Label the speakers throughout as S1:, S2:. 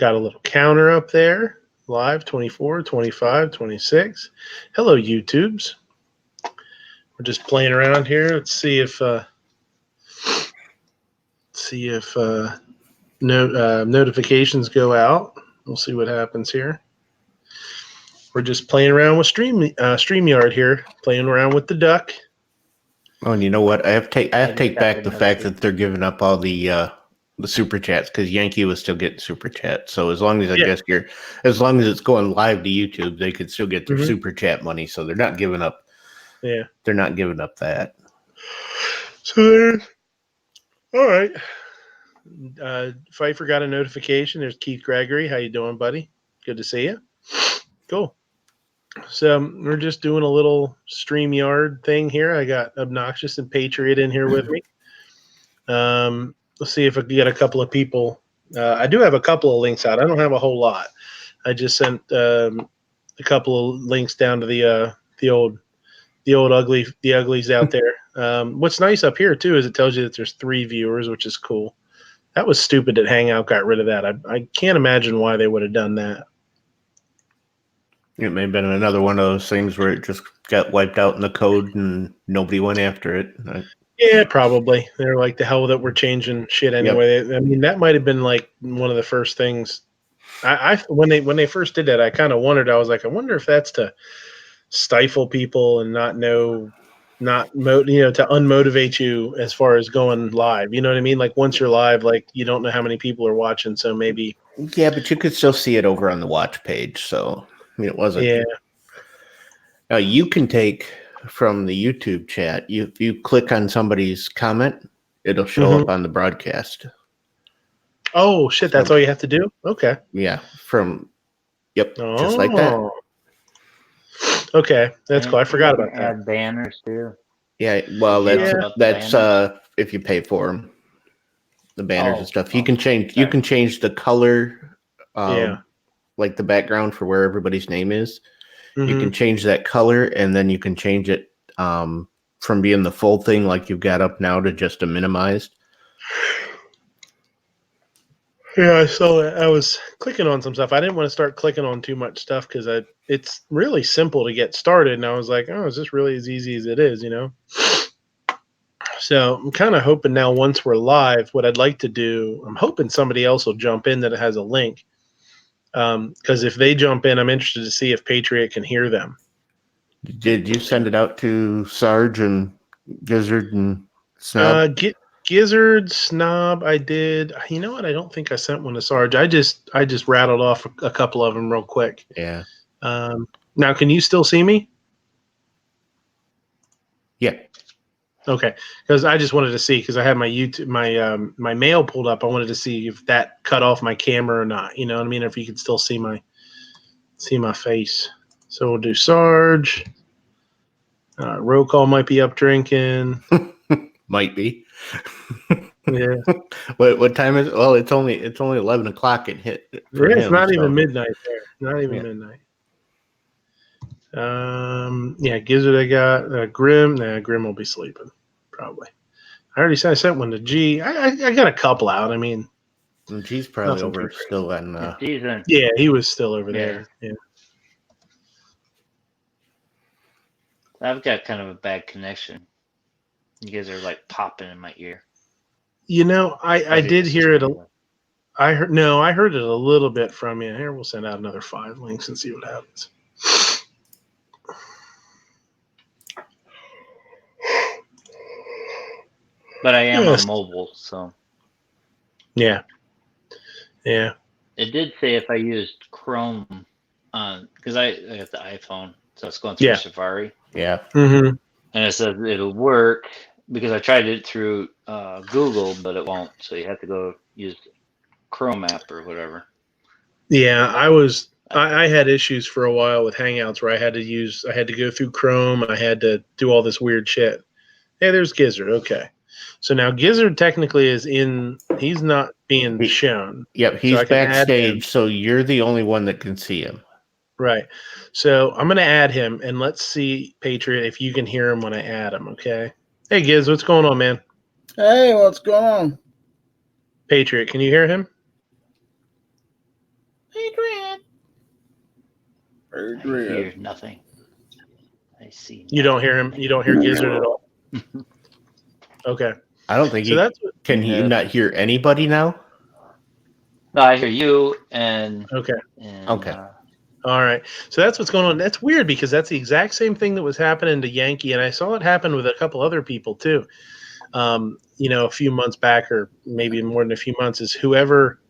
S1: got a little counter up there. Live 24, 25, 26. Hello, YouTubes. We're just playing around here. Let's see if notifications go out. We'll see what happens here. We're just playing around with StreamYard here, playing around with the duck.
S2: Oh, and you know what? I have to take back the fact that they're giving up all the super chats, because Yankee was still getting super chats. So as long as as long as it's going live to YouTube, they could still get their super chat money. So they're not giving up.
S1: Yeah,
S2: they're not giving up that.
S1: So there's all right. Pfeiffer got a notification. There's Keith Gregory. How you doing, buddy? Good to see you. Cool. So we're just doing a little StreamYard thing here. I got Obnoxious and Patriot in here with me. Let's see if I can get a couple of people. I do have a couple of links out. I don't have a whole lot. I just sent a couple of links down to the old uglies out there. What's nice up here too is it tells you that there's 3 viewers, which is cool. That was stupid that Hangout got rid of that. I can't imagine why they would have done that.
S2: It may have been another one of those things where it just got wiped out in the code and nobody went after it.
S1: Yeah, probably. They're like, the hell with it, we're changing shit anyway. Yep. I mean, that might have been like one of the first things. When they first did that, I kind of wondered. I was like, I wonder if that's to stifle people and to unmotivate you as far as going live. You know what I mean? Like once you're live, like you don't know how many people are watching, so maybe.
S2: Yeah, but you could still see it over on the watch page. So I mean, it wasn't.
S1: Yeah.
S2: Now you can take from the YouTube chat. If you click on somebody's comment, it'll show up on the broadcast.
S1: Oh shit! That's all you have to do. Okay.
S2: Yeah. Just like that.
S1: Okay, that's cool. I forgot about that.
S3: Add banners too.
S2: Yeah, well, that's if you pay for them, the banners and stuff. You can change. You can change the color, like the background for where everybody's name is. You can change that color, and then you can change it from being the full thing like you've got up now to just a minimized.
S1: Yeah, I saw that. I was clicking on some stuff. I didn't want to start clicking on too much stuff because it's really simple to get started. And I was like, oh, is this really as easy as it is, you know? So I'm kind of hoping now once we're live, what I'd like to do, I'm hoping somebody else will jump in that has a link. Because if they jump in, I'm interested to see if Patriot can hear them.
S2: Did you send it out to Sarge and Gizzard and Snob?
S1: Gizzard, Snob, I did. You know what? I don't think I sent one to Sarge. I just rattled off a couple of them real quick.
S2: Yeah.
S1: Now, can you still see me?
S2: Yeah.
S1: Okay, because I just wanted to see, because I had my YouTube, my mail pulled up. I wanted to see if that cut off my camera or not. You know what I mean? If you could still see my face. So we'll do Sarge. Roll call might be up drinking.
S2: Might be.
S1: Yeah.
S2: What time is it? Well, it's only 11 o'clock. It hit.
S1: It's not even midnight there. Not even midnight. Yeah, Gizzard. I got Grim. Nah, Grim will be sleeping probably. I already said I sent one to G. I got a couple out. I mean,
S2: G's probably over still on.
S1: Yeah, he was still over there. Yeah.
S3: I've got kind of a bad connection. You guys are like popping in my ear.
S1: You know, I did hear it. I heard it a little bit from you. Here, we'll send out another 5 links and see what happens.
S3: But I am on mobile, so.
S1: Yeah.
S3: It did say if I used Chrome on, because I got the iPhone, so it's going through Safari.
S2: Yeah.
S1: Mm-hmm.
S3: And it says it'll work because I tried it through Google, but it won't. So you have to go use Chrome app or whatever.
S1: Yeah, I had issues for a while with Hangouts where I had to go through Chrome. I had to do all this weird shit. Hey, there's Gizzard. Okay. So now Gizzard technically he's not being shown.
S2: Yep, he's backstage, so you're the only one that can see him.
S1: Right. So I'm going to add him, and let's see, Patriot, if you can hear him when I add him, okay? Hey, Giz, what's going on, man?
S4: Hey, what's going on?
S1: Patriot, can you hear him?
S3: I hear nothing. I see nothing.
S1: You don't hear him. You don't hear Gizzard at all. Okay.
S2: I don't think
S1: So that's what,
S2: can he not hear anybody now?
S3: No, I hear you and
S1: okay.
S2: Okay.
S1: All right. So that's what's going on. That's weird because that's the exact same thing that was happening to Yankee, and I saw it happen with a couple other people too. A few months back, or maybe more than a few months, is whoever,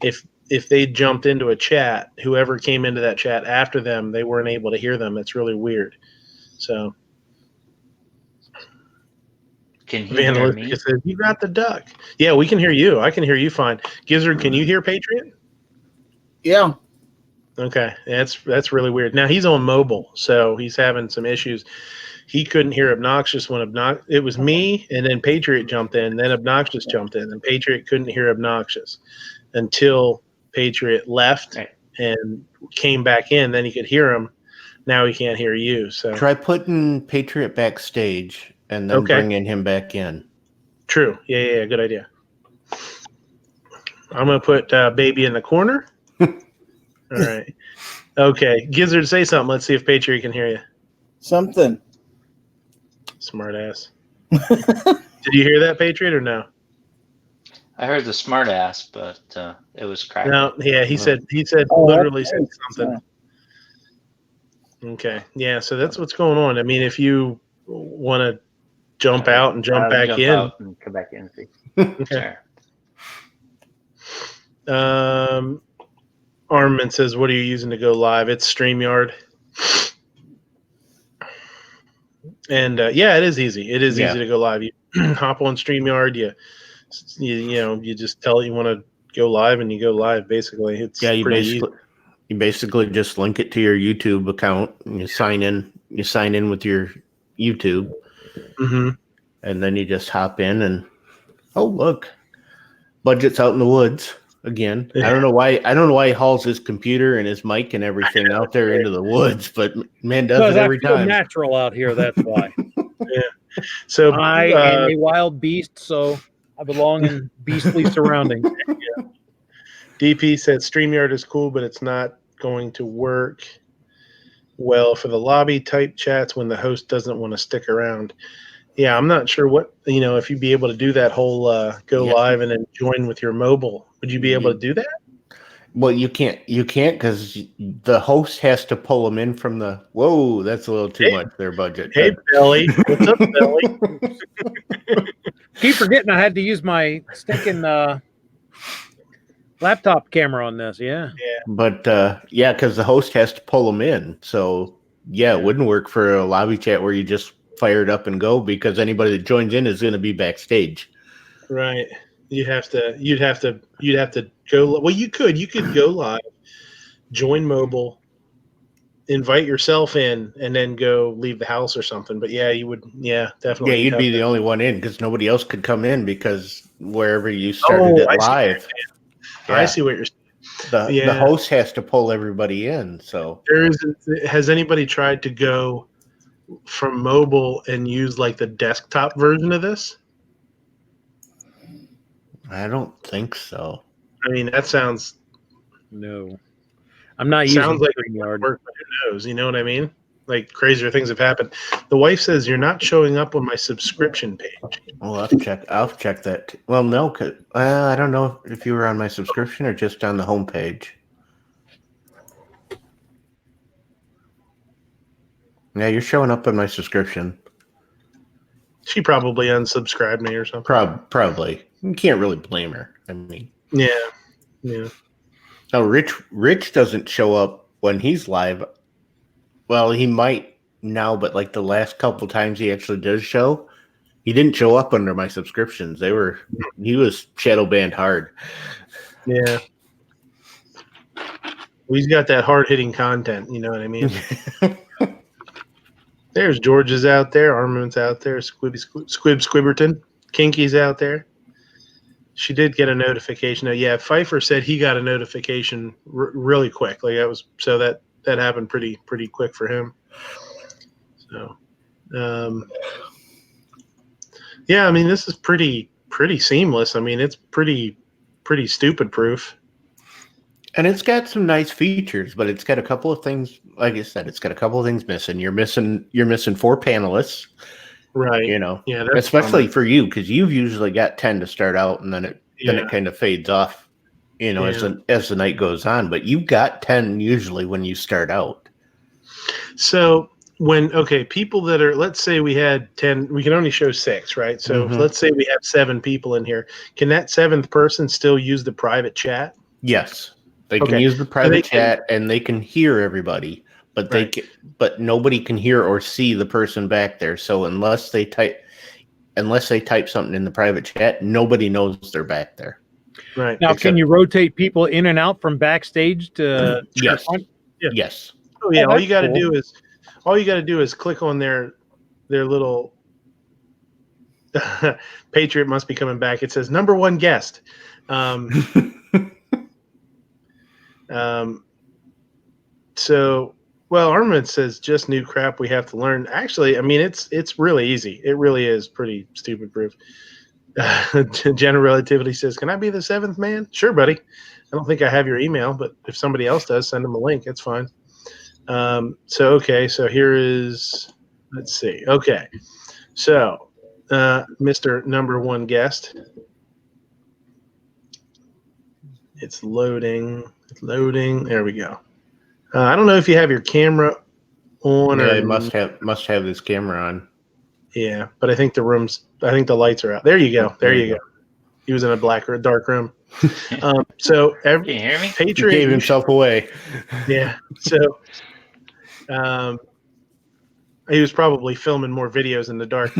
S1: if they jumped into a chat, whoever came into that chat after them, they weren't able to hear them. It's really weird. So.
S3: Can he hear me?
S1: Says, you got the duck. Yeah, we can hear you. I can hear you fine. Gizzard, can you hear Patriot?
S4: Yeah.
S1: Okay, that's really weird. Now he's on mobile, so he's having some issues. He couldn't hear Obnoxious when it was me, and then Patriot jumped in, then Obnoxious jumped in, and Patriot couldn't hear Obnoxious until Patriot left and came back in. Then he could hear him. Now he can't hear you. So
S2: try putting Patriot backstage and then bringing him back in.
S1: True. Yeah. Good idea. I'm going to put Baby in the corner. All right. Okay. Gizzard, say something. Let's see if Patriot can hear you.
S4: Something.
S1: Smart ass. Did you hear that, Patriot, or no?
S3: I heard the smart ass, but it was cracking.
S1: No, yeah, he said literally said something. Okay. Yeah, so that's what's going on. I mean, if you want to jump out and jump back in.
S3: Out and come back in. See.
S1: Okay. Armament says, what are you using to go live? It's StreamYard. And it is easy. It is easy to go live. You hop on StreamYard, you just tell it you want to go live and you go live basically. It's pretty easy.
S2: You basically just link it to your YouTube account and you sign in with your YouTube.
S1: Mm-hmm.
S2: And then you just hop in and look, Budget's out in the woods again. I don't know why he hauls his computer and his mic and everything out there into the woods, but man does it every time.
S5: Natural out here, that's why.
S1: Yeah. So
S5: I am a wild beast, so I belong in beastly surroundings.
S1: Yeah. DP said StreamYard is cool, but it's not going to work well for the lobby type chats when the host doesn't want to stick around. Yeah, I'm not sure what, if you'd be able to do that whole go live and then join with your mobile. Would you be able to do that?
S2: Well, you can't because the host has to pull them in from the, whoa, that's a little too much there, Budget.
S1: Hey, Billy. What's up, Billy?
S5: Keep forgetting I had to use my stinking laptop camera on this, yeah.
S2: But, because the host has to pull them in. So, it wouldn't work for a lobby chat where you just fire it up and go because anybody that joins in is going to be backstage.
S1: Right. You'd have to go. Well, you could go live, join mobile, invite yourself in, and then go leave the house or something. But you would. Yeah, definitely.
S2: Yeah, you'd be the only one in because nobody else could come in because wherever you started it live.
S1: I see what you're saying.
S2: The host has to pull everybody in. So
S1: has anybody tried to go from mobile and use like the desktop version of this?
S2: I don't think so.
S1: I mean, that sounds.
S5: No, I'm not using.
S1: Sounds like StreamYard, but who knows? You know what I mean? Like crazier things have happened. The wife says you're not showing up on my subscription page.
S2: Well, I'll check that. Well, no, cause I don't know if you were on my subscription or just on the home page. Yeah, you're showing up on my subscription.
S1: She probably unsubscribed me or something.
S2: Probably. You can't really blame her. I mean.
S1: Yeah.
S2: No, Rich doesn't show up when he's live. Well, he might now, but like the last couple times he actually does show, he didn't show up under my subscriptions. He was shadow banned hard.
S1: Yeah. Well, he's got that hard hitting content. You know what I mean? There's George's out there, Armament's out there, Squibberton, Kinky's out there. She did get a notification. Now, yeah, Pfeiffer said he got a notification really quick. Like that happened pretty quick for him. So, I mean, this is pretty seamless. I mean, it's pretty stupid proof.
S2: And it's got some nice features, but it's got a couple of things. Like I said, it's got a couple of things missing. You're missing 4 panelists,
S1: Right.
S2: you know.
S1: Yeah, that's
S2: especially for you, because you've usually got 10 to start out, and then it
S1: Yeah.
S2: kind of fades off, you know,
S1: Yeah.
S2: as the night goes on. But you've got 10 usually when you start out.
S1: So people that are, let's say we had 10, we can only show 6, right? So
S2: Mhm.
S1: let's say we have 7 people in here. Can that 7th person still use the private chat?
S2: Yes, they can
S1: Okay.
S2: use the
S1: So
S2: private
S1: they can-
S2: chat, and they can hear everybody, but
S1: Right.
S2: but nobody can hear or see the person back there. So unless they type something in the private chat, nobody knows they're back there.
S1: Right.
S5: Now,
S2: Except-
S5: can you rotate people in and out from backstage to?
S2: Yes.
S1: Yeah.
S2: Yes.
S1: Oh yeah.
S5: Oh,
S1: all you got to
S5: that's
S1: do is click on their little Patriot must be coming back. It says number 1 guest. So, well, Armament says just new crap we have to learn. Actually, I mean, it's really easy. It really is pretty stupid proof. General Relativity says, "Can I be the 7th man?" Sure, buddy. I don't think I have your email, but if somebody else does, send them a link. It's fine. So here is. Let's see. Okay, so Mr. Number 1 guest. It's loading. It's loading. There we go. I don't know if you have your camera on
S2: Yeah,
S1: or
S2: I must have this camera on.
S1: Yeah, but I think the lights are out. There you go. There you go. He was in a dark room.
S3: Can you hear me?
S2: He
S1: Patriot
S2: gave himself away.
S1: Yeah. So he was probably filming more videos in the dark.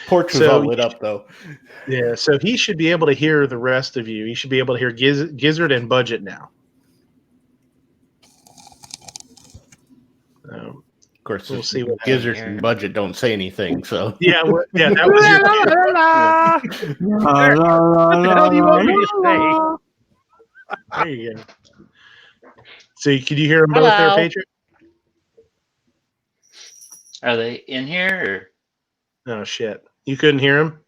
S2: Porch was all lit up though.
S1: Yeah, so he should be able to hear the rest of you. He should be able to hear Gizzard and Budget now.
S2: Of course,
S1: we'll see what
S2: Gizzard and Budget don't say anything. So
S1: that was your.
S5: What the hell do you want me to say?
S1: There you go. So could you hear them both there, Patriot?
S3: Are they in here?
S1: Oh shit! You couldn't hear him.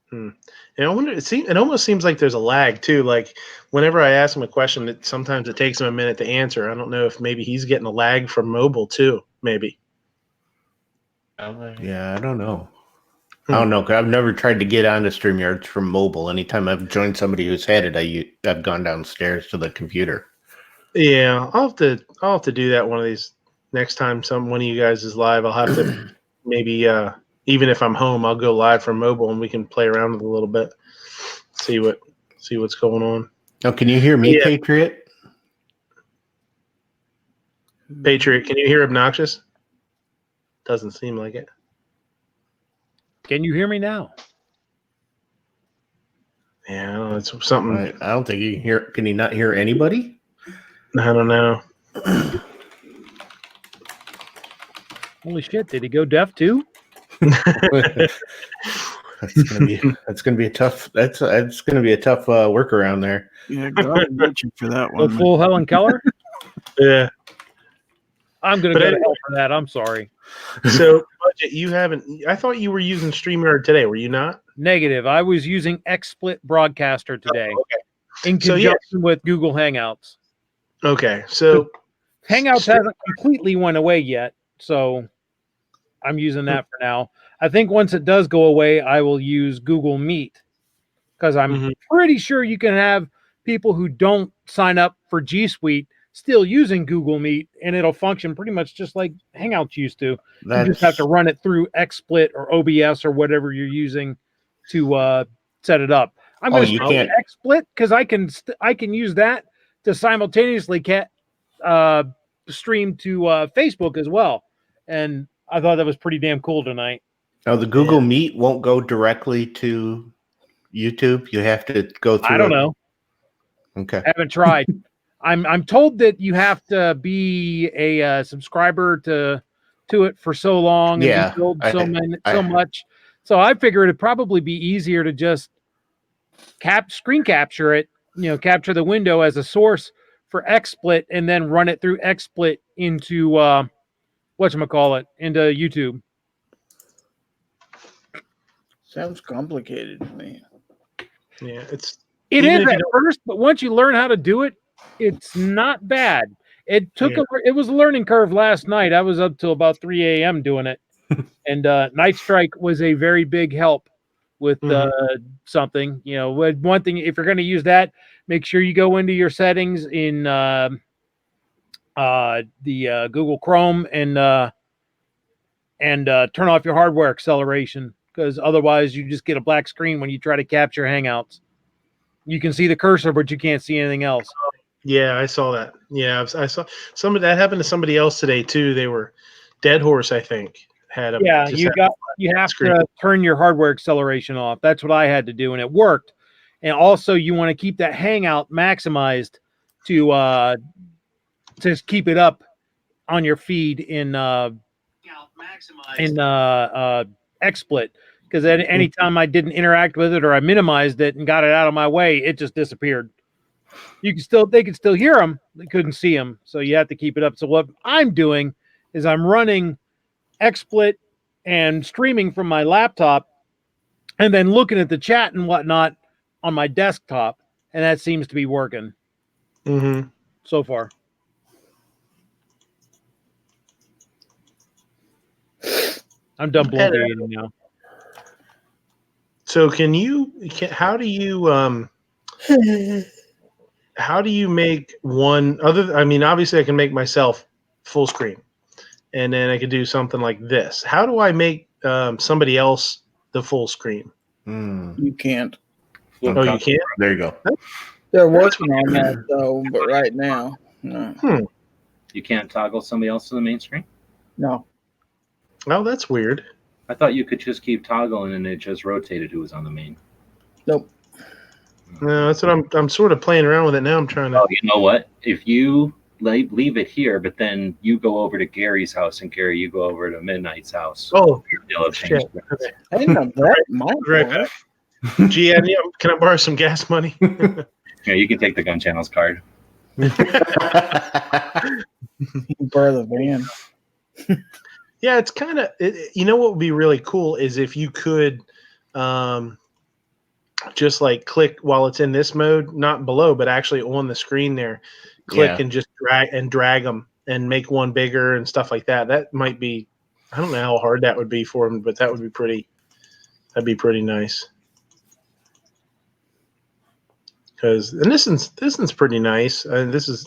S1: And I wonder. It almost seems like there's a lag too. Like whenever I ask him a question, sometimes it takes him a minute to answer. I don't know if maybe he's getting a lag from mobile too. Maybe.
S2: Yeah, I don't know. I don't know. 'Cause I've never tried to get onto StreamYard from mobile. Anytime I've joined somebody who's had it, I've gone downstairs to the computer.
S1: Yeah, I'll have to do that one of these next time. One of you guys is live. I'll have to maybe even if I'm home, I'll go live from mobile and we can play around with it a little bit. See what's going on.
S2: Oh, can you hear me, Patriot?
S1: Patriot, can you hear Obnoxious? Doesn't seem like it.
S5: Can you hear me now?
S1: Yeah, I don't know, it's something.
S2: I don't think you can hear. Can you not hear anybody?
S1: I don't know.
S5: Holy shit! Did he go deaf too?
S2: That's gonna be a tough. That's gonna be a tough workaround there.
S4: Yeah, God get you for that one.
S5: Full Helen Keller.
S1: Yeah,
S5: I'm gonna go to hell for that. I'm sorry.
S1: So, Budget, you haven't. I thought you were using StreamYard today. Were you not?
S5: Negative. I was using XSplit Broadcaster today in conjunction with Google Hangouts.
S1: Okay, so
S5: Hangouts hasn't completely went away yet, so I'm using that for now. I think once it does go away, I will use Google Meet because I'm pretty sure you can have people who don't sign up for G Suite still using Google Meet, and it'll function pretty much just like Hangouts used to. You just have to run it through XSplit or OBS or whatever you're using to set it up. I'm going to use XSplit because I can use that to simultaneously stream to Facebook as well, and I thought that was pretty damn cool tonight.
S2: Now the Google Meet won't go directly to YouTube. You have to go through.
S5: I don't know.
S2: Okay,
S5: I haven't tried. I'm told that you have to be a subscriber to it for so long and build so much. So I figured it'd probably be easier to just screen capture it, capture the window as a source for XSplit and then run it through XSplit into into YouTube.
S6: Sounds complicated to me.
S1: Yeah,
S5: it is at first, but once you learn how to do it, it's not bad. It was a learning curve last night. I was up till about 3 a.m. doing it. And Night Strike was a very big help with something. You know, one thing, if you're going to use that, make sure you go into your settings in the Google Chrome and turn off your hardware acceleration, because otherwise you just get a black screen when you try to capture Hangouts. You can see the cursor, but you can't see anything else.
S1: Yeah, I saw that. Yeah, I saw some of that happened to somebody else today too. They were Dead Horse, I think. You
S5: have to turn your hardware acceleration off. That's what I had to do, and it worked. And also, you want to keep that Hangout maximized to keep it up on your feed in XSplit, because anytime I didn't interact with it or I minimized it and got it out of my way, it just disappeared. They could still hear them, they couldn't see them, so you have to keep it up. So what I'm doing is I'm running XSplit and streaming from my laptop, and then looking at the chat and whatnot on my desktop, and that seems to be working so far. I'm done bloviating now.
S1: So how do you make one I mean, obviously I can make myself full screen, and then I could do something like this. How do I make somebody else the full screen?
S6: You can't.
S1: Oh, you can't?
S2: There you go.
S6: They're working on that though, but right now, no.
S7: You can't toggle somebody else to the main screen?
S6: No.
S1: Oh, that's weird.
S7: I thought you could just keep toggling and it just rotated who was on the main.
S6: Nope.
S1: No, that's what I'm sort of playing around with it now. I'm trying to.
S7: Oh, you know what? If you leave it here, but then you go over to Gary's house, and Gary, you go over to Midnight's house.
S1: Oh,
S7: shit.
S1: Okay.
S6: I didn't know that.
S1: Right back. Gee, can I borrow some gas money?
S7: Yeah, you can take the Gun Channels card.
S6: You can borrow the van.
S1: Yeah, it's kind of. You know what would be really cool is if you could. Just like click while it's in this mode, not below, but actually on the screen there, click and just drag them and make one bigger and stuff like that. That might be, I don't know how hard that would be for them, but that'd be pretty nice. And this one's pretty nice. There's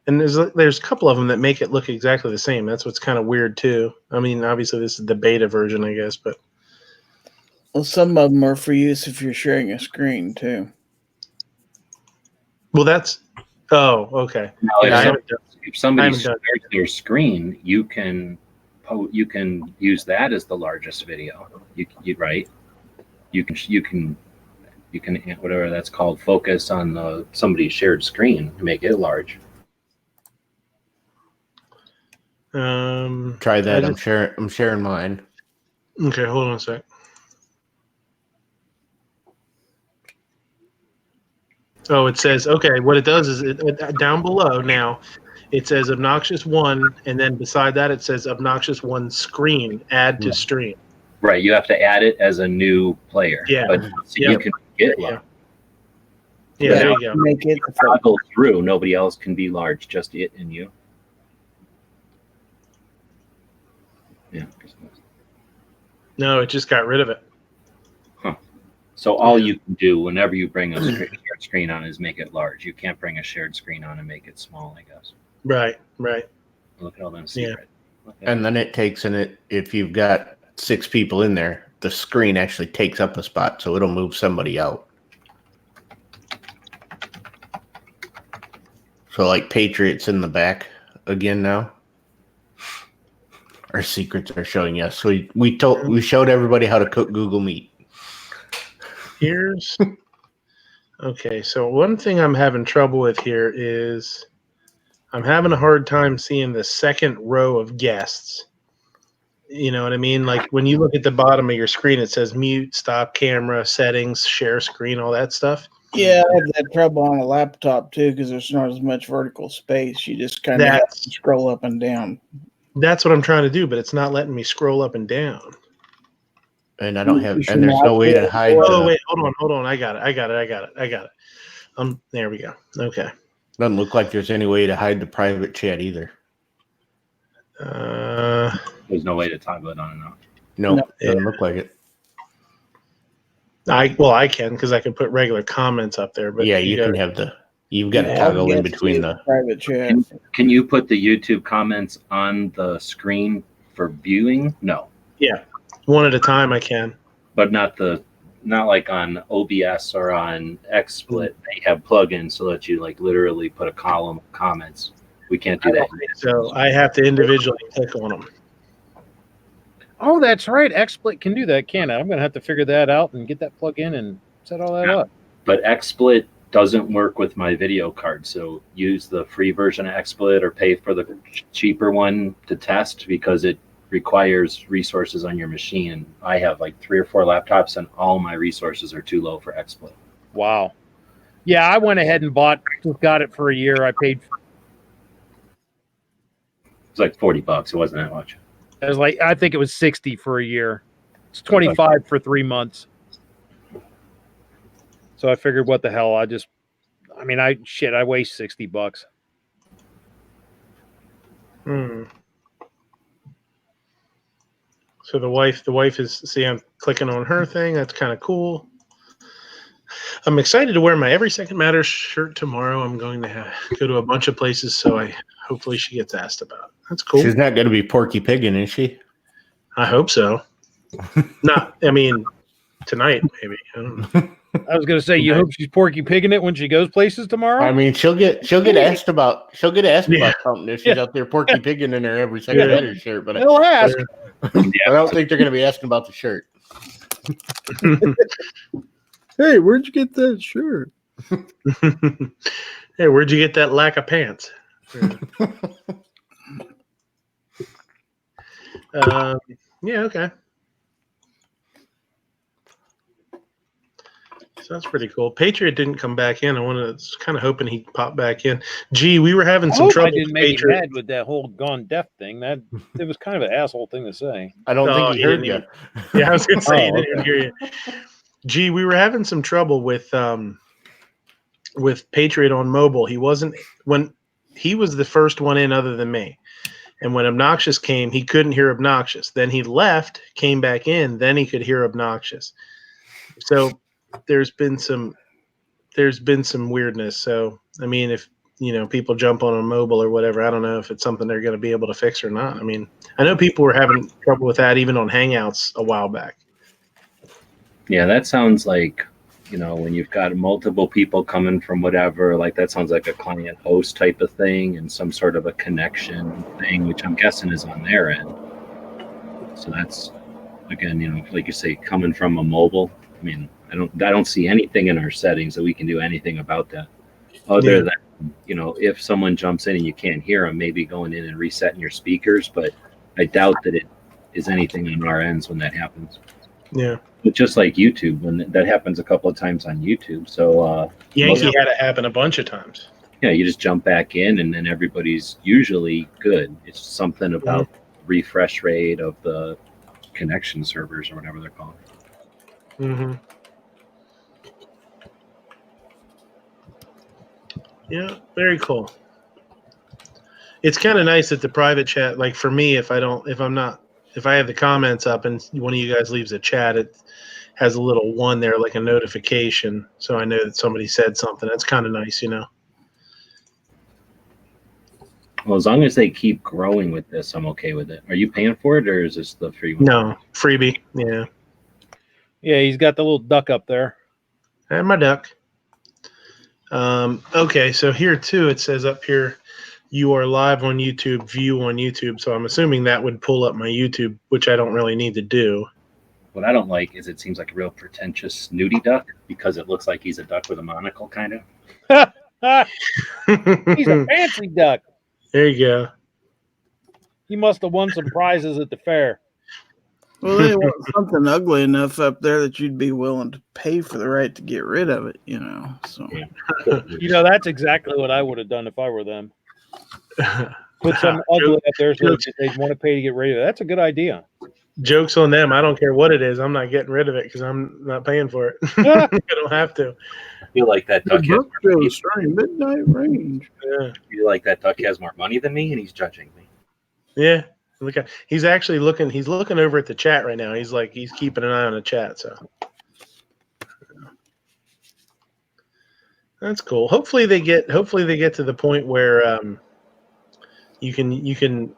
S1: a couple of them that make it look exactly the same. That's what's kind of weird too. I mean, obviously this is the beta version, I guess, but.
S6: Well, some of them are for use if you're sharing a screen too.
S1: Well, okay.
S7: Now, if somebody shares their screen, you can use that as the largest video. You right? You can whatever that's called, focus on somebody's shared screen to make it large.
S2: Try that. I'm sharing mine.
S1: Okay, hold on a sec. Oh, it says, okay, what it does is down below now, it says obnoxious 1, and then beside that it says obnoxious 1 screen, add to stream.
S7: Right, you have to add it as a new player.
S1: Yeah.
S7: But you can get large.
S1: Yeah, there you go.
S6: Make it
S7: toggle through, nobody else can be large, just it and you. Yeah.
S1: No, it just got rid of it.
S7: So all you can do whenever you bring a shared screen on is make it large. You can't bring a shared screen on and make it small, I guess.
S1: Right.
S7: Look at all them secrets.
S2: And then it takes if you've got 6 people in there, the screen actually takes up a spot, so it'll move somebody out. So like Patriots in the back again now. Our secrets are showing us. So we showed everybody how to cook Google Meet.
S1: Okay, so one thing I'm having trouble with here is I'm having a hard time seeing the second row of guests. You know what I mean? Like when you look at the bottom of your screen, it says mute, stop camera, settings, share screen, all that stuff.
S6: Yeah, I have that trouble on a laptop too because there's not as much vertical space. You just kind of have to scroll up and down.
S1: That's what I'm trying to do, but it's not letting me scroll up and down.
S2: And I don't have, and there's no way to hide.
S1: Oh, wait, hold on. I got it. There we go. Okay.
S2: Doesn't look like there's any way to hide the private chat either.
S7: There's no way to toggle it on and off.
S2: No, doesn't look like it.
S1: I can, because I can put regular comments up there. But
S2: yeah, you've got to toggle in between the
S6: private chat.
S7: Can you put the YouTube comments on the screen for viewing? No.
S1: Yeah, one at a time I can.
S7: But not like on OBS or on XSplit. They have plugins so that you like literally put a column of comments. We can't do that.
S1: So I have to individually click on them.
S5: Oh, that's right. XSplit can do that, can't it? I'm going to have to figure that out and get that plug in and set all that up.
S7: But XSplit doesn't work with my video card. So use the free version of XSplit or pay for the cheaper one to test, because it requires resources on your machine. And I have like 3 or 4 laptops and all my resources are too low for XSplit.
S5: Wow. Yeah, I went ahead and got it for a year. I paid.
S7: It's like $40. It wasn't that much.
S5: It was like, I think it was 60 for a year. It's 25 for 3 months. So I figured, what the hell? I waste $60.
S1: So the wife is, see, I'm clicking on her thing. That's kind of cool. I'm excited to wear my Every Second Matters shirt tomorrow. I'm going to go to a bunch of places, so hopefully she gets asked about it. That's cool.
S2: She's not going to be Porky Piggin, is she?
S1: I hope so. Tonight maybe. I don't know.
S5: I was going to say, you hope she's Porky Pigging it when she goes places tomorrow?
S2: I mean, she'll get asked about something if she's out there Porky Pigging in her Every Second Matters shirt. But
S5: they'll ask.
S2: I don't think they're going to be asking about the shirt.
S4: Hey, where'd you get that shirt?
S1: Hey, where'd you get that lack of pants? Yeah, okay. So that's pretty cool. Patriot didn't come back in. I was kind of hoping he'd pop back in. Gee, we were having some trouble.
S5: I didn't make him mad with that whole gone deaf thing. It was kind of an asshole thing to say.
S2: I don't think he heard you.
S1: Yeah, I was going to say he didn't even hear you. Gee, we were having some trouble with Patriot on mobile. He was the first one in other than me. And when Obnoxious came, he couldn't hear Obnoxious. Then he left, came back in, then he could hear Obnoxious. So there's been some weirdness. So I mean, if people jump on a mobile or whatever, I don't know if it's something they're going to be able to fix or not. I mean, I know people were having trouble with that even on Hangouts a while back.
S7: Yeah, that sounds like, when you've got multiple people coming from whatever, like that sounds like a client host type of thing and some sort of a connection thing, which I'm guessing is on their end. So that's, again, like you say, coming from a mobile. I mean, I don't see anything in our settings that we can do anything about that. Other than, if someone jumps in and you can't hear them, maybe going in and resetting your speakers, but I doubt that it is anything on our ends when that happens.
S1: Yeah.
S7: But just like YouTube, when that happens a couple of times on YouTube. So
S1: Yankee had it happen a bunch of times.
S7: Yeah, you just jump back in and then everybody's usually good. It's something about refresh rate of the connection servers or whatever they're called.
S1: Mm-hmm. Yeah, very cool. It's kind of nice that the private chat, like for me, if I have the comments up and one of you guys leaves a chat, it has a little one there, like a notification, so I know that somebody said something. That's kind of nice,
S7: Well, as long as they keep growing with this, I'm okay with it. Are you paying for it, or is this the free one?
S1: No, freebie. Yeah.
S5: Yeah, he's got the little duck up there.
S1: And my duck. Okay, so here too, it says up here, you are live on YouTube, view on YouTube. So I'm assuming that would pull up my YouTube, which I don't really need to do.
S7: What I don't like is it seems like a real pretentious snooty duck because it looks like he's a duck with a monocle, kind of.
S5: He's a fancy duck.
S1: There you go.
S5: He must have won some prizes at the fair.
S6: Well, they want something ugly enough up there that you'd be willing to pay for the right to get rid of it, So,
S5: that's exactly what I would have done if I were them. Put some ugly up there so they'd want to pay to get rid of it. That's a good idea.
S1: Joke's on them. I don't care what it is. I'm not getting rid of it because I'm not paying for it. I don't have to.
S7: I feel like that duck has more money.
S4: Starting Midnight Range.
S1: Yeah.
S7: I feel like that duck has more money than me, and he's judging me.
S1: Yeah. Look, he's actually looking. He's looking over at the chat right now. He's keeping an eye on the chat. So that's cool. Hopefully they get to the point where you can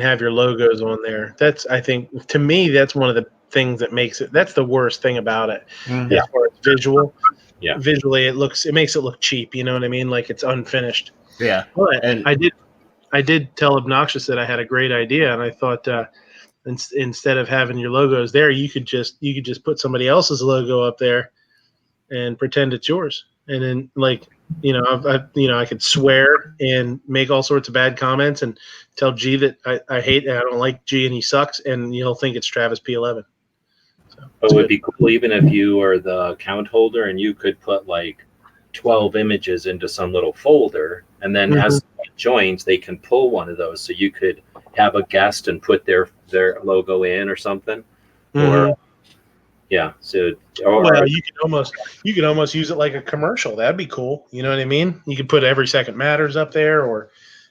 S1: have your logos on there. That's, I think, to me, that's one of the things that makes it. That's the worst thing about it, as far as visual.
S7: Yeah.
S1: Visually, it makes it look cheap. You know what I mean? Like it's unfinished.
S2: Yeah.
S1: But I did tell Obnoxious that I had a great idea, and I thought instead of having your logos there, you could just put somebody else's logo up there and pretend it's yours. And then, I could swear and make all sorts of bad comments and tell G that I hate and I don't like G and he sucks, and he'll think it's Travis P11. So,
S7: it would be cool even if you are the account holder and you could put like 12 images into some little folder, and then as someone joins, they can pull one of those. So you could have a guest and put their logo in or something, or yeah. So
S1: you could almost use it like a commercial. That'd be cool. You know what I mean? You could put Every Second Matters up there, or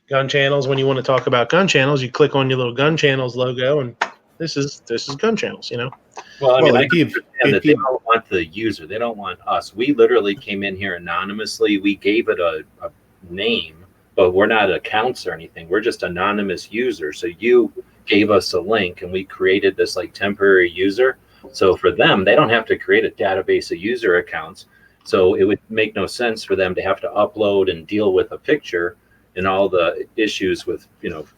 S1: Gun Channels. When you want to talk about Gun Channels, you click on your little Gun Channels logo, and this is Gun Channels. You know.
S7: Well, I mean, I can understand that they don't want the user. They don't want us. We literally came in here anonymously. We gave it a name, but we're not accounts or anything. We're just anonymous users. So you gave us a link, and we created this like temporary user. So for them, they don't have to create a database of user accounts. So it would make no sense for them to have to upload and deal with a picture and all the issues with,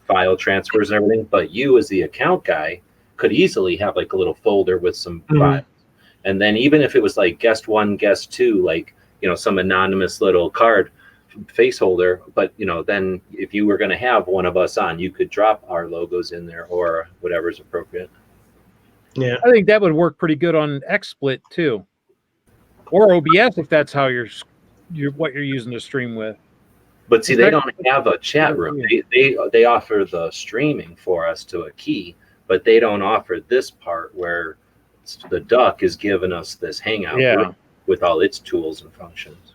S7: file transfers and everything. But you as the account guy could easily have like a little folder with some files. And then even if it was like guest 1, guest 2, like, some anonymous little card face holder, but then if you were going to have one of us on, you could drop our logos in there or whatever's appropriate.
S5: Yeah, I think that would work pretty good on XSplit too, or OBS if that's how you're what you're using to stream with.
S7: But see, they don't have a chat room. They offer the streaming for us to a key, but they don't offer this part where the duck is giving us this hangout room with all its tools and functions.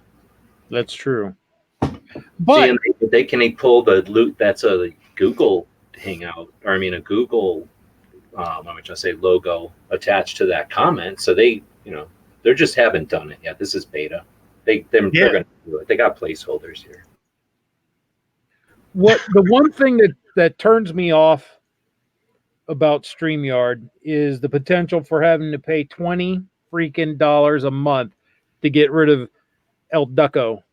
S5: That's true. But
S7: see, they can pull the loot. That's a Google Hangout, or a Google. I'm going to say logo attached to that comment. So they just haven't done it yet. This is beta. They're going to do it. They got placeholders here.
S5: The one thing that turns me off about StreamYard is the potential for having to pay $20 freaking a month to get rid of El Ducko.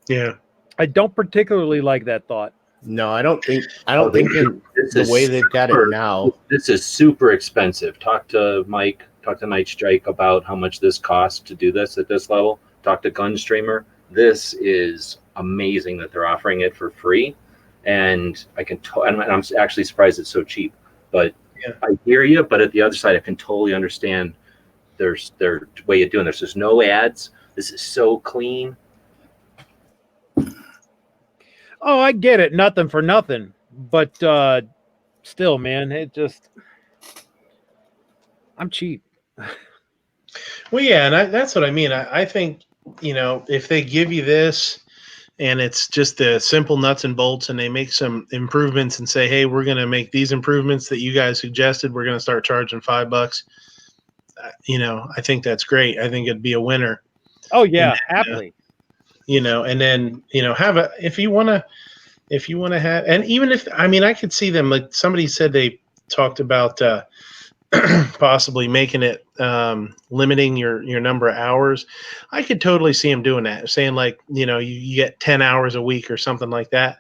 S1: Yeah.
S5: I don't particularly like that thought.
S2: No, I don't think the way they've got it now.
S7: This is super expensive. Talk to Mike, talk to Night Strike about how much this costs to do this at this level. Talk to Gunstreamer. This is amazing that they're offering it for free. And I'm actually surprised it's so cheap. But I hear you. But at the other side, I can totally understand their way of doing this. There's no ads. This is so clean.
S5: Oh, I get it. Nothing for nothing. But still, man, I'm cheap.
S1: Well, yeah, and that's what I mean. I think, if they give you this and it's just the simple nuts and bolts and they make some improvements and say, hey, we're going to make these improvements that you guys suggested. We're going to start charging $5. I think that's great. I think it'd be a winner.
S5: Oh, yeah, happily.
S1: And then, if you want to have, and even if, I could see them, like somebody said, they talked about possibly making it, limiting your number of hours. I could totally see them doing that, saying like, you get 10 hours a week or something like that.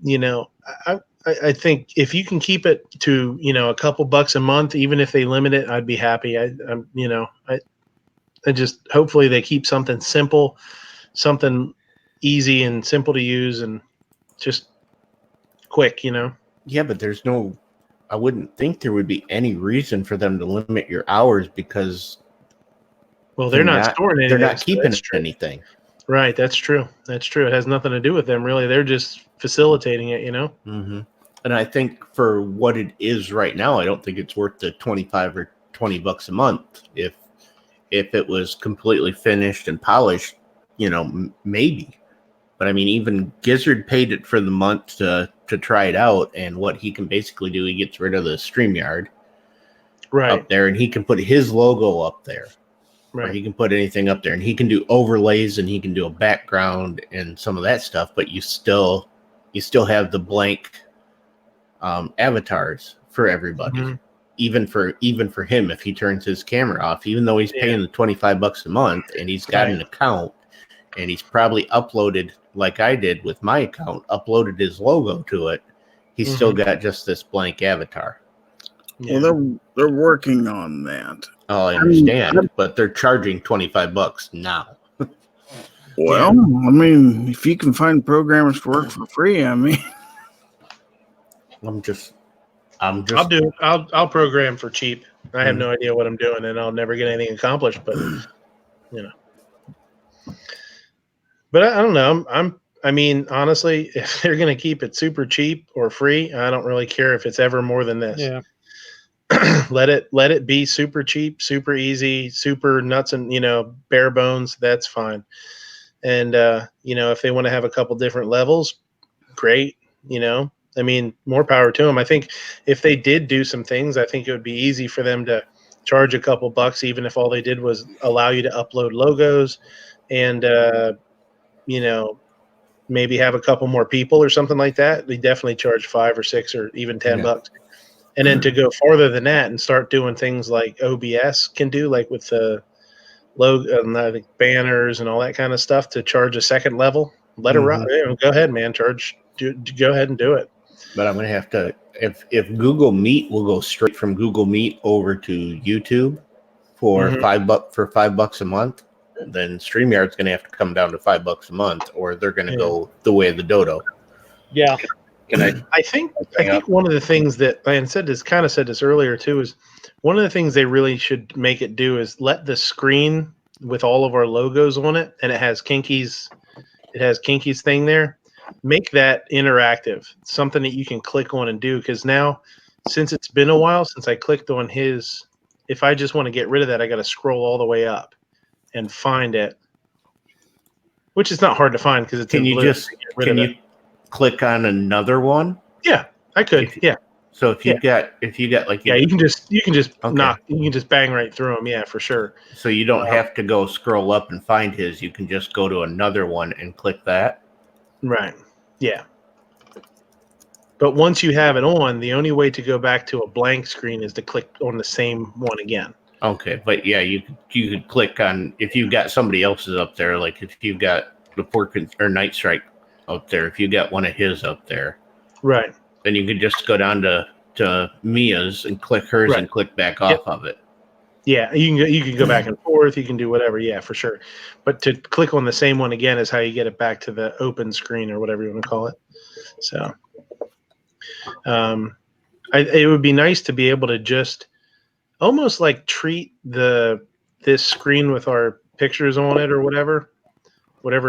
S1: I think if you can keep it to, a couple bucks a month, even if they limit it, I'd be happy. I just, hopefully they keep something simple, something easy and simple to use and just quick,
S2: Yeah, but I wouldn't think there would be any reason for them to limit your hours because
S1: they're not storing anything.
S2: They're not keeping anything.
S1: Right, that's true. It has nothing to do with them, really. They're just facilitating it,
S2: Mm-hmm. And I think for what it is right now, I don't think it's worth the $25 or $20 a month. If it was completely finished and polished, maybe. But I mean, even Gizzard paid it for the month to try it out, and what he can basically do, he gets rid of the StreamYard up there, and he can put his logo up there. Right. Or he can put anything up there, and he can do overlays, and he can do a background and some of that stuff. But you still have the blank avatars for everybody. Mm-hmm. Even for him, if he turns his camera off, even though he's paying the $25 a month, and he's got an account, and he's probably uploaded, like I did with my account, uploaded his logo to it, he's still got just this blank avatar.
S6: Yeah. Well, they're working on that.
S2: Oh, I understand, but they're charging $25 now.
S6: Well, I mean, if you can find programmers to work for free, I mean,
S1: I'll program for cheap. I have no idea what I'm doing, and I'll never get anything accomplished. But but I don't know. I mean, honestly, if they're going to keep it super cheap or free, I don't really care if it's ever more than this.
S5: Yeah.
S1: let it be super cheap, super easy, super nuts and bare bones. That's fine. And if they want to have a couple different levels, great. I mean, more power to them. I think if they did do some things, I think it would be easy for them to charge a couple bucks, even if all they did was allow you to upload logos and maybe have a couple more people or something like that. They definitely charge $5 or $6 or even $10. And then to go farther than that and start doing things like OBS can do, like with the logo and I think banners and all that kind of stuff, to charge a second level. Let it run. Go ahead, man. Go ahead and do it.
S2: But I'm going to have to, if Google Meet will go straight from Google Meet over to YouTube for $5 a month, then StreamYard's going to have to come down to $5 a month, or they're going to go the way of the dodo.
S5: Yeah.
S1: I think one of the things that I said this earlier too is one of the things they really should make it do is let the screen with all of our logos on it, and it has Kinky's thing there. Make that interactive, something that you can click on and do. Because now, since it's been a while since I clicked on his, if I just want to get rid of that, I got to scroll all the way up and find it, which is not hard to find because it's. Can
S2: you click on another one?
S1: Yeah, I could.
S2: So if you got like
S1: you can just bang right through them. Yeah, for sure.
S2: So you don't have to go scroll up and find his. You can just go to another one and click that.
S1: Right. Yeah. But once you have it on, the only way to go back to a blank screen is to click on the same one again.
S2: Okay, but yeah, you could click on, if you've got somebody else's up there, like if you've got the Pork or Night Strike up there, if you got one of his up there,
S1: right,
S2: then you could just go down to Mia's and click hers and click back off of it.
S1: Yeah, you can go back and forth. You can do whatever. Yeah, for sure. But to click on the same one again is how you get it back to the open screen or whatever you want to call it. So, it would be nice to be able to just almost like treat this screen with our pictures on it or whatever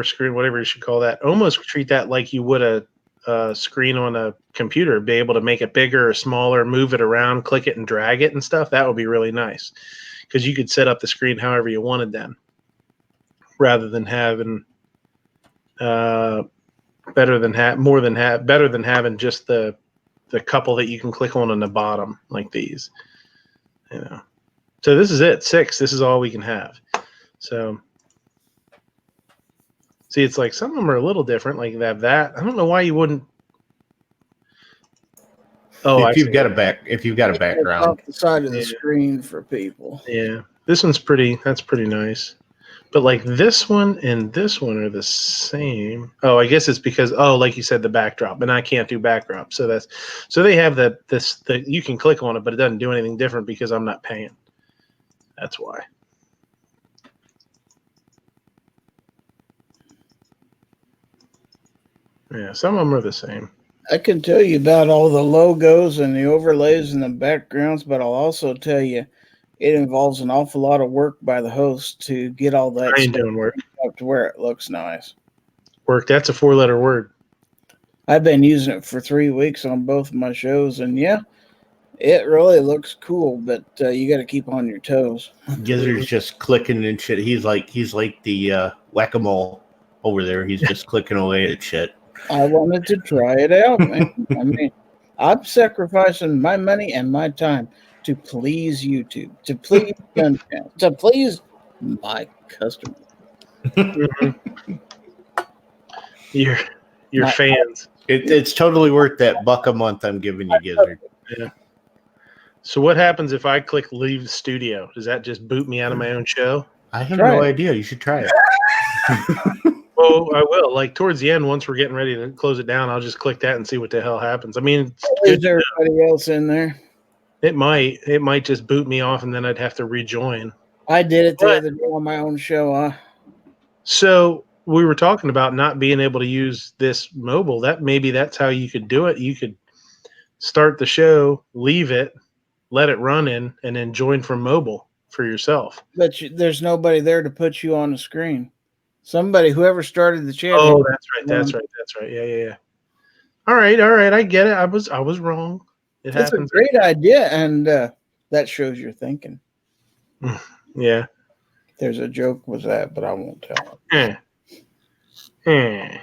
S1: screen, whatever you should call that. Almost treat that like you would a screen on a computer. Be able to make it bigger or smaller, move it around, click it and drag it and stuff. That would be really nice. Because you could set up the screen however you wanted then, rather than having better than having just the couple that you can click on the bottom like these. So this is it. 6. This is all we can have. So see, it's like some of them are a little different. Like that. I don't know why you wouldn't. Oh,
S2: if you've got a background
S6: off the side of the screen for people.
S1: Yeah, this one's pretty. That's pretty nice. But like this one and this one are the same. Oh, I guess it's because like you said, the backdrop, and I can't do backdrop. So they have the you can click on it, but it doesn't do anything different because I'm not paying. That's why. Yeah, some of them are the same.
S6: I can tell you about all the logos and the overlays and the backgrounds, but I'll also tell you it involves an awful lot of work by the host to get all that
S1: stuff up
S6: to where it looks nice.
S1: Work, that's a 4-letter word.
S6: I've been using it for 3 weeks on both of my shows, and yeah, it really looks cool, but you got to keep on your toes.
S2: Gizzard's just clicking and shit. He's like the whack-a-mole over there. He's just clicking away at shit.
S6: I wanted to try it out, man. I mean, I'm sacrificing my money and my time to please YouTube, to please Gun Channel, to please my customer.
S1: Your fans.
S2: It's totally worth that $1 a month I'm giving you, Gizzard.
S1: Yeah. So what happens if I click leave the studio? Does that just boot me out of my own show?
S2: I have no idea. You should try it.
S1: Oh, I will. Like towards the end, once we're getting ready to close it down, I'll just click that and see what the hell happens. I mean,
S6: Is everybody else in there?
S1: it might just boot me off, and then I'd have to rejoin.
S6: I did it the other day on my own show.
S1: So we were talking about not being able to use this mobile. That's how you could do it. You could start the show, leave it, let it run in, and then join from mobile for yourself.
S6: But there's nobody there to put you on the screen. Somebody, whoever started the channel.
S1: Oh, that's right. Yeah. All right. I get it. I was wrong. It
S6: It's
S1: happens.
S6: a great idea, and that shows your thinking.
S1: Yeah.
S6: There's a joke with that, but I won't tell it.
S1: Okay.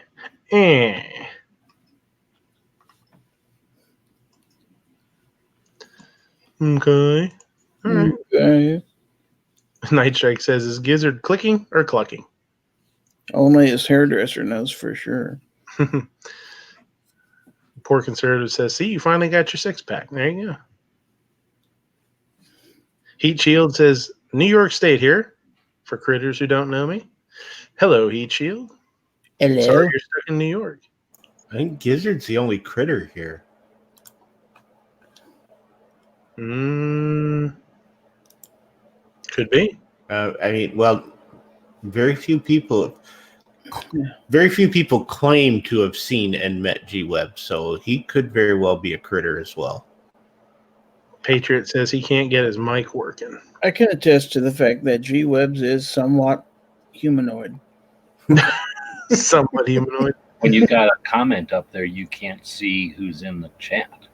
S1: All right.
S6: Okay.
S1: Night Strike says, is Gizzard clicking or clucking?
S6: Only his hairdresser knows for sure.
S1: Poor Conservative says, see, you finally got your 6-pack. There you go. Heat Shield says, New York State here, for critters who don't know me. Hello, Heat Shield.
S6: Hello.
S1: Sorry you're stuck in New York.
S2: I think Gizzard's the only critter here.
S1: Could be.
S2: I mean, well, very few people claim to have seen and met G-Web, so he could very well be a critter as well.
S1: Patriot says he can't get his mic working.
S6: I can attest to the fact that G-Webs is somewhat humanoid.
S1: Somewhat humanoid.
S7: When you got a comment up there, you can't see who's in the chat.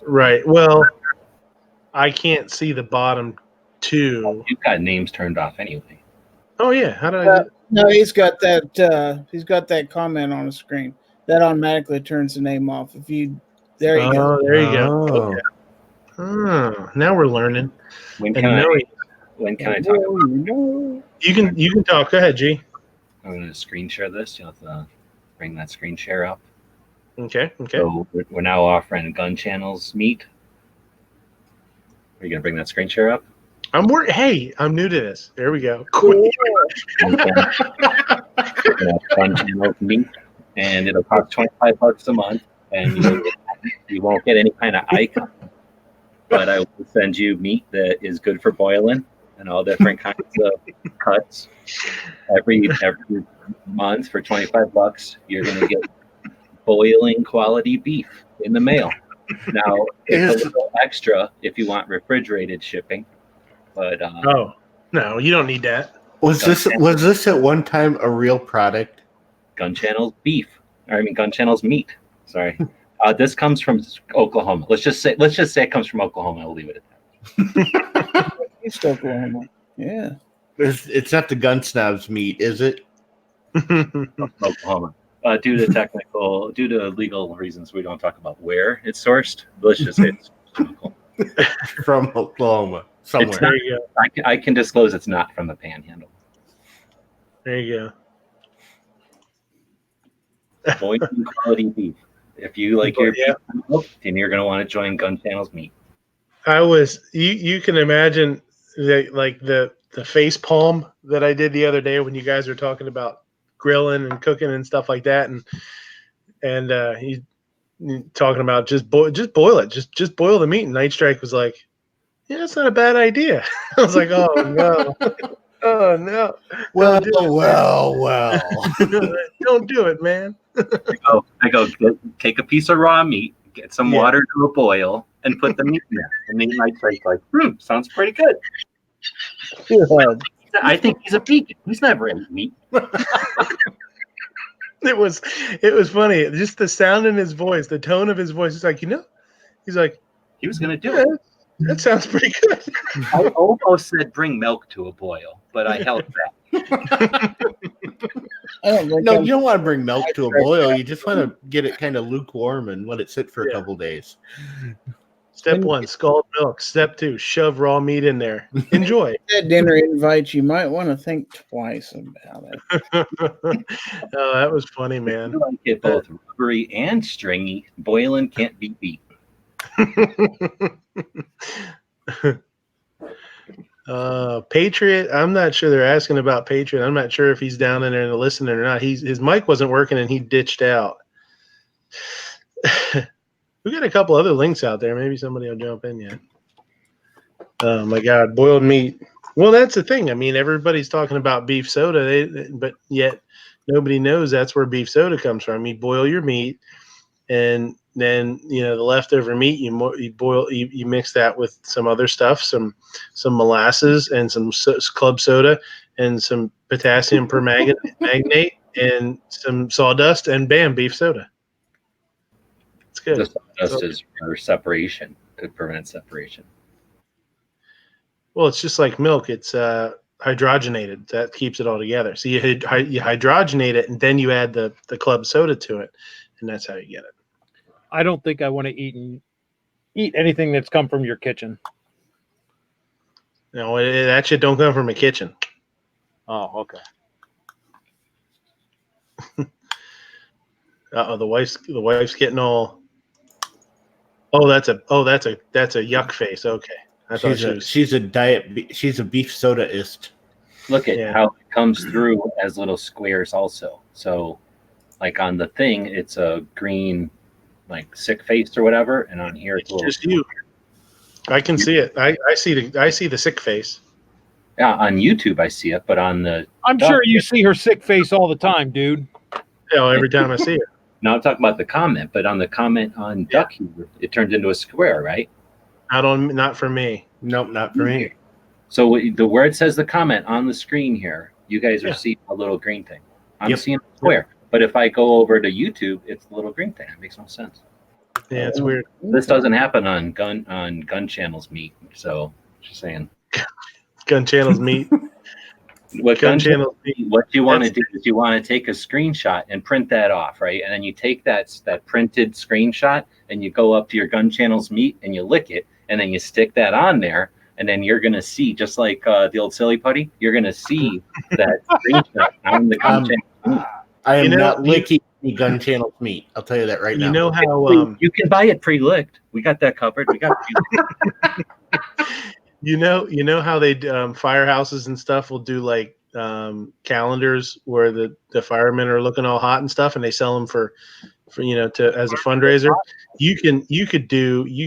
S1: Right. Well, I can't see the bottom two.
S7: You've got names turned off anyway.
S1: Oh yeah. How did I do?
S6: No, he's got that. He's got that comment on the screen that automatically turns the name off. There you go.
S1: There you go.
S2: Oh.
S1: Okay. Oh, now we're learning.
S7: When can I talk about?
S1: You can talk. Go ahead, G.
S7: I'm going to screen share this. You'll have to bring that screen share up.
S1: Okay.
S7: So we're now offering Gun Channels meet. Are you going to bring that screen share up?
S1: Hey, I'm new to this. There we go. Cool.
S7: Gun Channels meet, and it'll cost $25 a month, and you won't get any kind of icon. But I will send you meat that is good for boiling and all different kinds of cuts. Every month for $25, you're going to get boiling quality beef in the mail. Now, it's a little extra if you want refrigerated shipping. But
S1: no, you don't need that.
S2: Was this at one time a real product?
S7: Gun Channels beef. Gun Channels meat. Sorry. This comes from Oklahoma. Let's just say it comes from Oklahoma. I'll leave it at that.
S6: East Oklahoma. Yeah.
S2: It's not the Gun Snobs meat, is it?
S7: Oklahoma. Due to legal reasons, we don't talk about where it's sourced. Let's just say it's
S2: from Oklahoma. Somewhere.
S1: There you go.
S7: I can disclose it's not from the Panhandle.
S1: There you
S7: go. Boiling quality beef. If you like your beef, then you're going to want to join Gun Channels meat.
S1: You can imagine the face palm that I did the other day when you guys were talking about grilling and cooking and stuff like that, and he's talking about just boil it, just boil the meat. And Night Strike was like, "Yeah, that's not a bad idea." I was like, "Oh no, oh no."
S2: Well.
S1: Don't do it, man.
S7: I go take a piece of raw meat, get some water to a boil, and put the meat in there. And then Night Strike's like, sounds pretty good. I think he's a vegan. He's never eaten meat.
S1: It was funny. Just the sound in his voice, the tone of his voice. It's like, he's like,
S7: He was going to do
S1: yeah,
S7: it.
S1: that sounds pretty good.
S7: I almost said bring milk to a boil, but I held back.
S2: You don't want to bring milk to a boil. You just want to get it kind of lukewarm and let it sit for a couple days.
S1: Step 1, scald milk. Step 2, shove raw meat in there. Enjoy.
S6: That dinner invite, you might want to think twice about it.
S1: Oh, that was funny, man.
S7: I like it both rubbery and stringy. Boiling can't be beat.
S1: Patriot, I'm not sure they're asking about Patriot. I'm not sure if he's down in there and listening or not. His mic wasn't working and he ditched out. We got a couple other links out there. Maybe somebody will jump in yet. Oh my God, boiled meat. Well, that's the thing. I mean, everybody's talking about beef soda, but yet nobody knows that's where beef soda comes from. You boil your meat, and then the leftover meat you mix that with some other stuff, some molasses and some club soda and some potassium permanganate and some sawdust, and bam, beef soda. It's good.
S7: The sawdust is for separation, to prevent separation.
S1: Well, it's just like milk. It's hydrogenated. That keeps it all together. So you hydrogenate it, and then you add the club soda to it, and that's how you get it.
S5: I don't think I want to eat anything that's come from your kitchen.
S1: No, that shit don't come from a kitchen.
S5: Oh, okay.
S1: The wife's getting all. Oh, that's a yuck face. Okay.
S2: She's a beef sodaist.
S7: Look at how it comes through as little squares also. So like on the thing, it's a green, like sick face or whatever, and on here it's
S1: just you. I can see it. I see the sick face.
S7: Yeah, on YouTube I see it, but on the
S5: I'm sure you see her sick face all the time, dude.
S1: Yeah, every time I see it.
S7: No, I'm talking about the comment, but on the comment on Duck Humor, it turns into a square, right?
S1: Not for me.
S2: Nope, not for me.
S7: So where it says the comment on the screen here, you guys are seeing a little green thing. I'm seeing a square. But if I go over to YouTube, it's the little green thing. It makes no sense.
S1: Yeah, it's weird.
S7: This doesn't happen on Gun Channel's meat. So just saying.
S1: Gun Channel's meat.
S7: What Gun Channel's meat? What you want to do is you want to take a screenshot and print that off, right? And then you take that printed screenshot and you go up to your Gun Channel's meat and you lick it, and then you stick that on there, and then you're gonna see, just like the old silly putty, you're gonna see that screenshot on the Gun Channel's meat.
S2: I am not licking Gun Channel's meat. I'll tell you that right now.
S1: You know how
S7: you can buy it pre-licked. We got that covered. We got
S1: you know how they firehouses and stuff will do like calendars where the firemen are looking all hot and stuff, and they sell them for as a fundraiser. You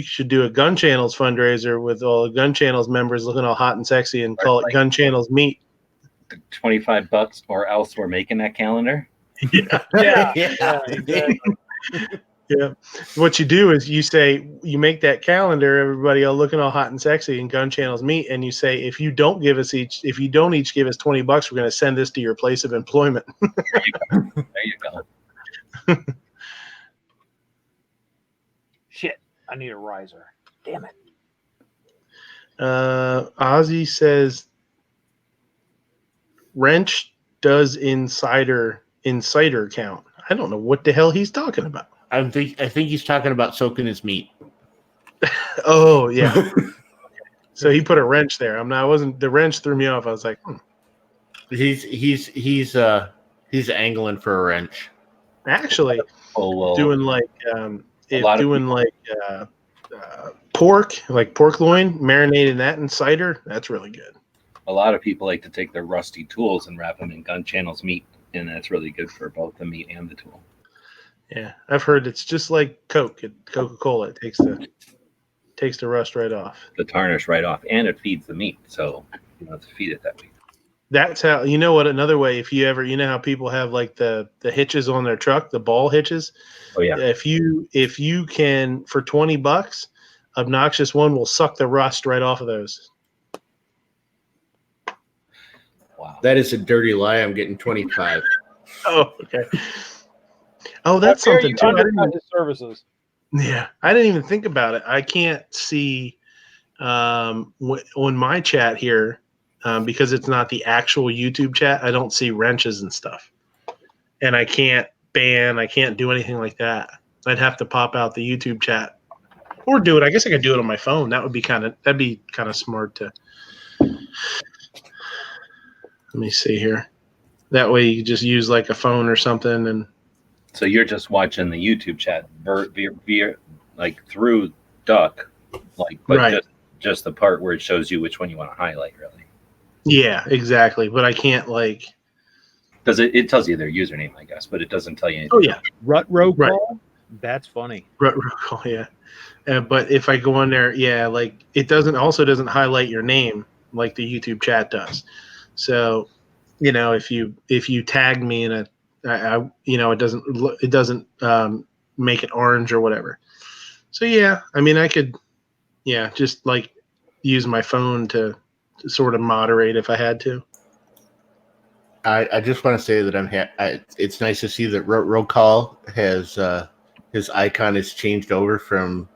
S1: should do a Gun Channel's fundraiser with all the Gun Channel's members looking all hot and sexy and call it Gun Channel's meat.
S7: $25 or else we're making that calendar.
S1: Yeah, exactly. Yeah. What you do is you make that calendar, everybody all looking all hot and sexy in Gun Channel's meat, and you say, if you don't each give us $20, we're going to send this to your place of employment.
S7: There you go.
S5: Shit, I need a riser. Damn it.
S1: Ozzy says Wrench does insider count. I don't know what the hell he's talking about.
S2: I think he's talking about soaking his meat.
S1: Oh yeah. So he put a wrench there. The wrench threw me off. I was like,
S2: He's angling for a wrench.
S1: Actually, doing like pork loin, marinating that in cider. That's really good.
S7: A lot of people like to take their rusty tools and wrap them in Gun Channel's meat, and that's really good for both the meat and the tool.
S1: Yeah, I've heard it's just like Coca-Cola. It takes the rust right off,
S7: the tarnish right off, and it feeds the meat. So you don't have to feed it that way.
S1: That's how, another way, if you ever, how people have like the hitches on their truck, the ball hitches.
S7: Oh yeah.
S1: If you can, for $20, Obnoxious One will suck the rust right off of those.
S7: Wow.
S2: That is a dirty lie. I'm getting 25.
S1: Oh, okay. Oh, that's
S5: How dare
S1: something
S5: you
S1: too.
S5: undercut his services?
S1: Yeah, I didn't even think about it. I can't see on my chat here because it's not the actual YouTube chat. I don't see wrenches and stuff, and I can't do anything like that. I'd have to pop out the YouTube chat or do it. I guess I could do it on my phone. That'd be kind of smart to. Let me see here. That way you just use like a phone or something, and
S7: So you're just watching the YouTube chat via like through Duck, like, but
S1: right.
S7: just the part where it shows you which one you want to highlight, really.
S1: Yeah, exactly. But I can't like.
S7: Does it tells you their username, I guess, but it doesn't tell you anything.
S1: Oh yeah,
S5: Rut row
S1: Right.
S5: call. That's funny.
S1: Yeah. But if I go on there, yeah, like it doesn't highlight your name like the YouTube chat does. So, if you tag me in it doesn't make it orange or whatever. So yeah, I mean I could, just like use my phone to sort of moderate if I had to.
S2: I just want to say that it's nice to see that roll call has his icon has changed over from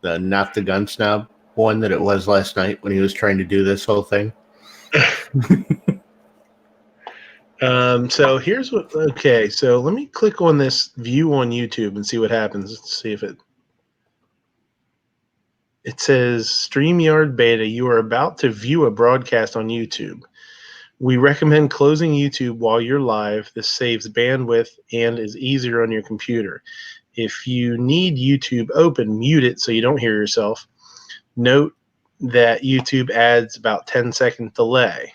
S2: the not the gun snob one that it was last night when he was trying to do this whole thing.
S1: So here's what. Okay, so let me click on this view on YouTube and see what happens. Let's see if it says StreamYard beta. You are about to view a broadcast on YouTube. We recommend closing YouTube while you're live. This saves bandwidth and is easier on your computer. If you need YouTube open, mute it so you don't hear yourself. Note that YouTube adds about 10-second delay.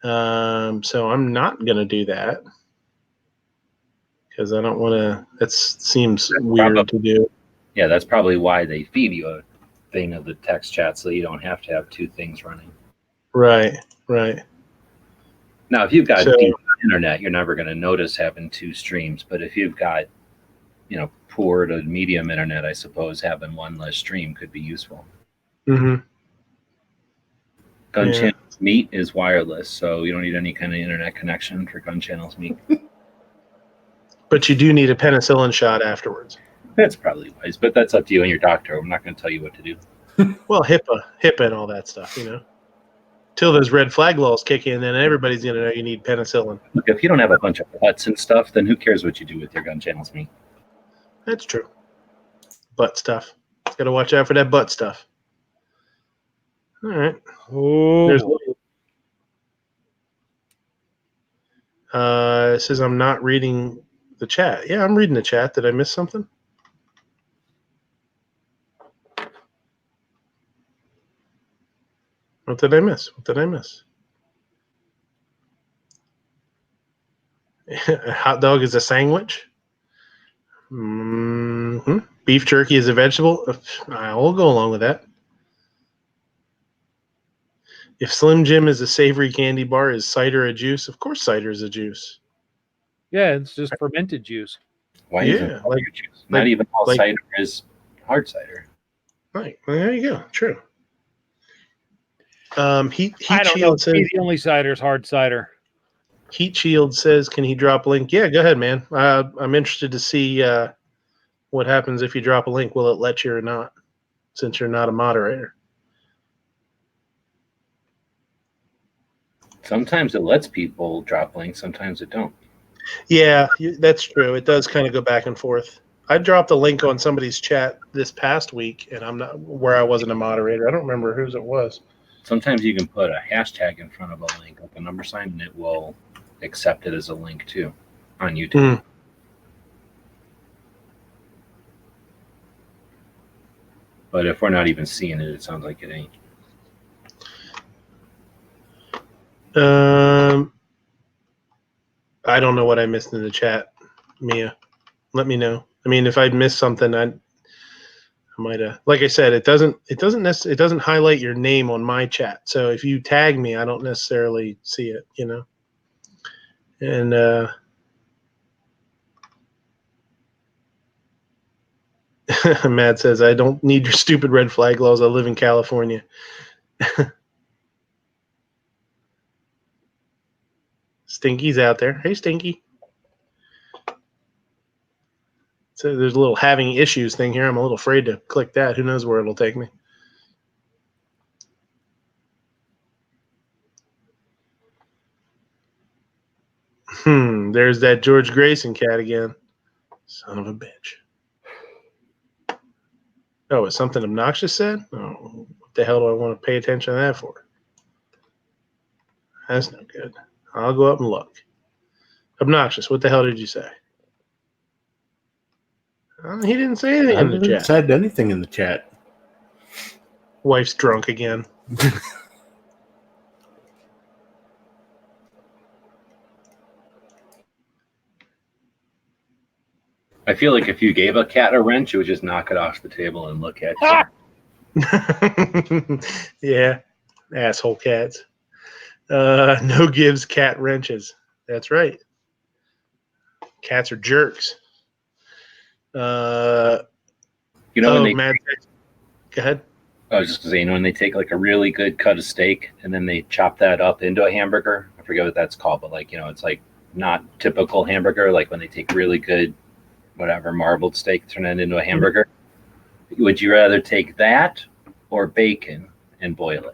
S1: So I'm not going to do that because I don't want to. That seems weird to do.
S7: Yeah, that's probably why they feed you a thing of the text chat so you don't have to have two things running.
S1: Right.
S7: Now, if you've got deep internet, you're never going to notice having two streams. But if you've got, poor to medium internet, I suppose having one less stream could be useful.
S1: Mm-hmm.
S7: Gun Channels Meet is wireless, so you don't need any kind of internet connection for Gun Channels Meet.
S1: But you do need a penicillin shot afterwards.
S7: That's probably wise, but that's up to you and your doctor. I'm not going to tell you what to do.
S1: Well, HIPAA and all that stuff, Till those red flag laws kick in, then everybody's going to know you need penicillin.
S7: Look, if you don't have a bunch of cuts and stuff, then who cares what you do with your Gun Channels Meet?
S1: That's true. Butt stuff. Got to watch out for that butt stuff. All right.
S5: Oh.
S1: It says I'm not reading the chat. Yeah, I'm reading the chat. Did I miss something? What did I miss? A hot dog is a sandwich. Mm-hmm. Beef jerky is a vegetable. I will go along with that. If Slim Jim is a savory candy bar, is cider a juice? Of course, cider is a juice.
S5: Yeah, it's just fermented juice.
S7: Why isn't it juice? Not even all cider is hard cider.
S1: Right. Well, there you go. True. Heat
S5: I don't
S1: Shield
S5: know.
S1: says
S5: The only cider is hard cider.
S1: Heat Shield says, "Can he drop a link?" Yeah, go ahead, man. I'm interested to see what happens if you drop a link. Will it let you or not? Since you're not a moderator.
S7: Sometimes it lets people drop links. Sometimes it don't.
S1: Yeah, that's true. It does kind of go back and forth. I dropped a link on somebody's chat this past week, and I'm not where I wasn't a moderator. I don't remember whose it was.
S7: Sometimes you can put a hashtag in front of a link, like a number sign, and it will accept it as a link too on YouTube. But if we're not even seeing it, it sounds like it ain't.
S1: I don't know what I missed in the chat, Mia. Let me know. I mean, if I missed something, I might have. Like I said, it doesn't highlight your name on my chat. So if you tag me, I don't necessarily see it. And Matt says, "I don't need your stupid red flag laws. I live in California." Stinky's out there. Hey, Stinky. So there's a little having issues thing here. I'm a little afraid to click that. Who knows where it'll take me? There's that George Grayson cat again. Son of a bitch. Oh, is something obnoxious said? Oh, what the hell do I want to pay attention to that for? That's no good. I'll go up and look. Obnoxious, what the hell did you say? He didn't say anything in the
S2: I haven't
S1: chat.
S2: said anything in the chat.
S1: Wife's drunk again.
S7: I feel like if you gave a cat a wrench, it would just knock it off the table and look at you.
S1: Yeah, asshole cats. No gives cat wrenches. That's right. Cats are jerks.
S7: You know when they
S1: Mad. Go ahead.
S7: I was just saying, when they take like a really good cut of steak and then they chop that up into a hamburger. I forget what that's called, but like, it's like not typical hamburger. Like when they take really good, whatever, marbled steak, turn it into a hamburger. Would you rather take that or bacon and boil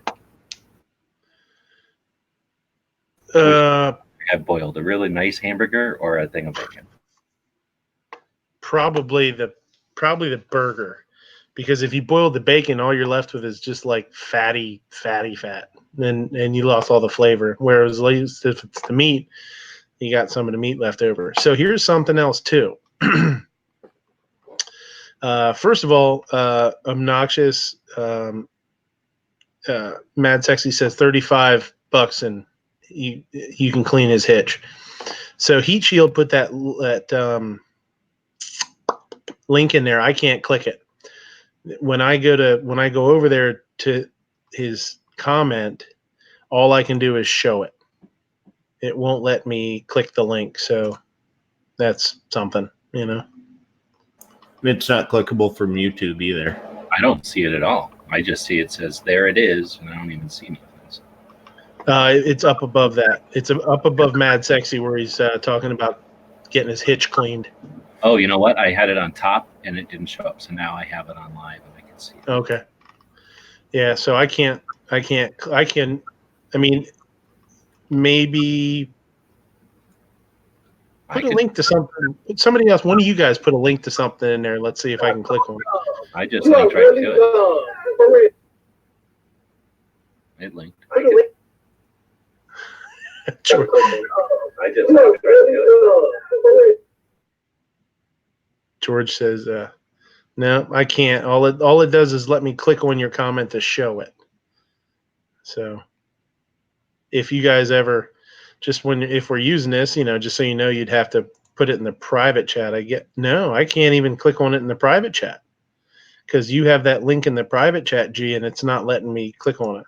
S7: it? Have boiled a really nice hamburger or a thing of bacon?
S1: Probably the burger. Because if you boil the bacon, all you're left with is just like fatty fat. And you lost all the flavor. Whereas at least if it's the meat, you got some of the meat left over. So here's something else too. First of all, obnoxious Mad Sexy says $35 and you can clean his hitch. So Heat Shield put that link in there. I can't click it. When I go over there to his comment, all I can do is show it. It won't let me click the link, so that's something,
S2: It's not clickable from YouTube either.
S7: I don't see it at all. I just see it says there it is, and I don't even see anything.
S1: It's up above that. It's up above Mad Sexy where he's talking about getting his hitch cleaned.
S7: Oh, you know what? I had it on top and it didn't show up, so now I have it on live and I can see it.
S1: Okay. Yeah, so I can. I mean, maybe put a link to something. Somebody else, one of you guys put a link to something in there. Let's see if I can click on it.
S7: I just linked right to it. It linked.
S1: Sure.
S7: I just linked right to it.
S1: George says, no, I can't. All it does is let me click on your comment to show it. So if you guys ever, if we're using this, just so you know, you'd have to put it in the private chat. I can't even click on it in the private chat because you have that link in the private chat, G, and it's not letting me click on it.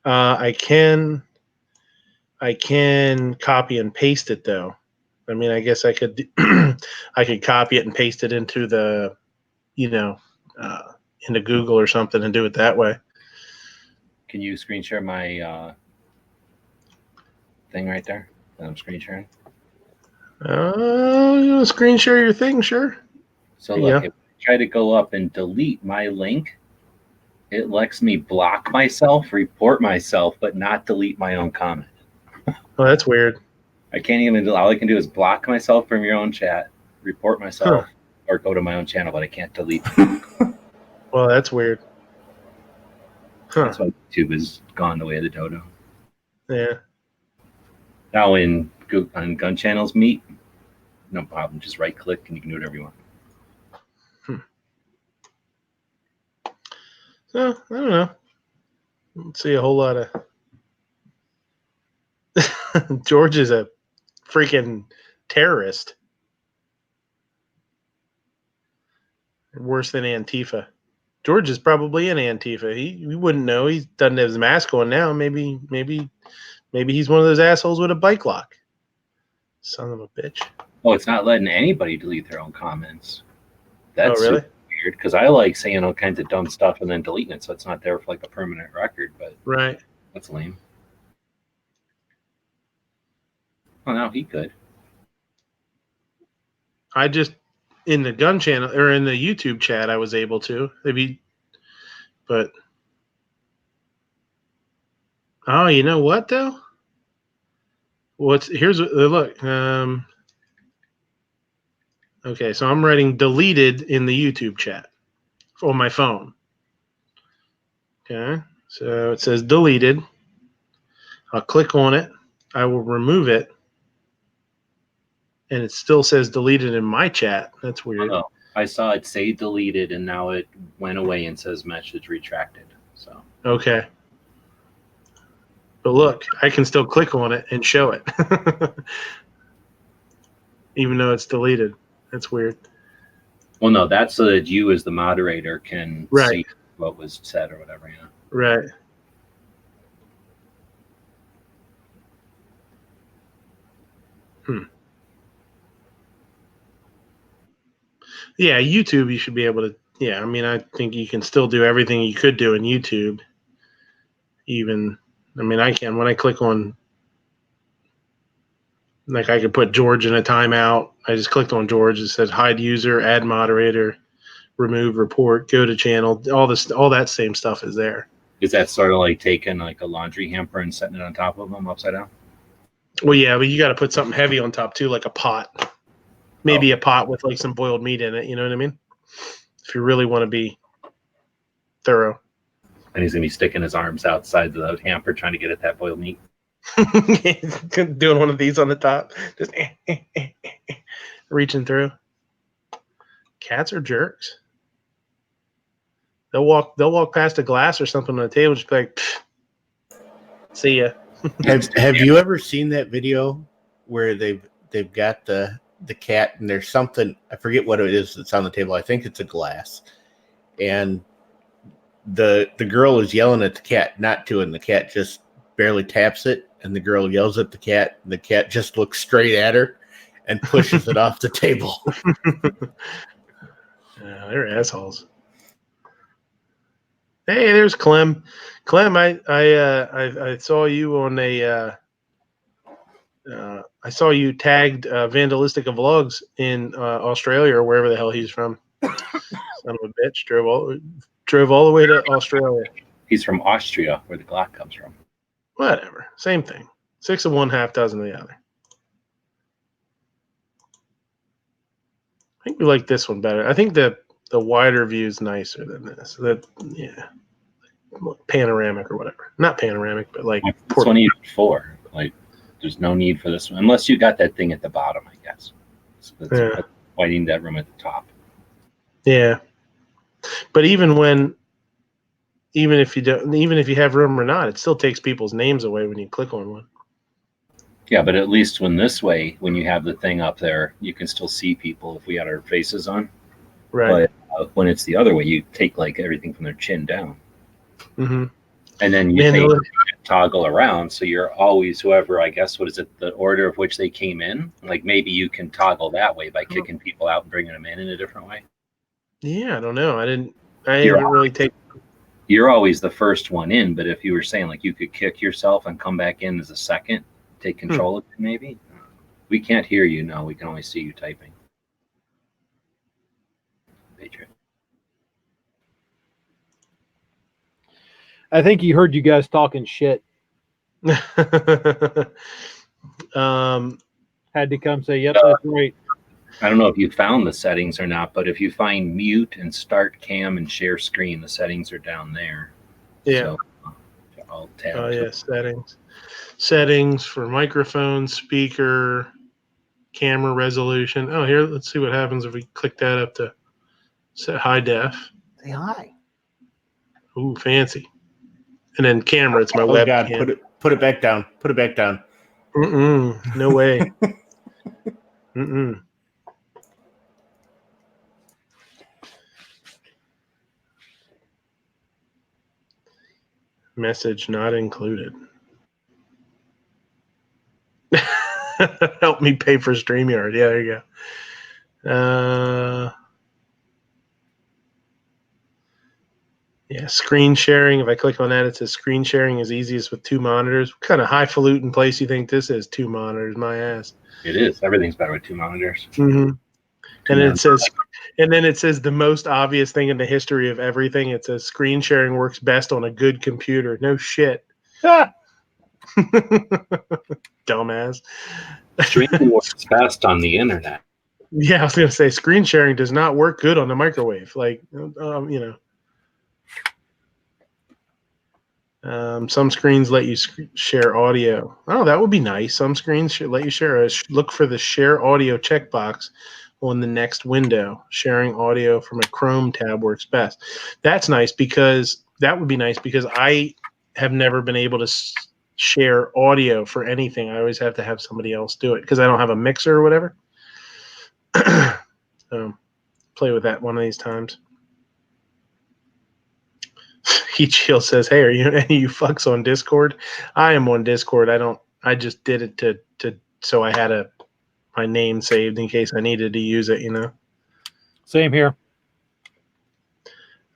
S1: I can copy and paste it though. I mean, I guess I could I could copy it and paste it into the, into Google or something and do it that way.
S7: Can you screen share my thing right there that I'm screen sharing?
S1: You want to screen share your thing? Sure.
S7: So look, if I try to go up and delete my link, it lets me block myself, report myself, but not delete my own comment.
S1: Oh, that's weird.
S7: I can't even, all I can do is block myself from your own chat, report myself, or go to my own channel, but I can't delete.
S1: Well, that's weird.
S7: That's why YouTube has gone the way of the dodo.
S1: Yeah.
S7: Now on Gun Channels Meet, no problem. Just right click and you can do whatever you want.
S1: So, I don't know. I don't see a whole lot of... George is a freaking terrorist. Worse than Antifa. George is probably in Antifa. He wouldn't know. He doesn't have his mask on now. Maybe he's one of those assholes with a bike lock. Son of a bitch.
S7: Oh, it's not letting anybody delete their own comments. That's
S1: really
S7: weird because I like saying all kinds of dumb stuff and then deleting it, so it's not there for like a permanent record. But
S1: right,
S7: that's lame. Oh, now he could.
S1: I just in the gun channel or in the YouTube chat, I was able to maybe, but oh, you know what though? Here's look. Okay, so I'm writing deleted in the YouTube chat on my phone. Okay, so it says deleted. I'll click on it. I will remove it. And it still says deleted in my chat. That's weird.
S7: Oh, I saw it say deleted, and now it went away and says message retracted. So
S1: okay. But look, I can still click on it and show it. Even though it's deleted. That's weird.
S7: Well, no, that's so that you as the moderator can see what was said or whatever. Yeah.
S1: Right. Yeah, YouTube, you should be able to. Yeah, I mean, I think you can still do everything you could do in YouTube. Even, I mean, I can. When I click on, like, I could put George in a timeout. I just clicked on George. It says hide user, add moderator, remove report, go to channel. All that same stuff is there.
S7: Is that sort of like taking like a laundry hamper and setting it on top of them upside down?
S1: Well, yeah, but you got to put something heavy on top too, like a pot. Maybe a pot with like some boiled meat in it. You know what I mean? If you really want to be thorough.
S7: And he's gonna be sticking his arms outside the hamper trying to get at that boiled meat.
S1: Doing one of these on the top, just reaching through. Cats are jerks. They'll walk past a glass or something on the table, just be like, "See ya."
S2: Have you ever seen that video where they've got the cat and there's something, I forget what it is that's on the table. I think it's a glass, and the girl is yelling at the cat not to, and the cat just barely taps it, and the girl yells at the cat, and the cat just looks straight at her and pushes it off the table.
S1: They're assholes. Hey, there's Clem. Clem, I saw you on a. I saw you tagged Vandalistic Vlogs in Australia or wherever the hell he's from. Son of a bitch, drove all the way to Australia.
S7: He's from Austria, where the Glock comes from.
S1: Whatever, same thing. 6 of one, half dozen of the other. I think we like this one better. I think the wider view is nicer than this. Panoramic or whatever. Not panoramic, but like.
S7: That's what I need for. Like, there's no need for this one unless you got that thing at the bottom, I guess. So that's why you need that room at the top.
S1: Yeah, but even if you have room or not, it still takes people's names away when you click on one.
S7: Yeah, but at least when you have the thing up there, you can still see people if we had our faces on.
S1: Right.
S7: But when it's the other way, you take like everything from their chin down.
S1: Mm-hmm.
S7: And then you toggle around, so you're always whoever, I guess, what is it, the order of which they came in? Like maybe you can toggle that way by kicking people out and bringing them in a different way.
S1: Yeah, I don't know. I didn't really take.
S7: You're always the first one in, but if you were saying like you could kick yourself and come back in as a second, take control of it, maybe. We can't hear you. No, we can only see you typing. Patriot.
S5: I think he heard you guys talking shit.
S1: Had
S5: to come say, "Yep, that's right."
S7: I don't know if you found the settings or not, but if you find mute and start cam and share screen, the settings are down there.
S1: Yeah.
S7: So I'll tab.
S1: Oh yeah, settings for microphone, speaker, camera resolution. Oh, here, let's see what happens if we click that up to set high def.
S2: Say hi.
S1: Ooh, fancy. And then camera, it's my
S2: webcam.
S1: God,
S2: put it back down. Put it back down.
S1: No way. Message not included. Help me pay for StreamYard. Yeah, there you go. Yeah, screen sharing. If I click on that, it says screen sharing is easiest with 2 monitors. What kind of highfalutin place you think this is? 2 monitors, my ass.
S7: It is. Everything's better with 2 monitors.
S1: Mm-hmm. And then it says the most obvious thing in the history of everything. It says screen sharing works best on a good computer. No shit. Dumbass.
S7: Streaming works best on the internet.
S1: Yeah, I was gonna say screen sharing does not work good on the microwave. Like, some screens let you share audio. Oh, that would be nice. Some screens should let you share. Look for the share audio checkbox on the next window. Sharing audio from a Chrome tab works best. That's nice because that would be nice because I have never been able to share audio for anything. I always have to have somebody else do it because I don't have a mixer or whatever. Play with that one of these times. He chill says, "Hey, are you any of you fucks on Discord?" I am on Discord. I just did it to so I had my name saved in case I needed to use it,
S5: Same here.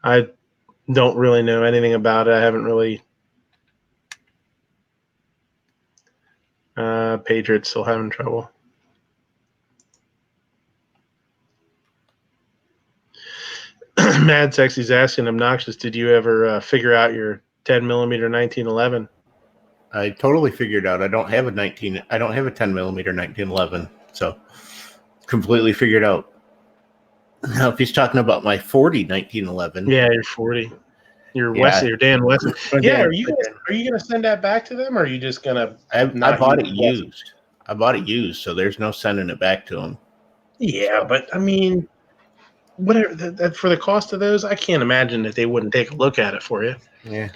S1: I don't really know anything about it. I haven't really Patriots still having trouble. Mad Sexy's asking Obnoxious, did you ever figure out your 10mm 1911?
S2: I totally figured out. I don't have a 10mm 1911, so completely figured out. Now, if he's talking about my 40 1911,
S1: yeah, you're 40. You're Wesley or Dan Wesley. Yeah, are you gonna send that back to them, or are you just gonna?
S2: I bought it used. I bought it used, so there's no sending it back to them.
S1: Yeah, but I mean, whatever for the cost of those, I can't imagine that they wouldn't take a look at it for you.
S2: Yeah,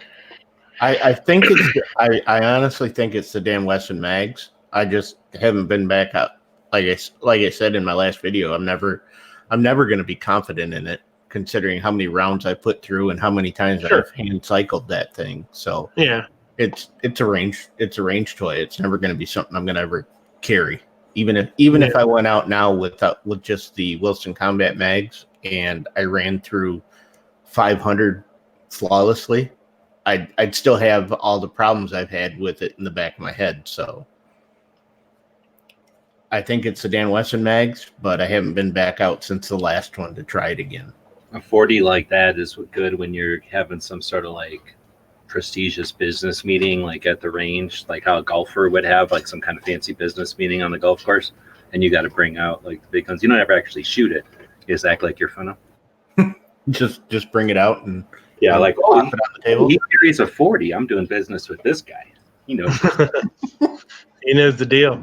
S2: I think it's. I honestly think it's the Dan Wesson mags. I just haven't been back out. Like I said in my last video, I'm never going to be confident in it, considering how many rounds I put through and how many times I've hand cycled that thing. So
S1: yeah,
S2: it's a range toy. It's never going to be something I'm going to ever carry. Even if I went out now with just the Wilson Combat mags and I ran through 500 flawlessly, I'd still have all the problems I've had with it in the back of my head. So I think it's the Dan Wesson mags, but I haven't been back out since the last one to try it again.
S7: A 40 like that is good when you're having some sort of like prestigious business meeting, like at the range, like how a golfer would have like some kind of fancy business meeting on the golf course, and you got to bring out like the big guns. You don't ever actually shoot it. You just act like you're fun.
S2: Just bring it out and
S7: like
S2: pop it on the table.
S7: He carries a 40. I'm doing business with this guy. He knows.
S1: He knows the deal.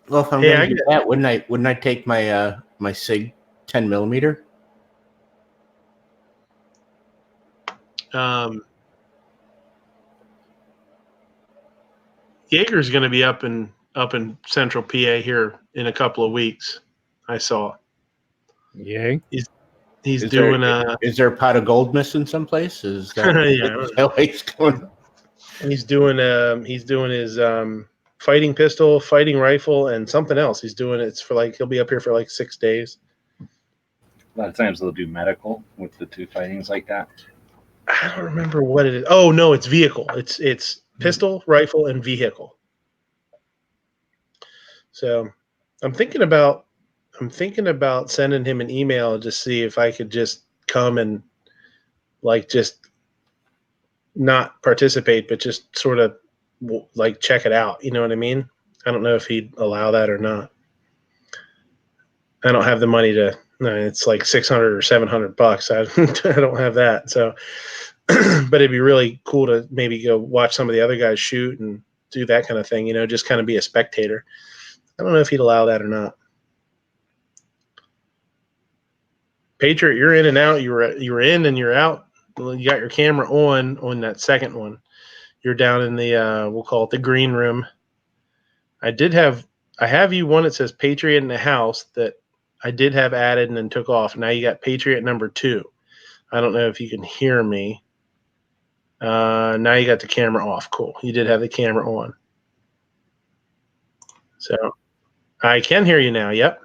S2: Well, if I'm going to do that, wouldn't I take my my Sig 10mm?
S1: Jaeger's going to be up in Central PA here in a couple of weeks. I saw.
S5: Yay!
S1: He's doing
S2: Is there a pot of gold missing someplace? Is that he's going?
S1: He's doing his fighting pistol, fighting rifle, and something else. He's doing it's for like he'll be up here for like 6 days.
S7: A lot of times they'll do medical with the two fightings like that.
S1: I don't remember what it is. Oh no, it's vehicle. It's pistol, rifle, and vehicle. So I'm thinking about sending him an email to see if I could just come and like just not participate, but just sort of like check it out. You know what I mean? I don't know if he'd allow that or not. I don't have the money to. No, it's like $600 or $700. I don't have that. So, but it'd be really cool to maybe go watch some of the other guys shoot and do that kind of thing. Just kind of be a spectator. I don't know if he'd allow that or not. Patriot, you're in and out. You were in and you're out. You got your camera on that second one. You're down in the we'll call it the green room. I have you one that says Patriot in the house that I did have added and then took off. Now you got Patriot number 2. I don't know if you can hear me. Now you got the camera off. Cool. You did have the camera on. So I can hear you now. Yep.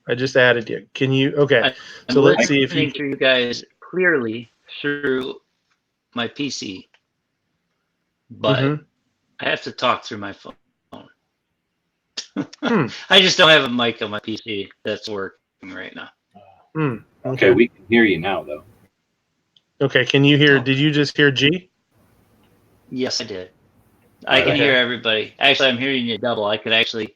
S1: I just added you. Can you? Okay. So let's see if you
S3: can. You guys clearly through my PC, but I have to talk through my phone. I just don't have a mic on my PC that's working right now.
S7: Okay, we can hear you now, though.
S1: Okay, can you hear? Did you just hear G?
S3: Yes, I did. I can hear everybody. Actually, I'm hearing you double. I could actually.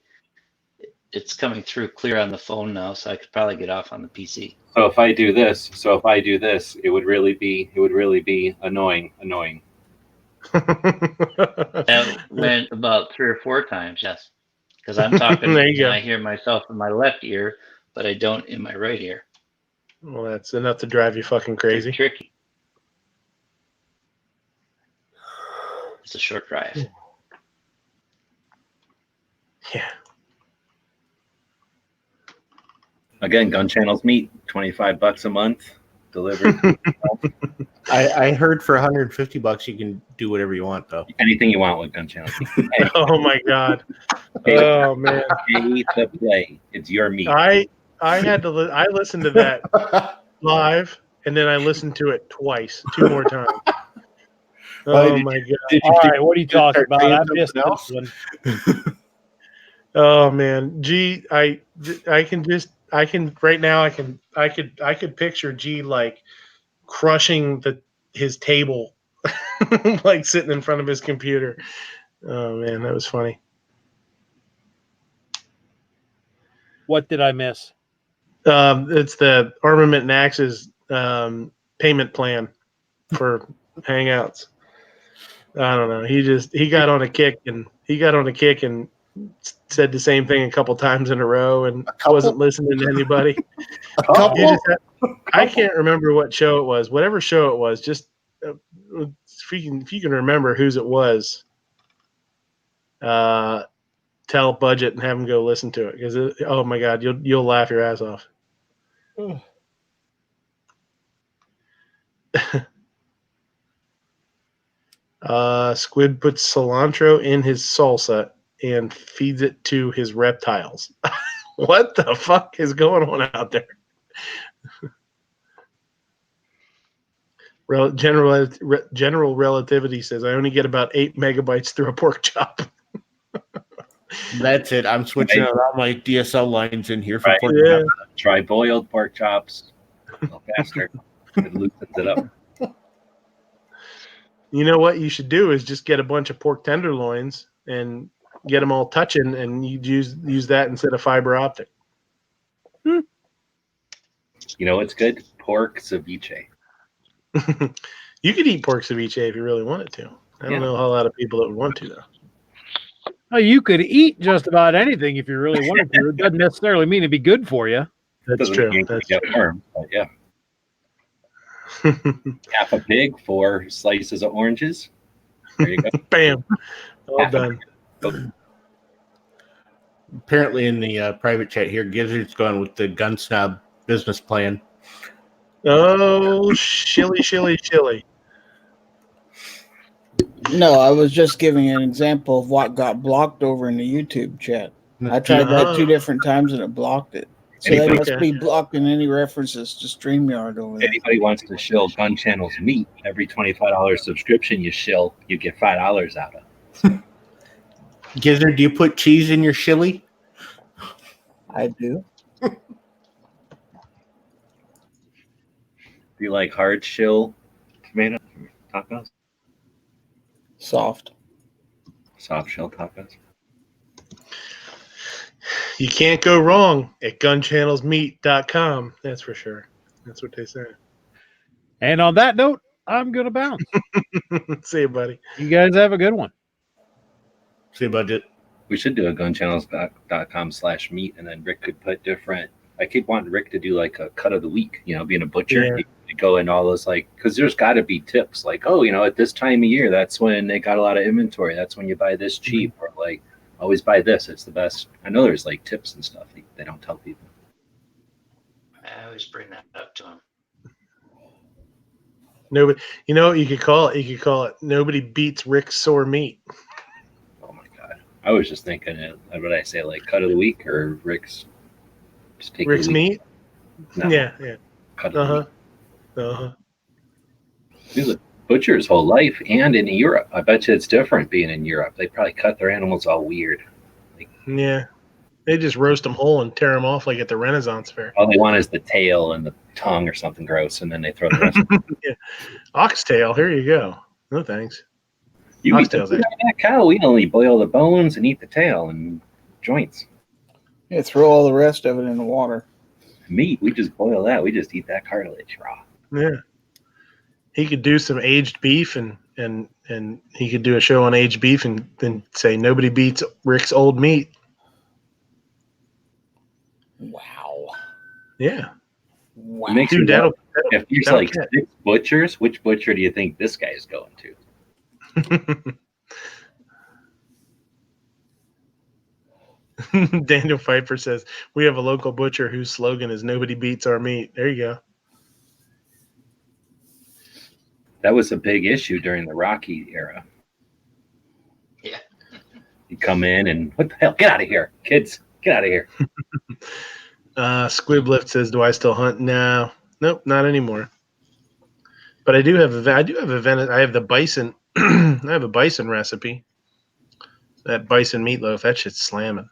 S3: It's coming through clear on the phone now, so I could probably get off on the PC.
S7: So if I do this, it would really be annoying.
S3: That went about 3 or 4 times, yes. Because I'm talking
S1: There you
S3: and
S1: go.
S3: I hear myself in my left ear, but I don't in my right ear.
S1: Well, that's enough to drive you fucking crazy.
S3: Tricky. It's a short drive.
S1: Yeah.
S7: Again, Gun Channels Meet, $25 a month, delivered.
S2: I heard for $150 you can do whatever you want though.
S7: Anything you want with Gun Channels Meet. Hey,
S1: Oh my god. Oh man.
S7: pay to play. It's your meat.
S1: I had to. I listened to that live, and then I listened to it twice, 2 more times. Oh my god.
S5: All right, what are you talking about? I missed this one.
S1: Oh man, G, I can right now. I could picture G like crushing his table, like sitting in front of his computer. Oh man, that was funny.
S5: What did I miss?
S1: It's the Armament and Axes payment plan for Hangouts. I don't know. He got on a kick and said the same thing a couple times in a row and wasn't listening to anybody. I can't remember what show it was. Whatever show it was, just if you can remember whose it was, tell Budget and have him go listen to it because oh my god, you'll laugh your ass off. Squid puts cilantro in his salsa and feeds it to his reptiles. What the fuck is going on out there? General Relativity says I only get about 8 megabytes through a pork chop.
S2: That's it. I'm switching out all my DSL lines in here for pork
S7: chops. Try boiled pork chops. A little faster. It loosens it up.
S1: You know what you should do is just get a bunch of pork tenderloins and get them all touching, and you use that instead of fiber optic.
S7: You know what's good? Pork ceviche.
S1: You could eat pork ceviche if you really wanted to. I don't know how a lot of people that would want to, though.
S5: Oh, you could eat just about anything if you really wanted to. It doesn't necessarily mean it'd be good for you.
S1: That's true.
S7: That's true. Firm, but yeah. Half a pig, 4 slices of oranges. There you go.
S1: Bam. All done.
S2: Apparently in the private chat here, Gizzard's going with the gun snob business plan.
S1: Oh, shilly.
S6: No, I was just giving an example of what got blocked over in the YouTube chat. I tried that 2 different times and it blocked it. So they must be blocking any references to StreamYard over there.
S7: Anybody wants to shill Gun Channels Meet, every $25 subscription you shill, you get $5 out of.
S2: Gizzard, do you put cheese in your chili?
S6: I do.
S7: Do you like hard shill tomato tacos?
S6: Soft
S7: shell tacos.
S1: You can't go wrong at gunchannelsmeat.com. That's for sure. That's what they say.
S5: And on that note, I'm going to bounce.
S1: See you, buddy.
S5: You guys have a good one.
S2: See you, Budget.
S7: We should do a gunchannels.com/meat, and then Rick could put different. I keep wanting Rick to do like a cut of the week, being a butcher. Yeah. You go in all those, because there's got to be tips like, at this time of year, that's when they got a lot of inventory. That's when you buy this cheap, or like, always buy this. It's the best. I know there's like tips and stuff they don't tell people.
S3: I always bring that up to them.
S1: Nobody, you could call it. Nobody beats Rick's sore meat.
S7: Oh my god! I was just thinking, what did I say? Like cut of the week or Rick's? Just take
S1: Rick's meat.
S7: No.
S1: Yeah.
S7: Cut of the week. He's a butcher his whole life, and in Europe. I bet you it's different being in Europe. They probably cut their animals all weird.
S1: Yeah. They just roast them whole and tear them off like at the Renaissance Fair.
S7: All they want is the tail and the tongue or something gross, and then they throw the rest.
S1: Yeah. Oxtail, here you go. No thanks.
S7: You eat
S1: Oxtail's
S7: that cow. We only boil the bones and eat the tail and joints.
S6: Yeah, throw all the rest of it in the water.
S7: Meat, we just boil that. We just eat that cartilage raw.
S1: Yeah. He could do some aged beef and he could do a show on aged beef and then say nobody beats Rick's old meat.
S6: Wow.
S1: Yeah.
S6: Wow.
S7: It makes
S1: Dude,
S7: me
S1: that'll
S7: if there's like 6 butchers, which butcher do you think this guy is going to?
S1: Daniel Pfeiffer says, we have a local butcher whose slogan is nobody beats our meat. There you go.
S7: That was a big issue during the Rocky era.
S3: Yeah.
S7: You come in and what the hell? Get out of here, kids. Get out of here.
S1: Squiblift says, do I still hunt? No. Nope, not anymore. But I have the bison. I have a bison recipe. That bison meatloaf, that shit's slamming.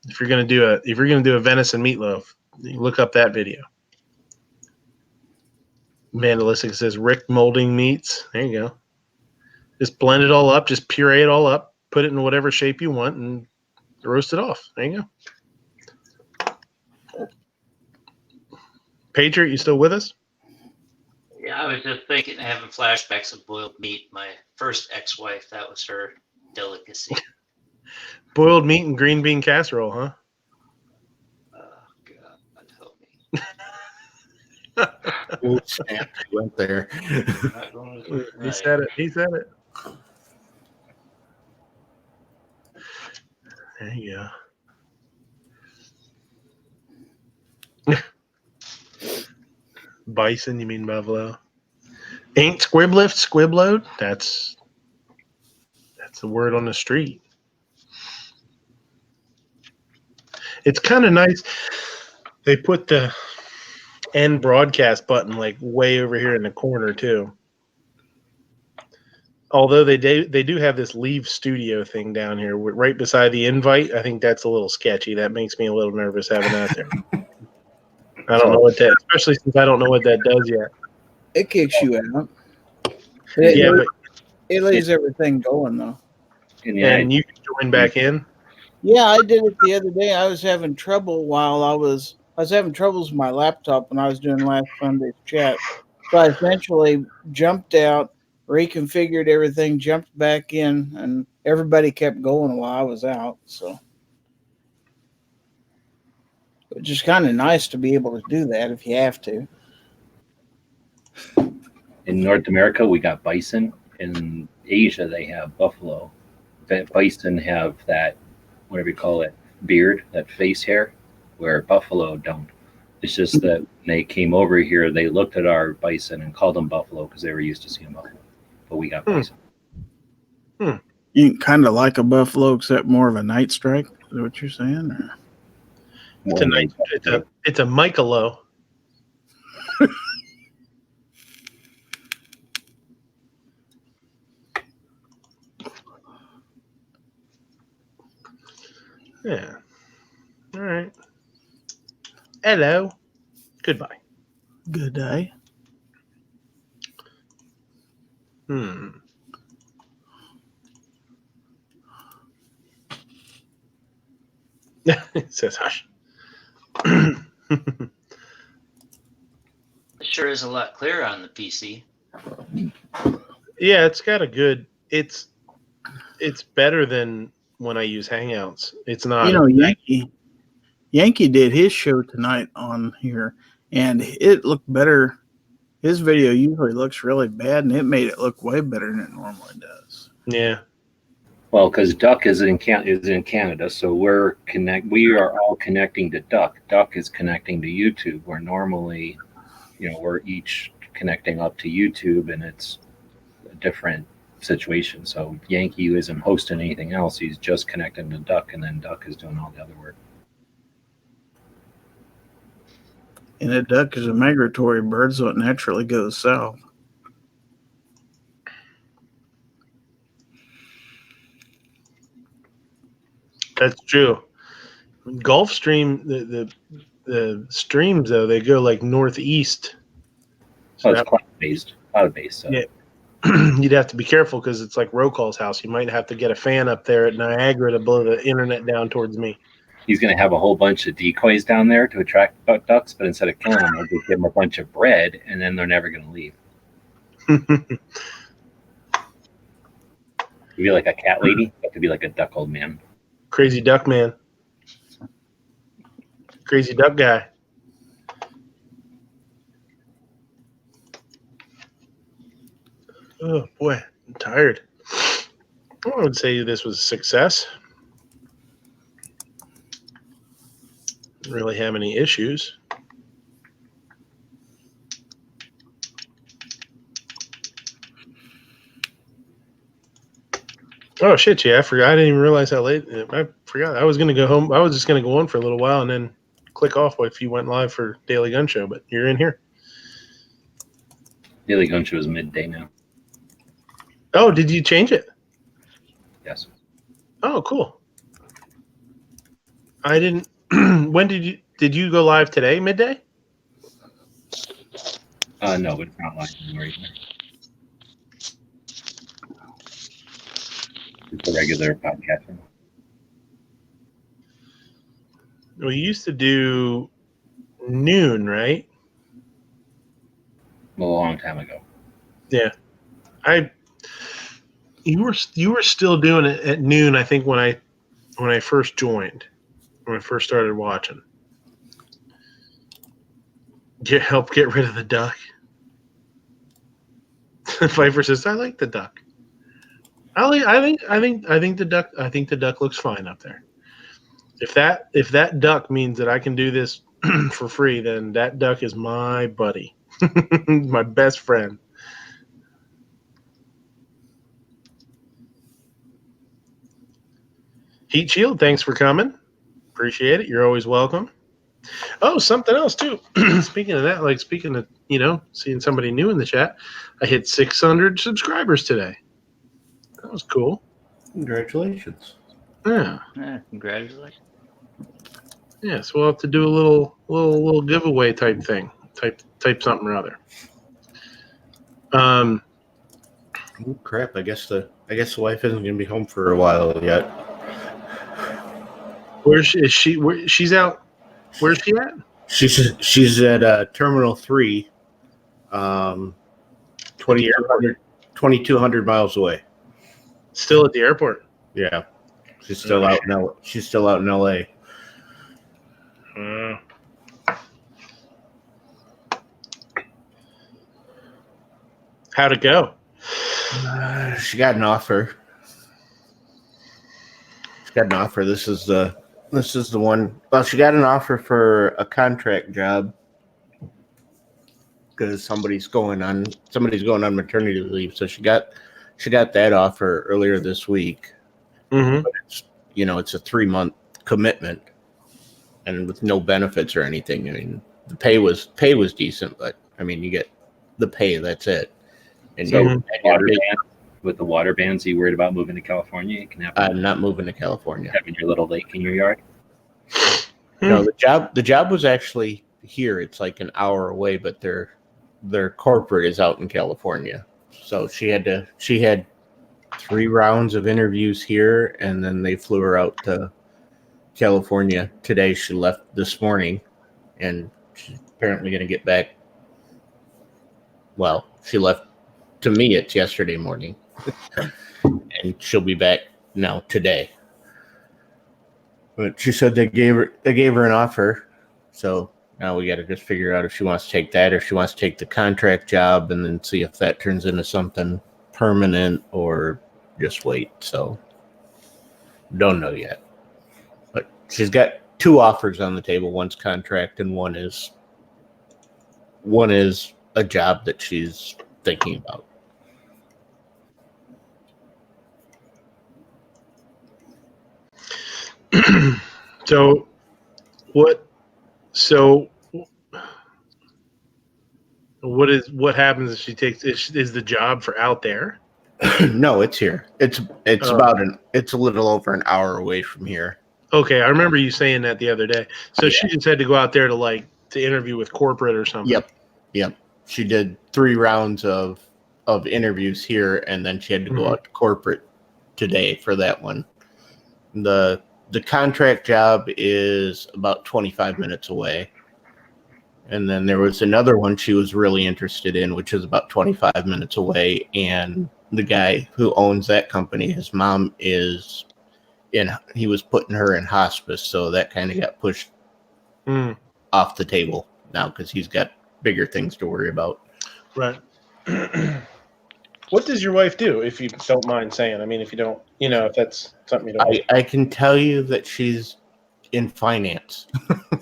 S1: If you're gonna do a venison meatloaf, you look up that video. Vandalistic says Rick molding meats. There you go. Just blend it all up, just puree it all up, put it in whatever shape you want, and roast it off. There you go. Patriot, you still with us?
S3: Yeah, I was just thinking, having flashbacks of boiled meat. My first ex-wife, that was her delicacy.
S1: Boiled meat and green bean casserole, huh?
S3: Oh, God, help me.
S2: Oh, snap. He went there.
S1: He said it. He said it. There you go. Bison, you mean buffalo? Ain't squiblift squibload? That's the word on the street. It's kind of nice. They put the end broadcast button like way over here in the corner too. Although they do have this leave studio thing down here right beside the invite. I think that's a little sketchy. That makes me a little nervous having that there. I don't know what that, especially since I don't know what that does yet.
S6: It kicks you out.
S1: But
S6: it leaves everything going though.
S1: And you can join back in.
S6: Yeah, I did it the other day. I was having trouble I was having troubles with my laptop when I was doing last Sunday's chat. So I eventually jumped out, reconfigured everything, jumped back in, and everybody kept going while I was out. So it's just kind of nice to be able to do that if you have to.
S7: In North America, we got bison. In Asia, they have buffalo. That bison have that, whatever you call it, beard, that face hair, where buffalo don't. It's just that when they came over here, they looked at our bison and called them buffalo because they were used to seeing buffalo. But we got bison.
S4: You kind of like a buffalo, except more of a night strike. Is that what you're saying? Or?
S1: It's a Michelo. Yeah. All right. Hello. Goodbye.
S4: Good day.
S1: It says hush.
S3: It sure is a lot clearer on the PC.
S1: Yeah, it's got a good. It's better than when I use Hangouts. It's not.
S4: Yankee did his show tonight on here, and it looked better. His video usually looks really bad, and it made it look way better than it normally does.
S1: Yeah.
S7: Well, because Duck is in Canada, so we are all connecting to Duck. Duck is connecting to YouTube, where normally, we're each connecting up to YouTube, and it's a different situation. So Yankee isn't hosting anything else; he's just connecting to Duck, and then Duck is doing all the other work.
S4: And a duck is a migratory bird, so it naturally goes south.
S1: That's true. Gulfstream, the streams though, they go like northeast.
S7: So it's cloud-based. So.
S1: Yeah. You'd have to be careful because it's like Rokol's house. You might have to get a fan up there at Niagara to blow the internet down towards me.
S7: He's going to have a whole bunch of decoys down there to attract ducks, but instead of killing them, he'll just give them a bunch of bread, and then they're never going to leave. Could be like a cat lady. That could be like a duck old man.
S1: Crazy duck man. Crazy duck guy. Oh boy, I'm tired. I would say this was a success. Didn't really have any issues. Oh shit, yeah, I forgot. I didn't even realize how late. I forgot. I was gonna go home. I was just gonna go on for a little while and then click off if you went live for Daily Gun Show, but you're in here.
S7: Daily Gun Show is midday now.
S1: Oh, did you change it?
S7: Yes.
S1: Oh, cool. I didn't. When did you go live today? Midday?
S7: No, but it's not live anymore either. It's a regular podcast.
S1: We used to do noon, right?
S7: A long time ago.
S1: Yeah, you were still doing it at noon. I think when I first joined, when I first started watching. Help get rid of the duck. Pfeiffer says, "I like the duck. I think the duck looks fine up there. If that duck means that I can do this for free, then that duck is my buddy, my best friend." Heat Shield, thanks for coming. Appreciate it. You're always welcome. Oh, something else too. Speaking of that, speaking of, seeing somebody new in the chat, I hit 600 subscribers today. That was cool.
S2: Congratulations.
S1: Yeah.
S3: Congratulations.
S1: Yeah, so we'll have to do a little giveaway type thing. Type something or other.
S2: Oh, crap, I guess the wife isn't gonna be home for a while yet.
S1: Is she? She's out. Where's she at?
S2: She's at Terminal 3, 2,200 miles away.
S1: Still at the airport.
S2: Yeah, she's still out now. She's still out in LA.
S1: How'd it go?
S2: She got an offer. This is the one. Well, she got an offer for a contract job because somebody's going on maternity leave. So she got that offer earlier this week.
S1: Mm-hmm.
S2: But it's a 3-month commitment, and with no benefits or anything. I mean, the pay was decent, but I mean, you get the pay. That's it. And
S7: so with the water bans, are you worried about moving to California? You can have.
S2: I'm not moving to California.
S7: Having your little lake in your yard.
S2: No, the job was actually here. It's like an hour away, but their corporate is out in California. So she had 3 rounds of interviews here, and then they flew her out to California today. She left this morning, and she's apparently going to get back. Well, she left. To me, it's yesterday morning, and she'll be back now today. But she said they gave her an offer, so now we got to just figure out if she wants to take that or if she wants to take the contract job, and then see if that turns into something permanent or just wait. So don't know yet. But she's got 2 offers on the table. One's contract, and one is a job that she's thinking about.
S1: So what happens if she takes is the job for out there?
S2: No, it's here. It's a little over an hour away from here.
S1: Okay, I remember you saying that the other day. So
S2: Yeah.
S1: she just had to go out there to interview with corporate or something.
S2: Yep. She did 3 rounds of interviews here, and then she had to go out to corporate today for that one. The contract job is about 25 minutes away. And then there was another one she was really interested in, which is about 25 minutes away. And the guy who owns that company, his mom is he was putting her in hospice. So that kind of got pushed off the table now because he's got bigger things to worry about.
S1: Right. What does your wife do, if you don't mind saying? I mean, if you don't, if that's something you don't.
S2: I can tell you that she's in finance.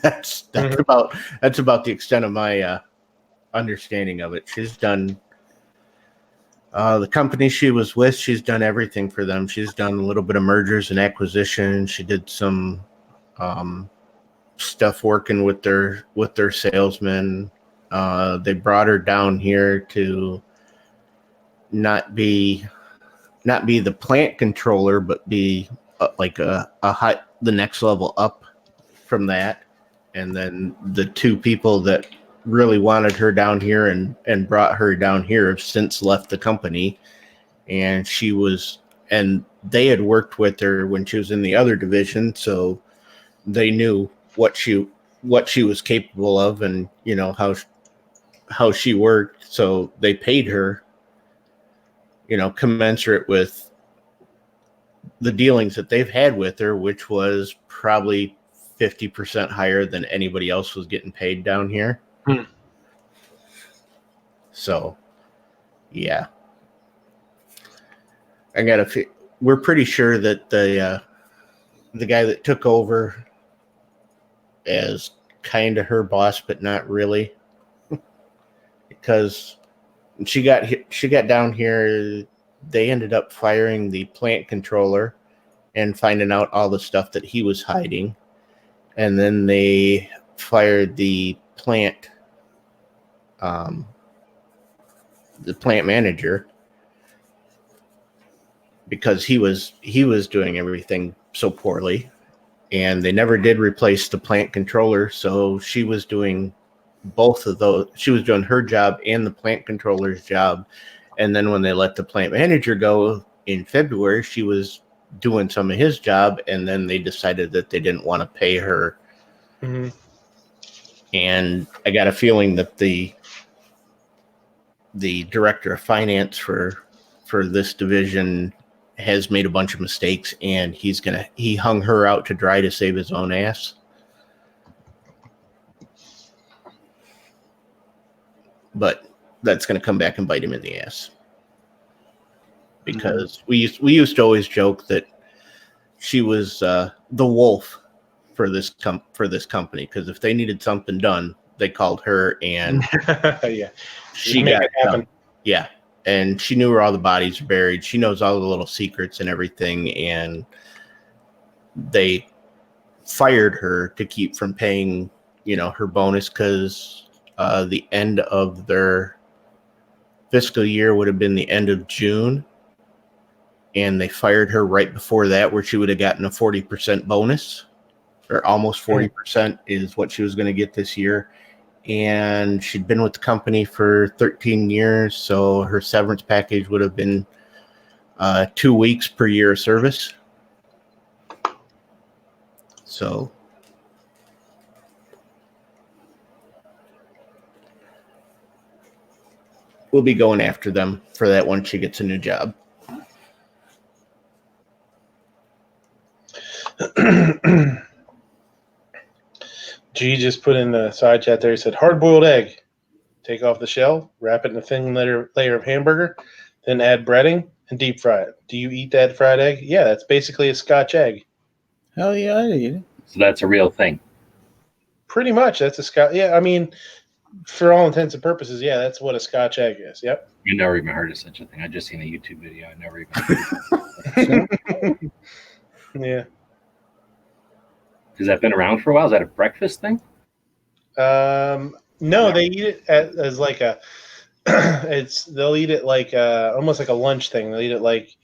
S2: that's about the extent of my understanding of it. She's done the company she was with. She's done everything for them. She's done a little bit of mergers and acquisitions. She did some stuff working with their salesmen. They brought her down here to not be the plant controller, but be like the next level up from that. And then the 2 people that really wanted her down here and brought her down here have since left the company. And they had worked with her when she was in the other division, so they knew what she was capable of, and how she worked. So they paid her commensurate with the dealings that they've had with her, which was probably 50% higher than anybody else was getting paid down here. So, yeah. We're pretty sure that the guy that took over as kind of her boss, but not really, because she got down here. They ended up firing the plant controller and finding out all the stuff that he was hiding. And then they fired the plant manager because he was doing everything so poorly. And they never did replace the plant controller. So she was doing both of those. She was doing her job and the plant controller's job. And then when they let the plant manager go in February, she was doing some of his job. And then they decided that they didn't want to pay her. And I got a feeling that the director of finance for this division has made a bunch of mistakes, and he hung her out to dry to save his own ass. But that's going to come back and bite him in the ass, because we used to always joke that she was the wolf for this company, because if they needed something done, they called her, and she got it done. Yeah. And she knew where all the bodies were buried. She knows all the little secrets and everything. And they fired her to keep from paying, her bonus, because the end of their fiscal year would have been the end of June. And they fired her right before that, where she would have gotten a 40% bonus, or almost 40% is what she was going to get this year. And she'd been with the company for 13 years, so her severance package would have been 2 weeks per year of service. So we'll be going after them for that once she gets a new job.
S1: G just put in the side chat there. He said, hard-boiled egg. Take off the shell, wrap it in a thin layer of hamburger, then add breading and deep fry it. Do you eat that fried egg? Yeah, that's basically a Scotch egg.
S6: Hell yeah, I eat it.
S7: So that's a real thing.
S1: Pretty much. That's a Scotch. Yeah, I mean, for all intents and purposes, yeah, that's what a Scotch egg is. Yep.
S7: I never even heard of such a thing. I just seen a YouTube video. I never even heard of it.
S1: Yeah.
S7: Has that been around for a while? Is that a breakfast thing?
S1: No, they eat it as like a. They'll eat it like almost like a lunch thing. They'll eat it like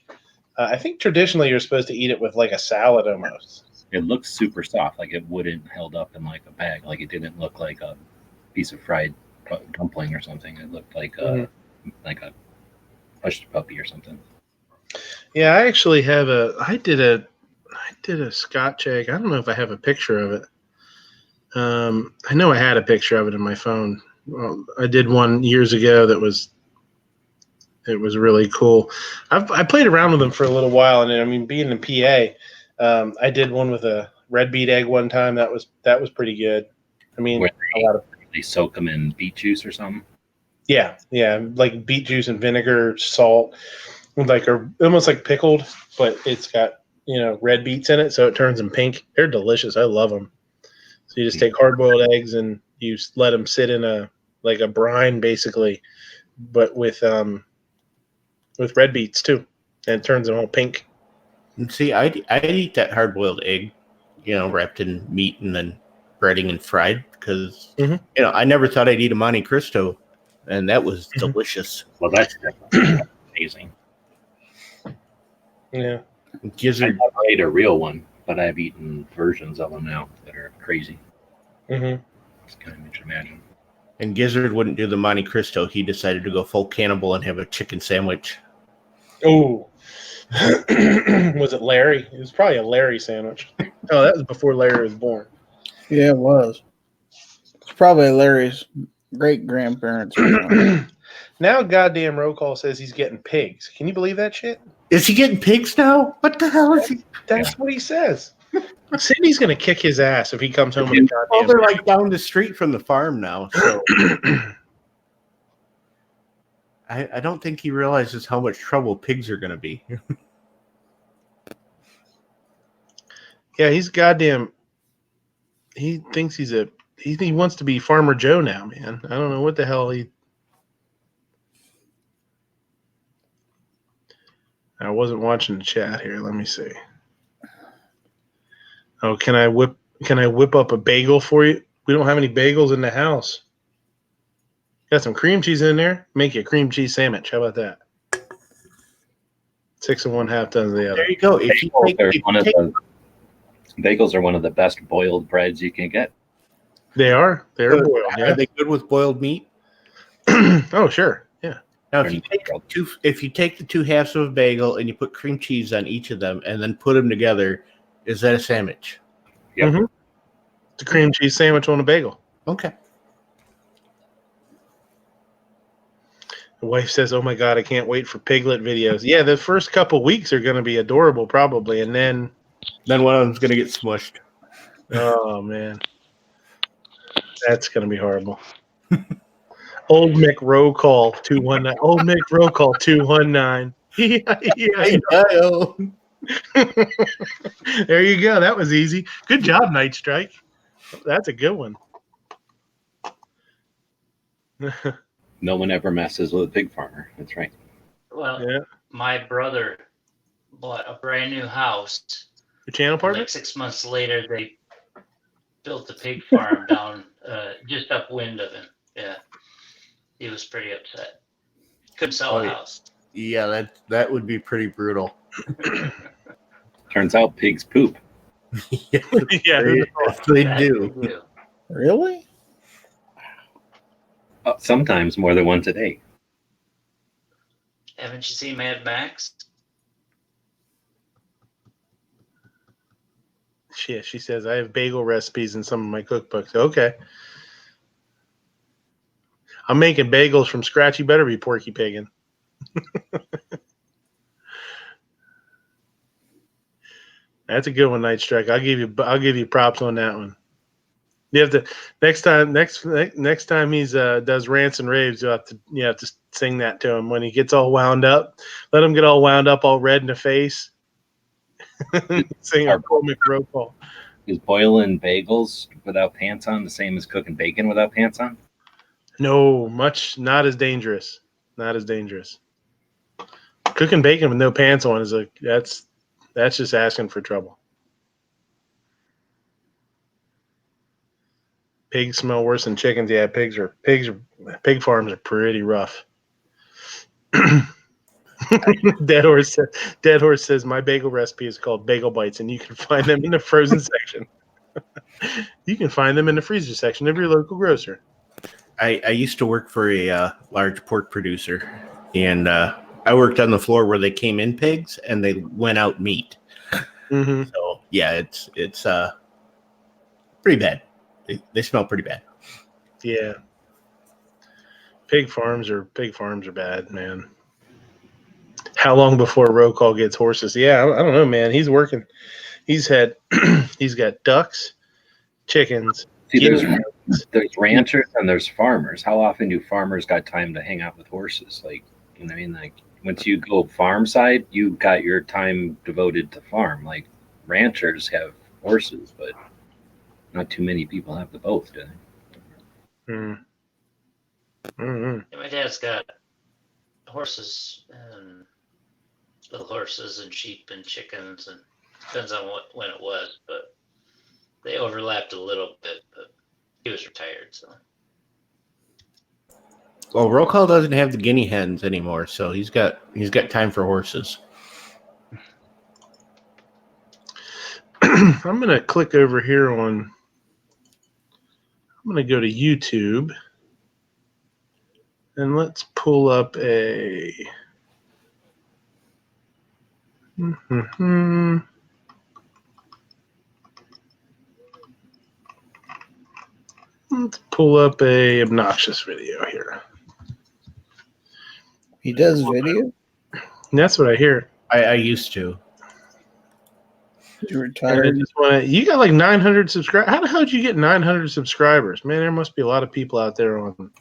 S1: I think traditionally you're supposed to eat it with like a salad almost.
S7: It looks super soft, like it wouldn't held up in like a bag. Like it didn't look like a piece of fried dumpling or something. It looked like a pushed puppy or something.
S1: Yeah, I actually have I did a Scotch egg. I don't know if I have a picture of it. I know I had a picture of it in my phone. Well, I did one years ago it was really cool. I played around with them for a little while, and I mean, being in PA, I did one with a red beet egg one time. That was pretty good. I mean,
S7: they soak them in beet juice or something.
S1: Yeah, like beet juice and vinegar, salt, like almost like pickled, but it's got red beets in it, so it turns them pink. They're delicious. I love them. So you just take hard-boiled eggs and you let them sit in a brine, basically, but with red beets too, and it turns them all pink.
S2: And see, I'd eat that hard-boiled egg, wrapped in meat and then breading and fried, because I never thought I'd eat a Monte Cristo, and that was delicious.
S7: Well, that's definitely amazing.
S1: Yeah,
S2: Gizzard.
S7: I never ate a real one, but I've eaten versions of them now that are crazy. It's kind of hard to imagine.
S2: And Gizzard wouldn't do the Monte Cristo. He decided to go full cannibal and have a chicken sandwich.
S1: Oh, was it Larry? It was probably a Larry sandwich. Oh, that was before Larry was born.
S6: Yeah, it was. It's probably Larry's great grandparents.
S1: Now, goddamn roll call says he's getting pigs. Can you believe that shit?
S2: Is he getting pigs now? What the hell is he?
S1: That's what he says. Sydney's gonna kick his ass if he comes home with a goddamn.
S2: Well, they're like down the street from the farm now. So I don't think he realizes how much trouble pigs are gonna be.
S1: Yeah, he's goddamn. He thinks he wants to be Farmer Joe now, man. I don't know what the hell he. I wasn't watching the chat here. Let me see. Oh, can I whip up a bagel for you? We don't have any bagels in the house. Got some cream cheese in there. Make you a cream cheese sandwich. How about that? 6 1/2 does the other.
S2: There you go.
S7: Bagels are one of the best boiled breads you can get.
S1: They are. They're boiled. Yeah.
S2: Are they good with boiled meat?
S1: Oh, sure. Yeah.
S2: Now, if you take the 2 halves of a bagel and you put cream cheese on each of them and then put them together, is that a sandwich?
S7: Yeah.
S1: Mm-hmm. It's a cream cheese sandwich on a bagel.
S2: Okay.
S1: The wife says, "Oh my God, I can't wait for piglet videos." Yeah, the first couple weeks are going to be adorable, probably, and then
S2: one of them's going to get smushed.
S1: Oh man, that's going to be horrible. Old Mick roll call 219. Old Mick roll call 219. There you go. That was easy. Good job, Night Strike. That's a good one.
S7: No one ever messes with a pig farmer. That's right.
S3: Well, yeah. My brother bought a brand new house.
S1: Your channel partner?
S3: Like 6 months later, they built a pig farm down just upwind of him. Yeah, he was pretty upset. Couldn't sell a house.
S2: Yeah, that would be pretty brutal.
S7: Turns out pigs poop.
S2: Yeah, they do.
S6: Really?
S7: Sometimes more than once a day.
S3: Haven't you seen Mad Max?
S1: She says, I have bagel recipes in some of my cookbooks. Okay. I'm making bagels from scratch. You better be Porky Piggin. That's a good one, Night Strike. I'll give you props on that one. You have to next time he's does rants and raves, you have to sing that to him when he gets all wound up. Let him get all wound up, all red in the face. Sing our roll call.
S7: Is boiling bagels without pants on the same as cooking bacon without pants on?
S1: No, not as dangerous. Not as dangerous. Cooking bacon with no pants on is that's just asking for trouble. Pigs smell worse than chickens. Yeah, pig farms are pretty rough. Dead Horse says my bagel recipe is called Bagel Bites, and you can find them in the frozen section. You can find them in the freezer section of your local grocer.
S2: I used to work for a large pork producer, and I worked on the floor where they came in pigs and they went out meat.
S1: Mm-hmm.
S2: So yeah, it's pretty bad. They smell pretty bad.
S1: Yeah. Pig farms are bad, man. How long before roll call gets horses? Yeah, I don't know, man. He's working. He's got ducks, chickens.
S7: See, there's ranchers and there's farmers. How often do farmers got time to hang out with horses? Like, you know what I mean? Like, once you go farm side, you got your time devoted to farm. Like, ranchers have horses, but not too many people have the both, do they?
S1: Mm-hmm.
S3: Yeah, my dad's got horses and little horses and sheep and chickens, and depends on when it was, but they overlapped a little bit, but he was retired, so.
S2: Well, roll call doesn't have the guinea hens anymore, so he's got time for horses.
S1: I'm gonna click over here on. I'm gonna go to YouTube, and let's pull up a. Let's pull up a obnoxious video here.
S6: He does video?
S1: That's what I hear.
S2: I used to.
S6: You retired?
S1: You got like 900 subscribers. How the hell did you get 900 subscribers? Man, there must be a lot of people out there on.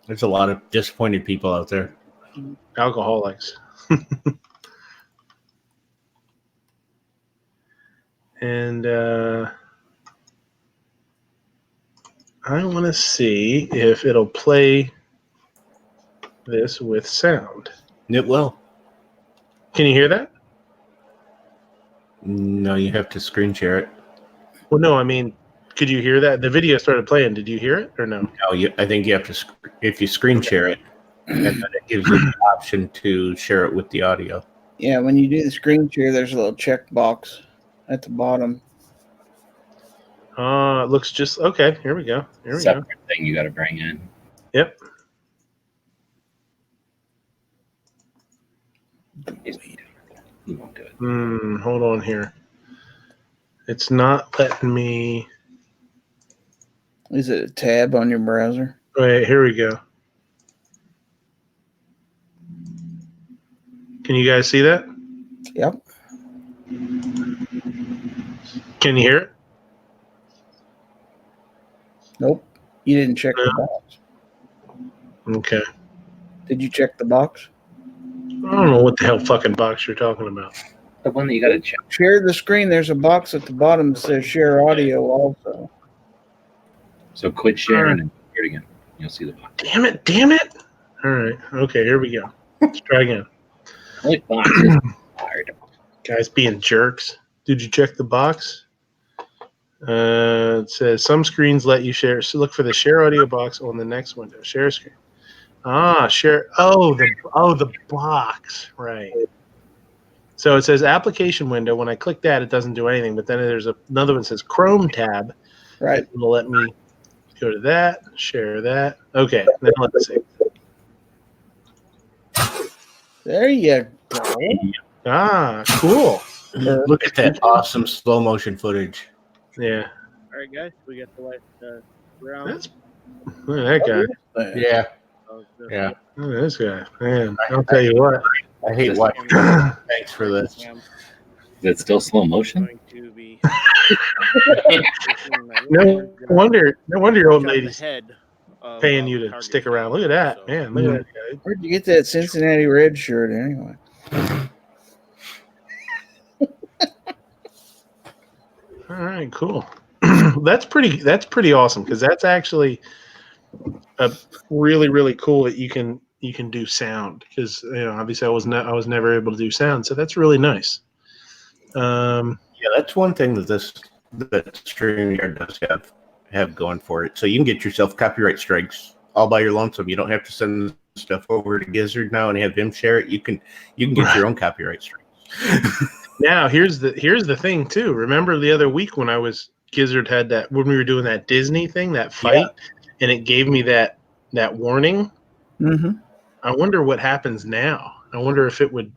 S2: There's a lot of disappointed people out there.
S1: Alcoholics. And I want to see if it'll play this with sound.
S2: It will.
S1: Can you hear that?
S2: No, you have to screen share it.
S1: Well, no, I mean, could you hear that? The video started playing. Did you hear it or no?
S2: No, I think you have to, if you screen share it, and then it gives you the option to share it with the audio.
S6: Yeah, when you do the screen share, there's a little check box at the bottom.
S1: It looks just okay. Here we go.
S7: Separate thing you got to bring in.
S1: Yep.
S7: He won't do it.
S1: Hold on here. It's not letting me.
S6: Is it a tab on your browser?
S1: Wait, here we go. Can you guys see that?
S6: Yep.
S1: Can you hear it?
S6: Nope. You didn't check the box.
S1: Okay.
S6: Did you check the box?
S1: I don't know what the hell fucking box you're talking about.
S7: The one that you got to check.
S6: Share the screen. There's a box at the bottom that says share audio also.
S7: So quit sharing and share it again. You'll see the box.
S1: Damn it. All right. Okay, here we go. Let's try again.
S7: Like boxes. Hard.
S1: Guys being jerks. Did you check the box? It says some screens let you share. So look for the share audio box on the next window. Share screen. Share. The box. Right. So it says application window. When I click that, it doesn't do anything. But then there's another one that says Chrome tab.
S6: Right.
S1: It'll let me go to that. Share that. Okay. Now let's see.
S6: There you go.
S1: Cool.
S2: Look at that awesome slow motion footage.
S1: Yeah.
S5: All right, guys, we got the light round.
S1: Look at that guy.
S2: Yeah. Yeah.
S1: Look at this guy. Man, I'll tell you what.
S2: I hate watching. Thanks for this.
S7: Is it still slow motion?
S1: No wonder your old lady's paying you to stick around. Look at that. Man, look at that guy.
S6: Where'd you get that Cincinnati Red shirt anyway?
S1: All right, cool. That's pretty awesome because that's actually a really cool that you can do sound because obviously I was never able to do sound, so that's really nice.
S2: Yeah, that's one thing that StreamYard does have going for it. So you can get yourself copyright strikes all by your lonesome. You don't have to send stuff over to Gizzard now and have him share it, you can get your own copyright strike.
S1: Now here's the thing too. Remember the other week when Gizzard had that, when we were doing that Disney thing, that fight, and it gave me that warning.
S4: Mm-hmm.
S1: I wonder what happens now. I wonder if it would,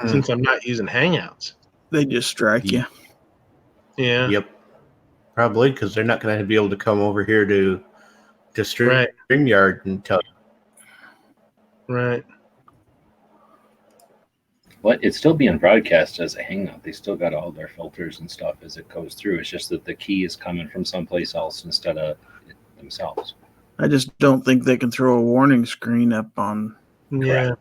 S1: since I'm not using Hangouts.
S4: They just strike you.
S1: Yeah.
S2: Yep. Probably because they're not going to be able to come over here to StreamYard and tell you.
S1: Right.
S7: What? It's still being broadcast as a Hangout. They still got all their filters and stuff as it goes through. It's just that the key is coming from someplace else instead of themselves.
S4: I just don't think they can throw a warning screen up on stream.
S7: Right.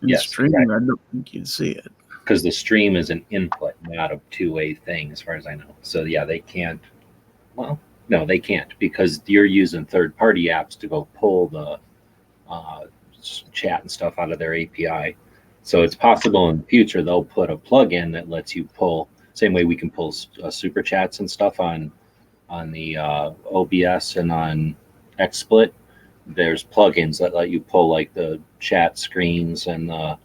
S4: I don't think you'd see it.
S7: Because the stream is an input, not a two-way thing, as far as I know. So, yeah, they can't. Well, no, they can't because you're using third-party apps to go pull the chat and stuff out of their API. So it's possible in the future they'll put a plugin that lets you pull, same way we can pull super chats and stuff on the OBS and on XSplit. There's plugins that let you pull like the chat screens and the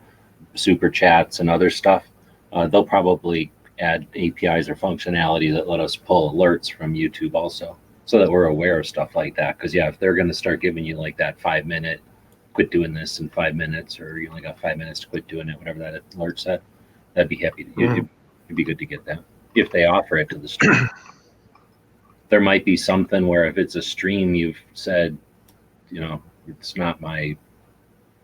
S7: super chats and other stuff. They'll probably add APIs or functionality that let us pull alerts from YouTube also, so that we're aware of stuff like that. Because if they're going to start giving you like that 5-minute, quit doing this in 5 minutes, or you only got 5 minutes to quit doing it, whatever that alert said, that'd be happy. It'd be good to get that if they offer it to the stream. There might be something where if it's a stream you've said, it's not my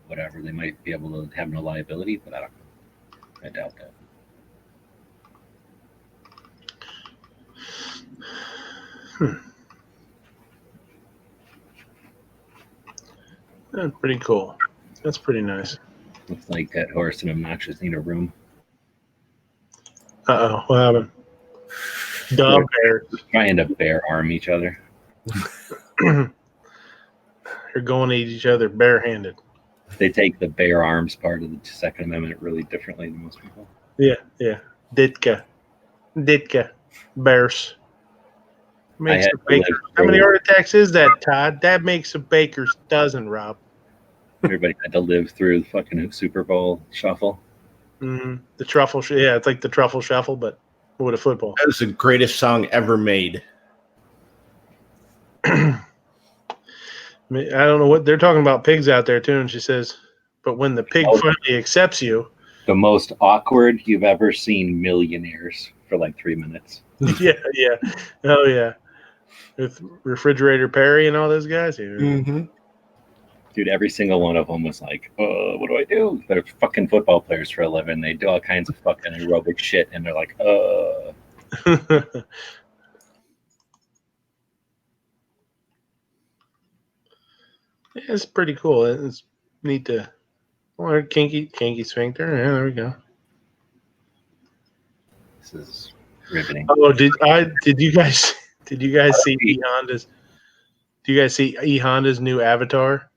S7: whatever, they might be able to have no liability, but I doubt that.
S1: That's pretty cool. That's pretty nice.
S7: Looks like that horse and Obnoxious need a room.
S1: Uh-oh, what happened? Dog bear.
S7: Trying to bear arm each other.
S1: They're going at each other barehanded.
S7: They take the bear arms part of the Second Amendment really differently than most people.
S1: Yeah. Ditka. Bears. Makes a baker. How many heart attacks is that, Todd? That makes a baker's dozen, Rob.
S7: Everybody had to live through the fucking Super Bowl shuffle.
S1: Mm-hmm. The truffle, it's like the truffle shuffle, but with a football.
S2: That was the greatest song ever made.
S1: I don't know what they're talking about, pigs out there too, and she says, but when the pig finally accepts you.
S7: The most awkward you've ever seen millionaires for like 3 minutes.
S1: Yeah. Oh, yeah. With Refrigerator Perry and all those guys here.
S2: Mm-hmm.
S7: Dude, every single one of them was like, what do I do? They're fucking football players for a living. They do all kinds of fucking aerobic shit, and they're like,
S1: It's pretty cool. It's neat to... Or kinky sphincter. Yeah, there we go.
S7: This is riveting.
S1: Oh, did you guys see E Honda's? Do you guys see E Honda's new avatar?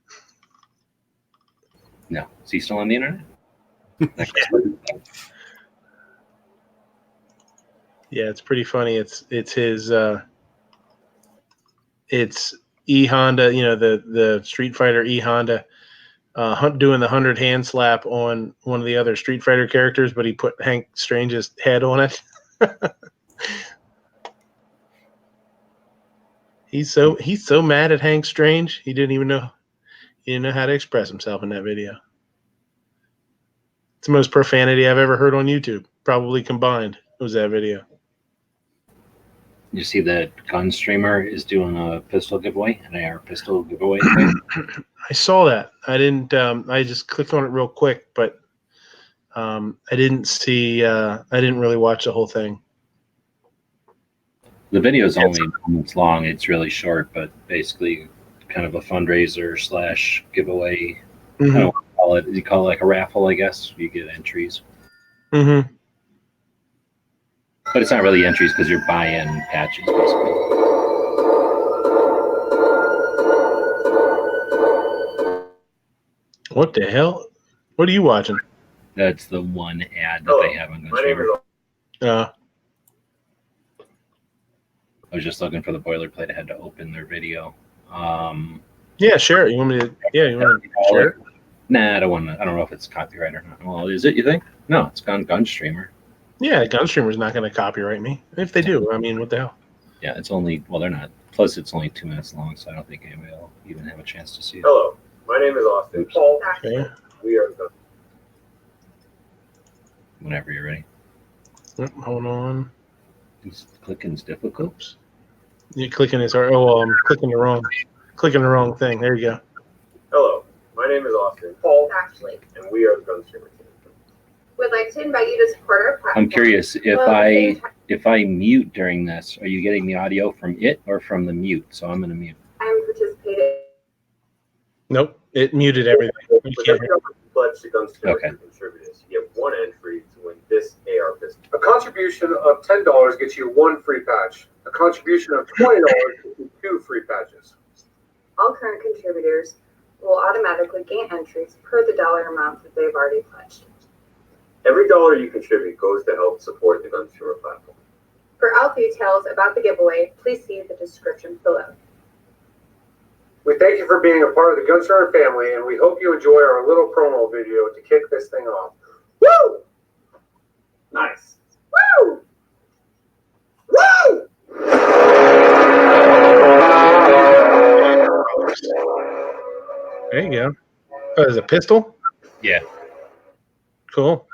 S7: No, is he still on the internet?
S1: Yeah, it's pretty funny. It's his. It's E Honda. The Street Fighter E Honda. Doing the 100 hand slap on one of the other Street Fighter characters, but he put Hank Strange's head on it. He's so mad at Hank Strange. He didn't know how to express himself in that video. It's the most profanity I've ever heard on YouTube, probably combined. Was that video?
S7: You see that gun streamer is doing a pistol giveaway, an AR pistol giveaway.
S1: I saw that. I didn't. I just clicked on it real quick, but I didn't see. I didn't really watch the whole thing.
S7: The video is only minutes long. It's really short, but basically, kind of a fundraiser / giveaway.
S1: Mm-hmm.
S7: I don't call it. You call it like a raffle, I guess. You get entries.
S1: Mm-hmm.
S7: But it's not really entries because you're buying patches, basically.
S1: What the hell? What are you watching?
S7: That's the one ad that they have on Gunstreamer. I was just looking for the boilerplate. I had to open their video.
S1: Yeah, share it. You want me to? Yeah, you want to share it?
S7: Nah, I don't want to. I don't know if it's copyright or not. Well, is it? You think? No, it's on Gunstreamer.
S1: Yeah, Gunstreamer's not going to copyright me. If they do, I mean, what the hell?
S7: Yeah, it's only. Well, they're not. Plus, it's only 2 minutes long, so I don't think anybody will even have a chance to see it.
S8: Hello, my name is Austin.
S7: Oops.
S8: Paul.
S1: Okay.
S8: We are the
S7: Whenever you're ready.
S1: Hold on.
S7: Clicking's difficult.
S1: Oops. You're clicking this. Oh, well, I'm clicking the wrong thing. There you go.
S8: Hello, my name is Austin. Paul.
S9: Actually,
S8: And we are the Gunstreamer team.
S9: would like to invite you to support our platform.
S7: I'm curious if I mute during this, are you getting the audio from it or from the mute? So I'm going to mute.
S9: I'm participating.
S1: Nope, it muted everything. You
S8: With
S1: can't
S8: every
S1: hear.
S8: pledge to Gunstreamer
S7: Okay.
S8: contributors, you have one entry to win this AR pistol. A contribution of $10 gets you one free patch. A contribution of $20 gets you 2 free patches.
S9: All current contributors will automatically gain entries per the dollar amount that they've already pledged.
S8: Every dollar you contribute goes to help support the Gunstreamer platform.
S9: For all details about the giveaway, please see the description below.
S8: We thank you for being a part of the Gunstreamer family, and we hope you enjoy our little promo video to kick this thing off. Woo! Nice.
S9: Woo!
S8: Woo!
S1: There you go. Oh, is it a pistol?
S7: Yeah.
S1: Cool.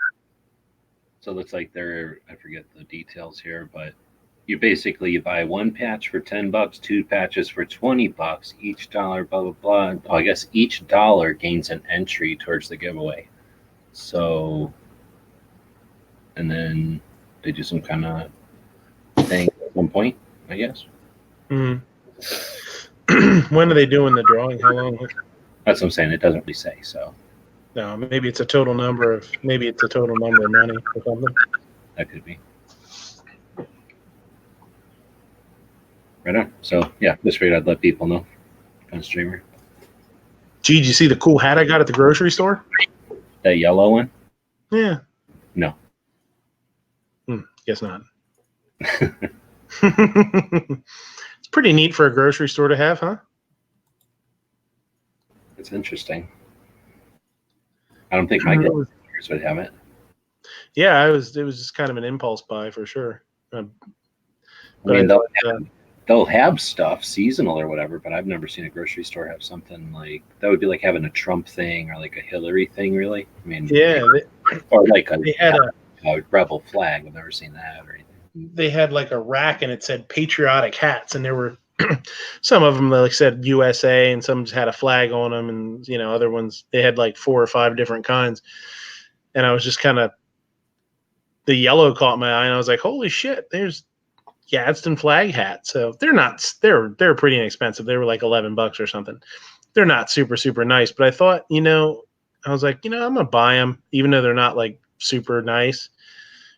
S7: So it looks like I forget the details here, but you buy one patch for $10, 2 patches for $20, each dollar, blah, blah, blah. Oh, I guess each dollar gains an entry towards the giveaway. So, and then they do some kind of thing at one point, I guess.
S1: Mm. When are they doing the drawing? How long?
S7: That's what I'm saying. It doesn't really say, so
S1: No, maybe it's a total number of money or something.
S7: that could be. Right on. So, yeah, just figured I'd let people know. Gunstreamer.
S1: Gee, did you see the cool hat I got at the grocery store?
S7: That yellow one?
S1: Yeah.
S7: No.
S1: Guess not. It's pretty neat for a grocery store to have, huh?
S7: It's interesting. I don't think my girls would have it.
S1: Yeah, it was just kind of an impulse buy for sure.
S7: I mean,
S1: thought,
S7: they'll have stuff seasonal or whatever, but I've never seen a grocery store have something like that. Would be like having a Trump thing or like a Hillary thing, really. I mean,
S1: yeah,
S7: or like
S1: they had
S7: a rebel flag. I've never seen that or anything.
S1: they had like a rack and it said patriotic hats, and there were some of them that like said USA, and some just had a flag on them, and other ones they had like 4 or 5 different kinds. And I was just kind of, the yellow caught my eye, and I was like, holy shit, there's Gadsden flag hats. So they're pretty inexpensive. They were like $11 or something. They're not super, super nice, but I thought, I was like, I'm going to buy them, even though they're not like super nice,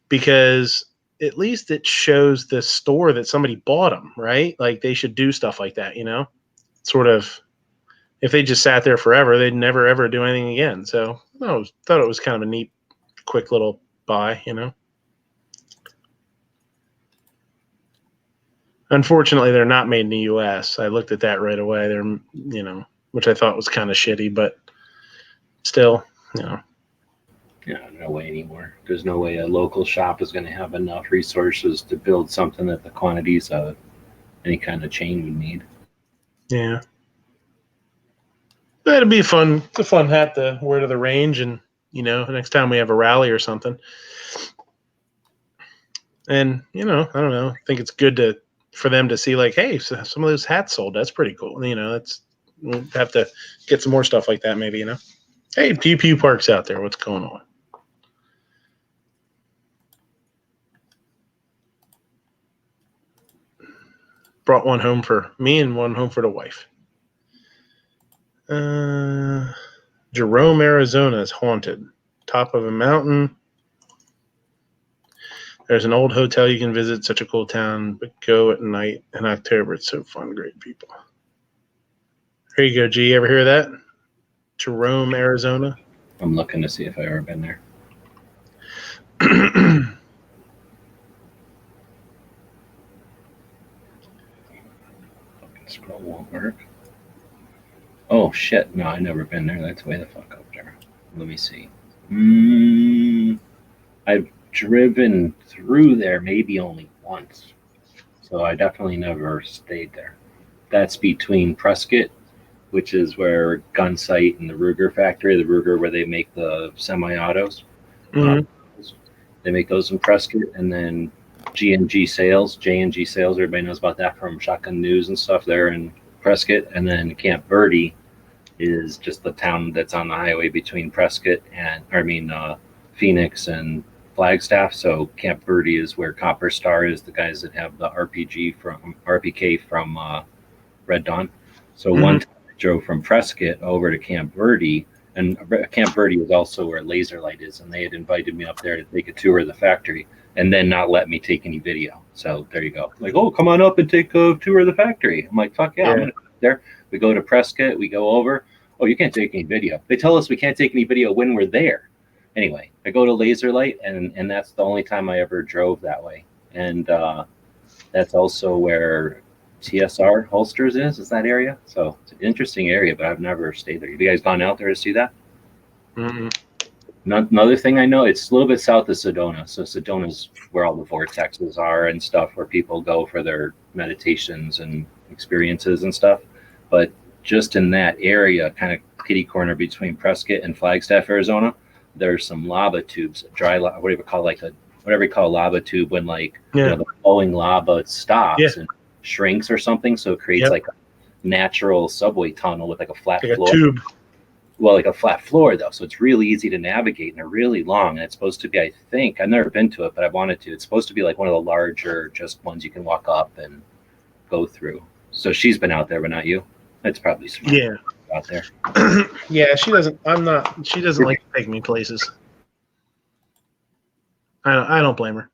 S1: because at least it shows the store that somebody bought them, right? Like they should do stuff like that, sort of. If they just sat there forever, they'd never, ever do anything again. So I thought it was kind of a neat, quick little buy, Unfortunately, they're not made in the U.S. I looked at that right away. They're, which I thought was kind of shitty, but still,
S7: Yeah, no way anymore. There's no way a local shop is going to have enough resources to build something that the quantities of any kind of chain would need.
S1: Yeah. But it'd be fun. It's a fun hat to wear to the range, and next time we have a rally or something. And I don't know. I think it's good for them to see like, hey, so some of those hats sold. That's pretty cool. We'll have to get some more stuff like that, maybe. Hey, Pew Pew Park's out there. What's going on? Brought one home for me and one home for the wife. Jerome, Arizona is haunted. Top of a mountain. There's an old hotel you can visit. Such a cool town, but go at night in October. It's so fun. Great people. Here you go, G. Ever hear of that? Jerome, Arizona.
S7: I'm looking to see if I've ever been there. Fucking scroll won't work. Oh shit! No, I've never been there. That's way the fuck up there. Let me see. I've driven through there maybe only once, so I definitely never stayed there. That's between Prescott, which is where Gunsight and the Ruger factory, the Ruger where they make the semi-autos.
S1: Mhm.
S7: They make those in Prescott, and then J&G Sales, everybody knows about that from Shotgun News and stuff. They're in Prescott, and then Camp Verde is just the town that's on the highway between Prescott and, Phoenix and Flagstaff. So Camp Verde is where Copper Star is, the guys that have the RPK from Red Dawn. So one time I drove from Prescott over to Camp Verde, and Camp Verde is also where Laserlight is, and they had invited me up there to take a tour of the factory and then not let me take any video. So there you go. Like, oh, come on up and take a tour of the factory. I'm like, fuck yeah, I'm gonna go there. We go to Prescott, we go over. Oh, you can't take any video. They tell us we can't take any video when we're there. Anyway, I go to Laserlight, and that's the only time I ever drove that way. And that's also where TSR Holsters is that area. So it's an interesting area, but I've never stayed there. Have you guys gone out there to see that?
S1: Mm-hmm.
S7: Another thing I know, it's a little bit south of Sedona. So Sedona's where all the vortexes are and stuff, where people go for their meditations and experiences and stuff. But just in that area, kind of kitty corner between Prescott and Flagstaff, Arizona, there's some lava tubes, whatever you call a lava tube when the flowing lava stops and shrinks or something. So it creates like a natural subway tunnel with like a flat floor.
S1: Tube.
S7: Well, like a flat floor though, so it's really easy to navigate, and they're really long. And it's supposed to be, I think, I've never been to it, but I've wanted to. It's supposed to be like one of the larger, just ones you can walk up and go through. So she's been out there, but not you. That's probably smart.
S1: Yeah,
S7: out there.
S1: Yeah, she doesn't. I'm not. She doesn't like to take me places. I don't blame her.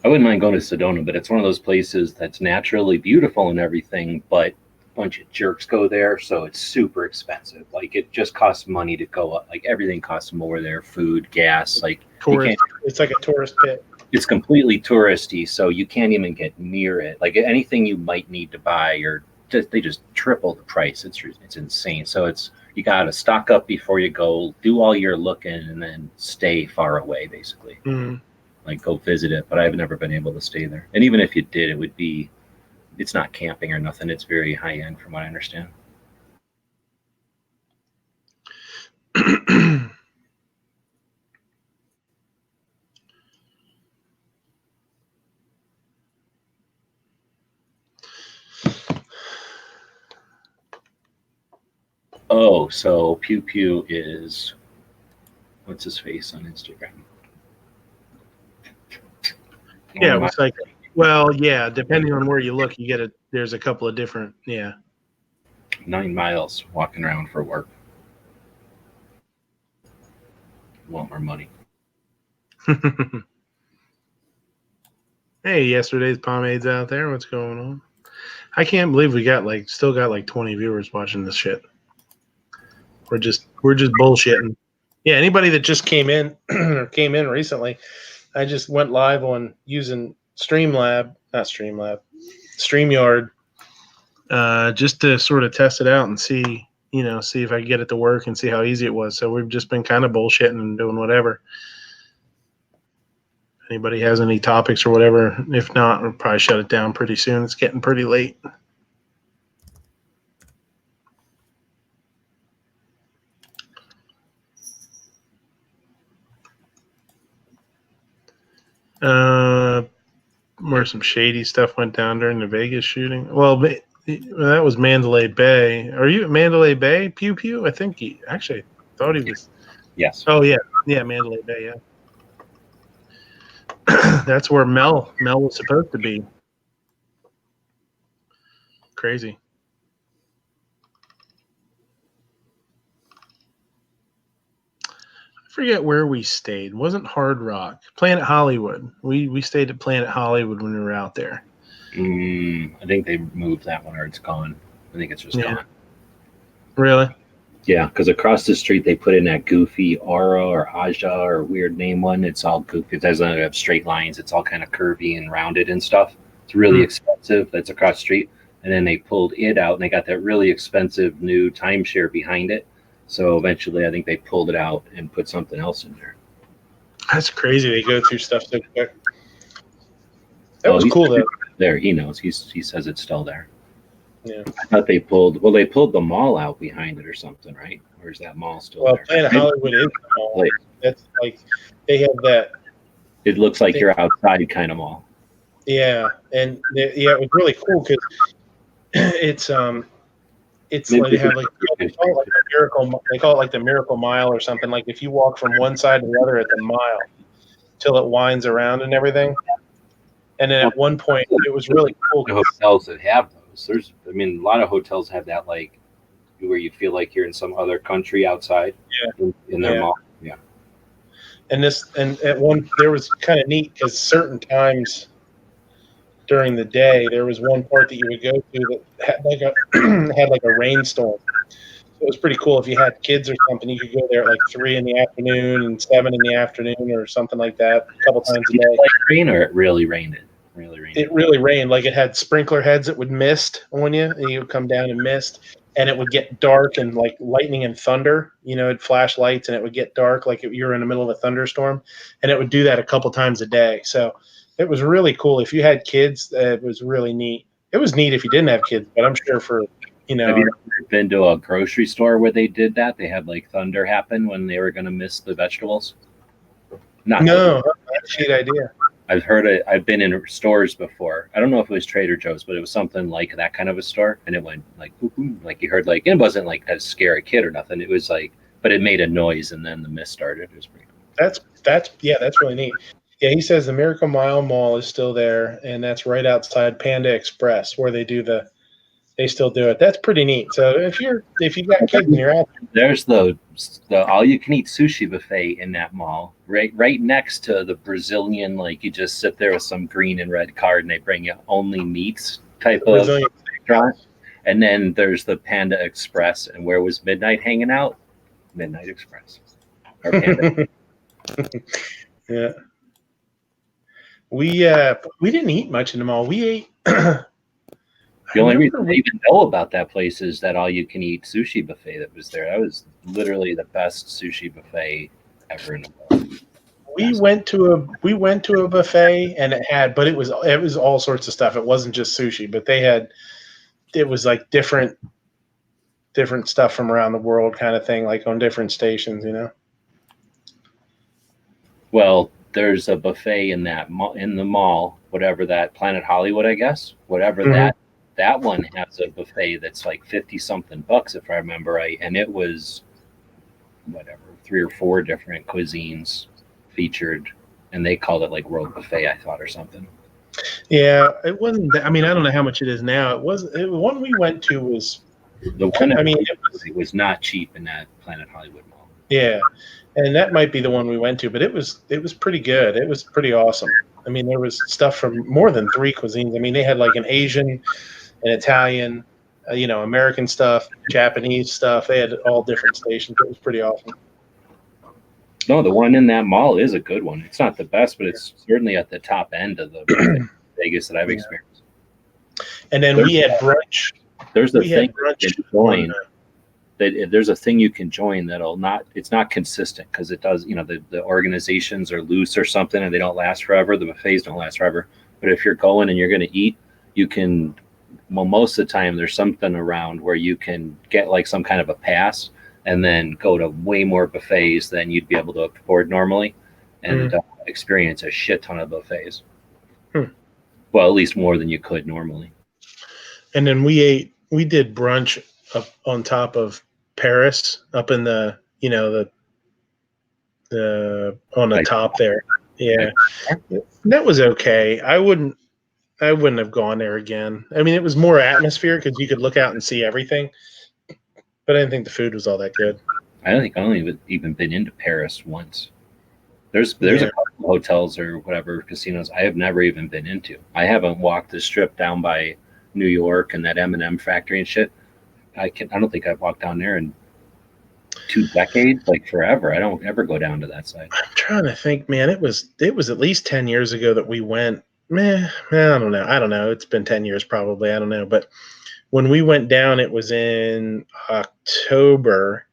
S7: I wouldn't mind going to Sedona, but it's one of those places that's naturally beautiful and everything, but a bunch of jerks go there, so it's super expensive. Like, it just costs money to go up. Like, everything costs more there, food, gas. Like,
S1: it's like a tourist pit.
S7: It's completely touristy, so you can't even get near it. Like, anything you might need to buy, they just triple the price. It's insane. So you got to stock up before you go, do all your looking, and then stay far away, basically.
S1: Mm-hmm.
S7: Like, go visit it, but I've never been able to stay there. And even if you did, it's not camping or nothing. It's very high end from what I understand. Oh, so Pew Pew is, what's his face on Instagram?
S1: Yeah, it's like, well, yeah, depending on where you look, you get there's a couple of different,
S7: 9 miles walking around for work. Want more money.
S1: Hey, yesterday's pomade's out there. What's going on? I can't believe we still got 20 viewers watching this shit. We're just bullshitting. Yeah, anybody that just came in or came in recently, I just went live on using StreamYard, just to sort of test it out and see if I can get it to work and see how easy it was. So we've just been kind of bullshitting and doing whatever. Anybody has any topics or whatever? If not, we'll probably shut it down pretty soon. It's getting pretty late. Where some shady stuff went down during the Vegas shooting. Well, that was Mandalay Bay. Are you at Mandalay Bay, Pew Pew? I think I thought he was.
S7: Yes.
S1: Oh yeah, Mandalay Bay. Yeah, that's where Mel was supposed to be. Crazy. I forget where we stayed. It wasn't Hard Rock. Planet Hollywood. We stayed at Planet Hollywood when we were out there.
S7: I think they moved that one, or it's gone. I think it's just gone.
S1: Really?
S7: Yeah, because across the street they put in that goofy Aura or Aja or weird name one. It's all goofy. It doesn't have straight lines. It's all kind of curvy and rounded and stuff. It's really expensive. That's across the street. And then they pulled it out, and they got that really expensive new timeshare behind it. So eventually, I think they pulled it out and put something else in there.
S1: That's crazy. They go through stuff so quick. That was cool, though.
S7: There, he knows. He says it's still there.
S1: Yeah.
S7: I thought they pulled. Well, they pulled the mall out behind it or something, right? Or is that mall still there?
S1: Well, Planet Hollywood is the mall. That's like they have that.
S7: It looks like you're outside kind of mall.
S1: Yeah, and it was really cool because it's like they have like they call it like a miracle. They call it like the Miracle Mile or something. Like if you walk from one side to the other at the mile till it winds around and everything. And then at one point, it was really cool.
S7: Hotels that have those. A lot of hotels have that, like where you feel like you're in some other country outside.
S1: Yeah.
S7: In their mall. Yeah.
S1: And there was kind of neat because certain times during the day, there was one part that you would go to that had like a rainstorm. So it was pretty cool. If you had kids or something, you could go there at like 3 in the afternoon and 7 in the afternoon or something like that a couple times a day.
S7: Like rain, or it really rained?
S1: It really rained. Like it had sprinkler heads that would mist on you, and you would come down and mist, and it would get dark and like lightning and thunder. It'd flash lights and it would get dark like you were in the middle of a thunderstorm, and it would do that a couple times a day. So it was really cool. If you had kids, it was really neat. It was neat if you didn't have kids, but I'm sure for Have
S7: you ever been to a grocery store where they did that? They had like thunder happen when they were going to miss the vegetables.
S1: No, that's a neat idea.
S7: I've heard it. I've been in stores before. I don't know if it was Trader Joe's, but it was something like that kind of a store, and it went like boop, boop, like you heard like it wasn't like to scare a kid or nothing. It was like, but it made a noise, and then the mist started. It was pretty cool.
S1: That's really neat. Yeah, he says the Miracle Mile Mall is still there, and that's right outside Panda Express where they still do it. That's pretty neat. So if you got kids and you're out
S7: there's the all you can eat sushi buffet in that mall, right next to the Brazilian, like you just sit there with some green and red card and they bring you only meats type of restaurant. And then there's the Panda Express, and where was Midnight hanging out? Midnight Express. Or Panda.
S1: Yeah. We didn't eat much in the mall. We ate
S7: The only reason I even know about that place is that all-you-can-eat sushi buffet that was there. That was literally the best sushi buffet ever in the world.
S1: We went to a buffet, and it was all sorts of stuff. It wasn't just sushi, but it was like different stuff from around the world, kind of thing, like on different stations,
S7: Well, there's a buffet in the mall, whatever that Planet Hollywood, I guess, whatever that one has a buffet that's like 50 something bucks if I remember right, and it was whatever 3 or 4 different cuisines featured, and they called it like World Buffet, I thought, or something.
S1: Yeah, it wasn't. I don't know how much it is now. The one we went to was
S7: the one. It was not cheap in that Planet Hollywood mall.
S1: Yeah, and that might be the one we went to, but it was pretty good. It was pretty awesome. There was stuff from more than 3 cuisines. They had like an Asian, an Italian, American stuff, Japanese stuff. They had all different stations. It was pretty awesome.
S7: No, the one in that mall is a good one. It's not the best, but it's certainly at the top end of the Vegas that I've experienced. And then we had brunch. There's the thing you can join. There's a thing you can join it's not consistent because it does, the organizations are loose or something and they don't last forever. The buffets don't last forever. But if you're going and you're going to eat, you can, most of the time there's something around where you can get like some kind of a pass and then go to way more buffets than you'd be able to afford normally and experience a shit ton of buffets. Well, at least more than you could normally.
S1: And then we did brunch up on top of Paris, up in the on the top there. Yeah, that was okay. I wouldn't have gone there again. It was more atmosphere because you could look out and see everything, but I didn't think the food was all that good.
S7: I don't think I only even been into Paris once. There's a couple of hotels or whatever casinos I have never even been into. I haven't walked the strip down by New York and that M&M factory and shit. I don't think I've walked down there in 2 decades, like forever. I don't ever go down to that side.
S1: I'm trying to think, man. It was at least 10 years ago that we went. Man, I don't know. It's been 10 years probably. I don't know. But when we went down, it was in October,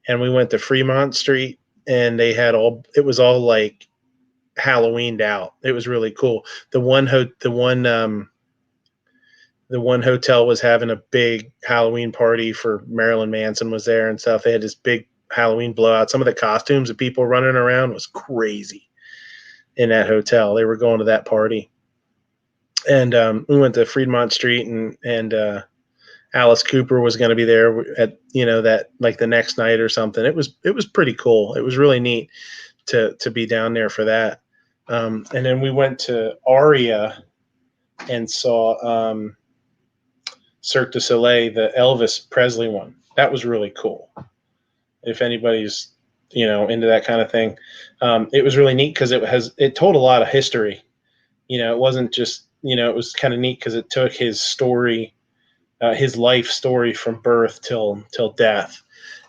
S1: and we went to Fremont Street, and they had it was all like Halloweened out. It was really cool. The one hotel was having a big Halloween party for Marilyn Manson was there and stuff. They had this big Halloween blowout. Some of the costumes of people running around was crazy in that hotel. They were going to that party. And we went to Fremont Street, and Alice Cooper was going to be there at, that like the next night or something. It was pretty cool. It was really neat to be down there for that. And then we went to Aria and saw Cirque du Soleil, the Elvis Presley one. That was really cool. If anybody's, into that kind of thing. It was really neat because it told a lot of history. It wasn't just, it was kind of neat because it took his story, his life story from birth till death.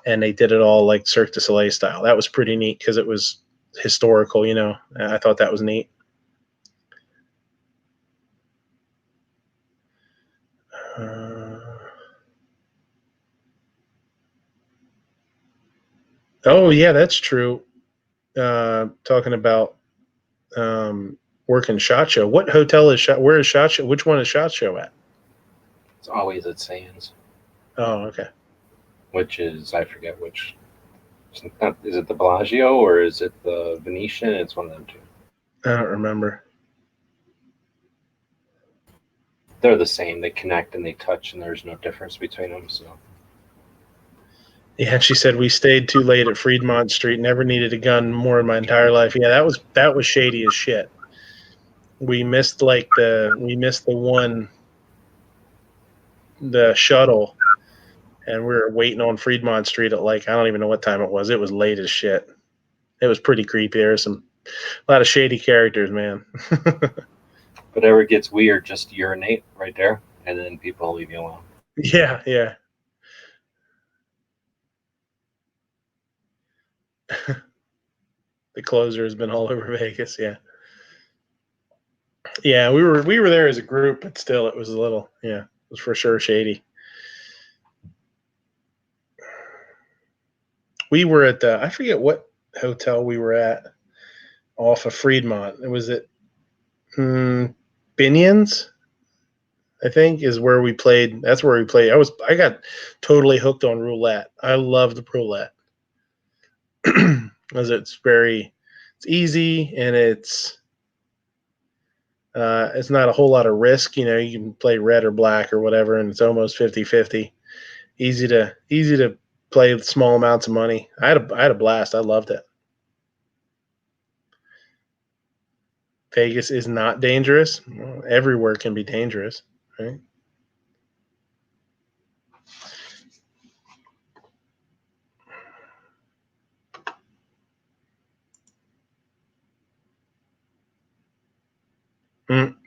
S1: And they did it all like Cirque du Soleil style. That was pretty neat because it was historical, I thought that was neat. Oh yeah, that's true. Talking about working SHOT Show. What hotel is SHOT? Where is SHOT Show? Which one is SHOT Show at?
S7: It's always at Sands.
S1: Oh, okay.
S7: Which is, I forget which. Is it the Bellagio or is it the Venetian? It's one of them two.
S1: I don't remember.
S7: They're the same. They connect and they touch, and there's no difference between them. So.
S1: Yeah, she said we stayed too late at Fremont Street. Never needed a gun more in my entire life. Yeah, that was shady as shit. We missed the shuttle, and we were waiting on Fremont Street at like I don't even know what time it was. It was late as shit. It was pretty creepy. There was a lot of shady characters, man.
S7: Whatever gets weird, just urinate right there, and then people leave you alone.
S1: Yeah. The closer has been all over Vegas. Yeah, we were there as a group, but still, it was a little. Yeah, it was for sure shady. We were at I forget what hotel we were at off of Fremont. It was at Binion's, I think, is where we played. That's where we played. I got totally hooked on roulette. I loved roulette. Because it's easy and it's not a whole lot of risk. You can play red or black or whatever, and it's almost 50-50. Easy to play with small amounts of money. I had a blast. I loved it. Vegas is not dangerous. Well, everywhere can be dangerous, right?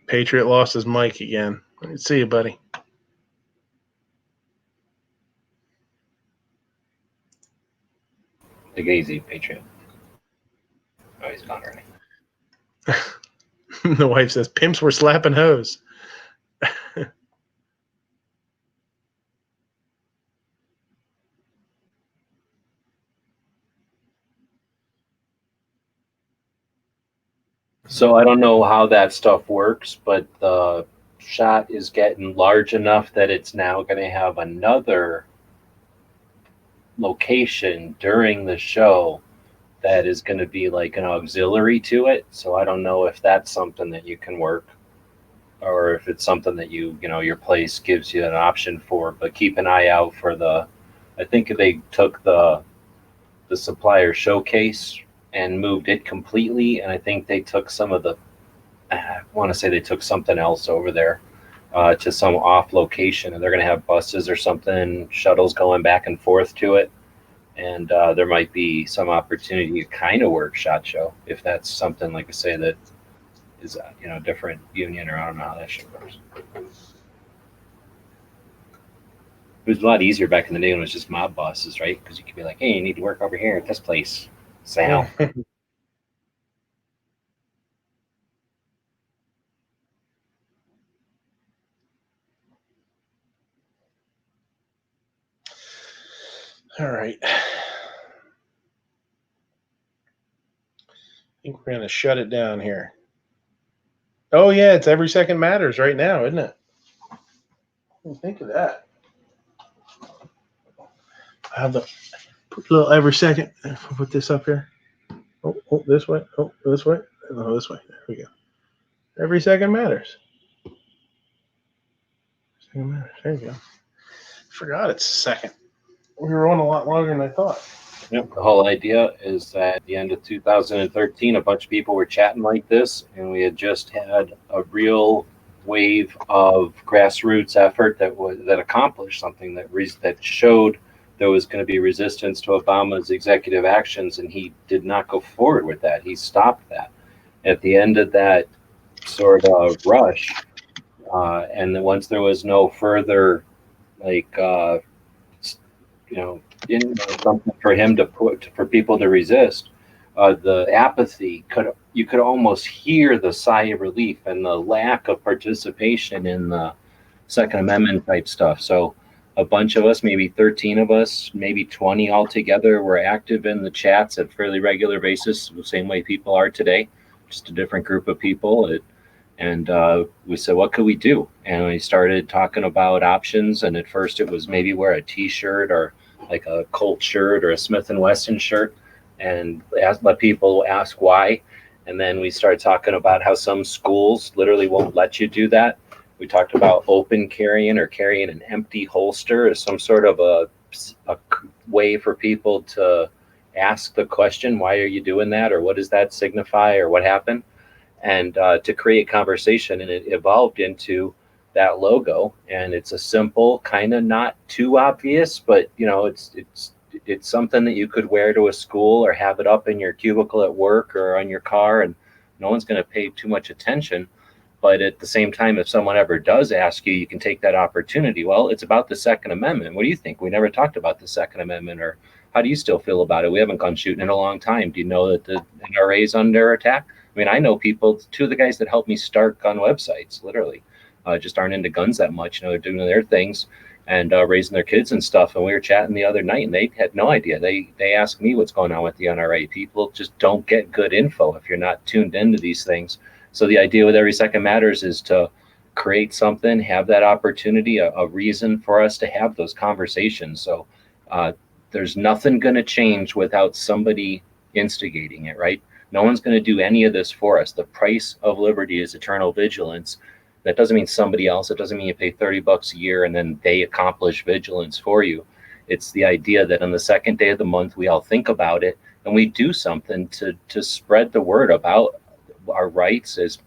S1: Patriot lost his mic again. See you, buddy.
S7: Take it easy, Patriot. Oh, he's gone already.
S1: The wife says, pimps were slapping hoes.
S7: So I don't know how that stuff works, but the shot is getting large enough that it's now going to have another location during the show that is going to be like an auxiliary to it. So I don't know if that's something that you can work or if it's something that your place gives you an option for, but keep an eye out for I think they took the supplier showcase and moved it completely. And I think they took I want to say they took something else over there to some off location, and they're going to have buses or something, shuttles going back and forth to it. And there might be some opportunity to kind of work SHOT Show if that's something, like I say, that is a different union, or I don't know how that shit works. It was a lot easier back in the day when it was just mob bosses, right? Because you could be like, hey, you need to work over here at this place, Sal.
S1: All right. I think we're going to shut it down here. Oh, yeah, it's Every Second Matters right now, isn't it? Think of that. I have the little Every Second. If I put this up here. Oh, this way. Oh, this way. No, this way. There we go. Every Second Matters. Second Matters. There you go. Forgot it's a second. We were on a lot longer than I thought.
S7: Yep. The whole idea is that at the end of 2013, a bunch of people were chatting like this, and we had just had a real wave of grassroots effort that accomplished something that showed there was going to be resistance to Obama's executive actions, and he did not go forward with that. He stopped that. At the end of that sort of rush, and then once there was no further, something for him to put for people to resist, the apathy you could almost hear the sigh of relief and the lack of participation in the Second Amendment type stuff. So a bunch of us, maybe 13 of us, maybe 20 altogether, were active in the chats at fairly regular basis, the same way people are today, just a different group of people. And we said, what could we do? And we started talking about options. And at first it was maybe wear a t-shirt or like a Colt shirt or a Smith & Wesson shirt, and let people ask why. And then we started talking about how some schools literally won't let you do that. We talked about open carrying or carrying an empty holster as some sort of a way for people to ask the question, why are you doing that? Or what does that signify? Or what happened? And to create conversation. And it evolved into that logo. And it's a simple, kind of not too obvious, but it's something that you could wear to a school or have it up in your cubicle at work or on your car, and no one's going to pay too much attention. But at the same time, if someone ever does ask you, you can take that opportunity. Well, it's about the Second Amendment. What do you think? We never talked about the Second Amendment. Or how do you still feel about it? We haven't gone shooting in a long time. Do you know that the NRA is under attack? I mean, I know people, two of the guys that helped me start gun websites, literally, just aren't into guns that much. They're doing their things and raising their kids and stuff. And we were chatting the other night, and they had no idea. They asked me what's going on with the NRA. People just don't get good info if you're not tuned into these things. So the idea with Every Second Matters is to create something, have that opportunity, a reason for us to have those conversations. So there's nothing going to change without somebody instigating it, right? No one's going to do any of this for us. The price of liberty is eternal vigilance. That doesn't mean somebody else. It doesn't mean you pay $30 a year and then they accomplish vigilance for you. It's the idea that on the second day of the month, we all think about it and we do something to spread the word about our rights, as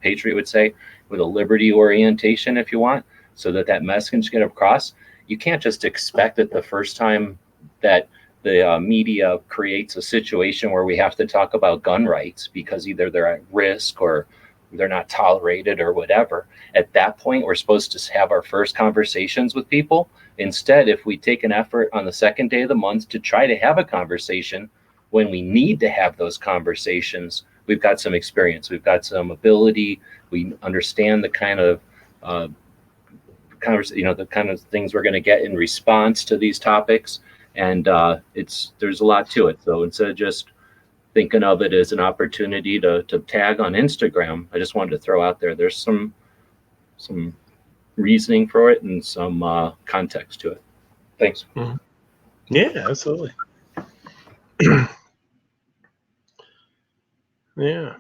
S7: Patriot would say, with a liberty orientation, if you want, so that message get across. You can't just expect that the first time that the media creates a situation where we have to talk about gun rights because either they're at risk or they're not tolerated or whatever. At that point, we're supposed to have our first conversations with people. Instead, if we take an effort on the second day of the month to try to have a conversation when we need to have those conversations, we've got some experience, we've got some ability, we understand the kind of the kind of things we're going to get in response to these topics. And there's a lot to it. So instead of just thinking of it as an opportunity to tag on Instagram, I just wanted to throw out there's some reasoning for it and some context to it. Thanks.
S1: Mm-hmm. Yeah, absolutely. Yeah.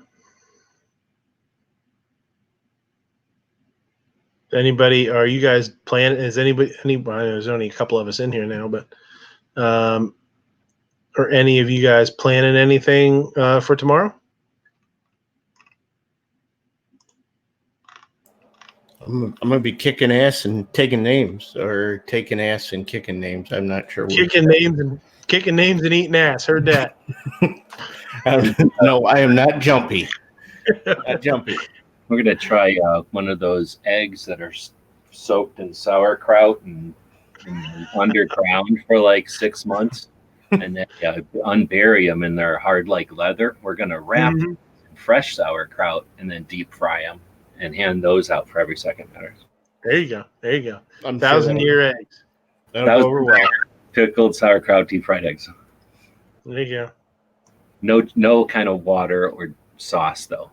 S1: Are you guys planning? Is anybody? There's only a couple of us in here now, but are any of you guys planning anything for tomorrow?
S2: I'm gonna be kicking ass and taking names, or taking ass and kicking names. I'm not sure.
S1: Kicking names and eating ass. Heard that.
S2: No, I am not jumpy. Not jumpy.
S7: We're gonna try one of those eggs that are soaked in sauerkraut and underground for like 6 months, and then unbury them in their hard like leather. We're gonna wrap them in fresh sauerkraut and then deep fry them and hand those out for every second matters.
S1: There you go. There you go.
S2: I'm
S1: 1,000-year eggs.
S2: That'll go over well.
S7: Pickled sauerkraut, deep fried eggs.
S1: There you go.
S7: No kind of water or sauce though.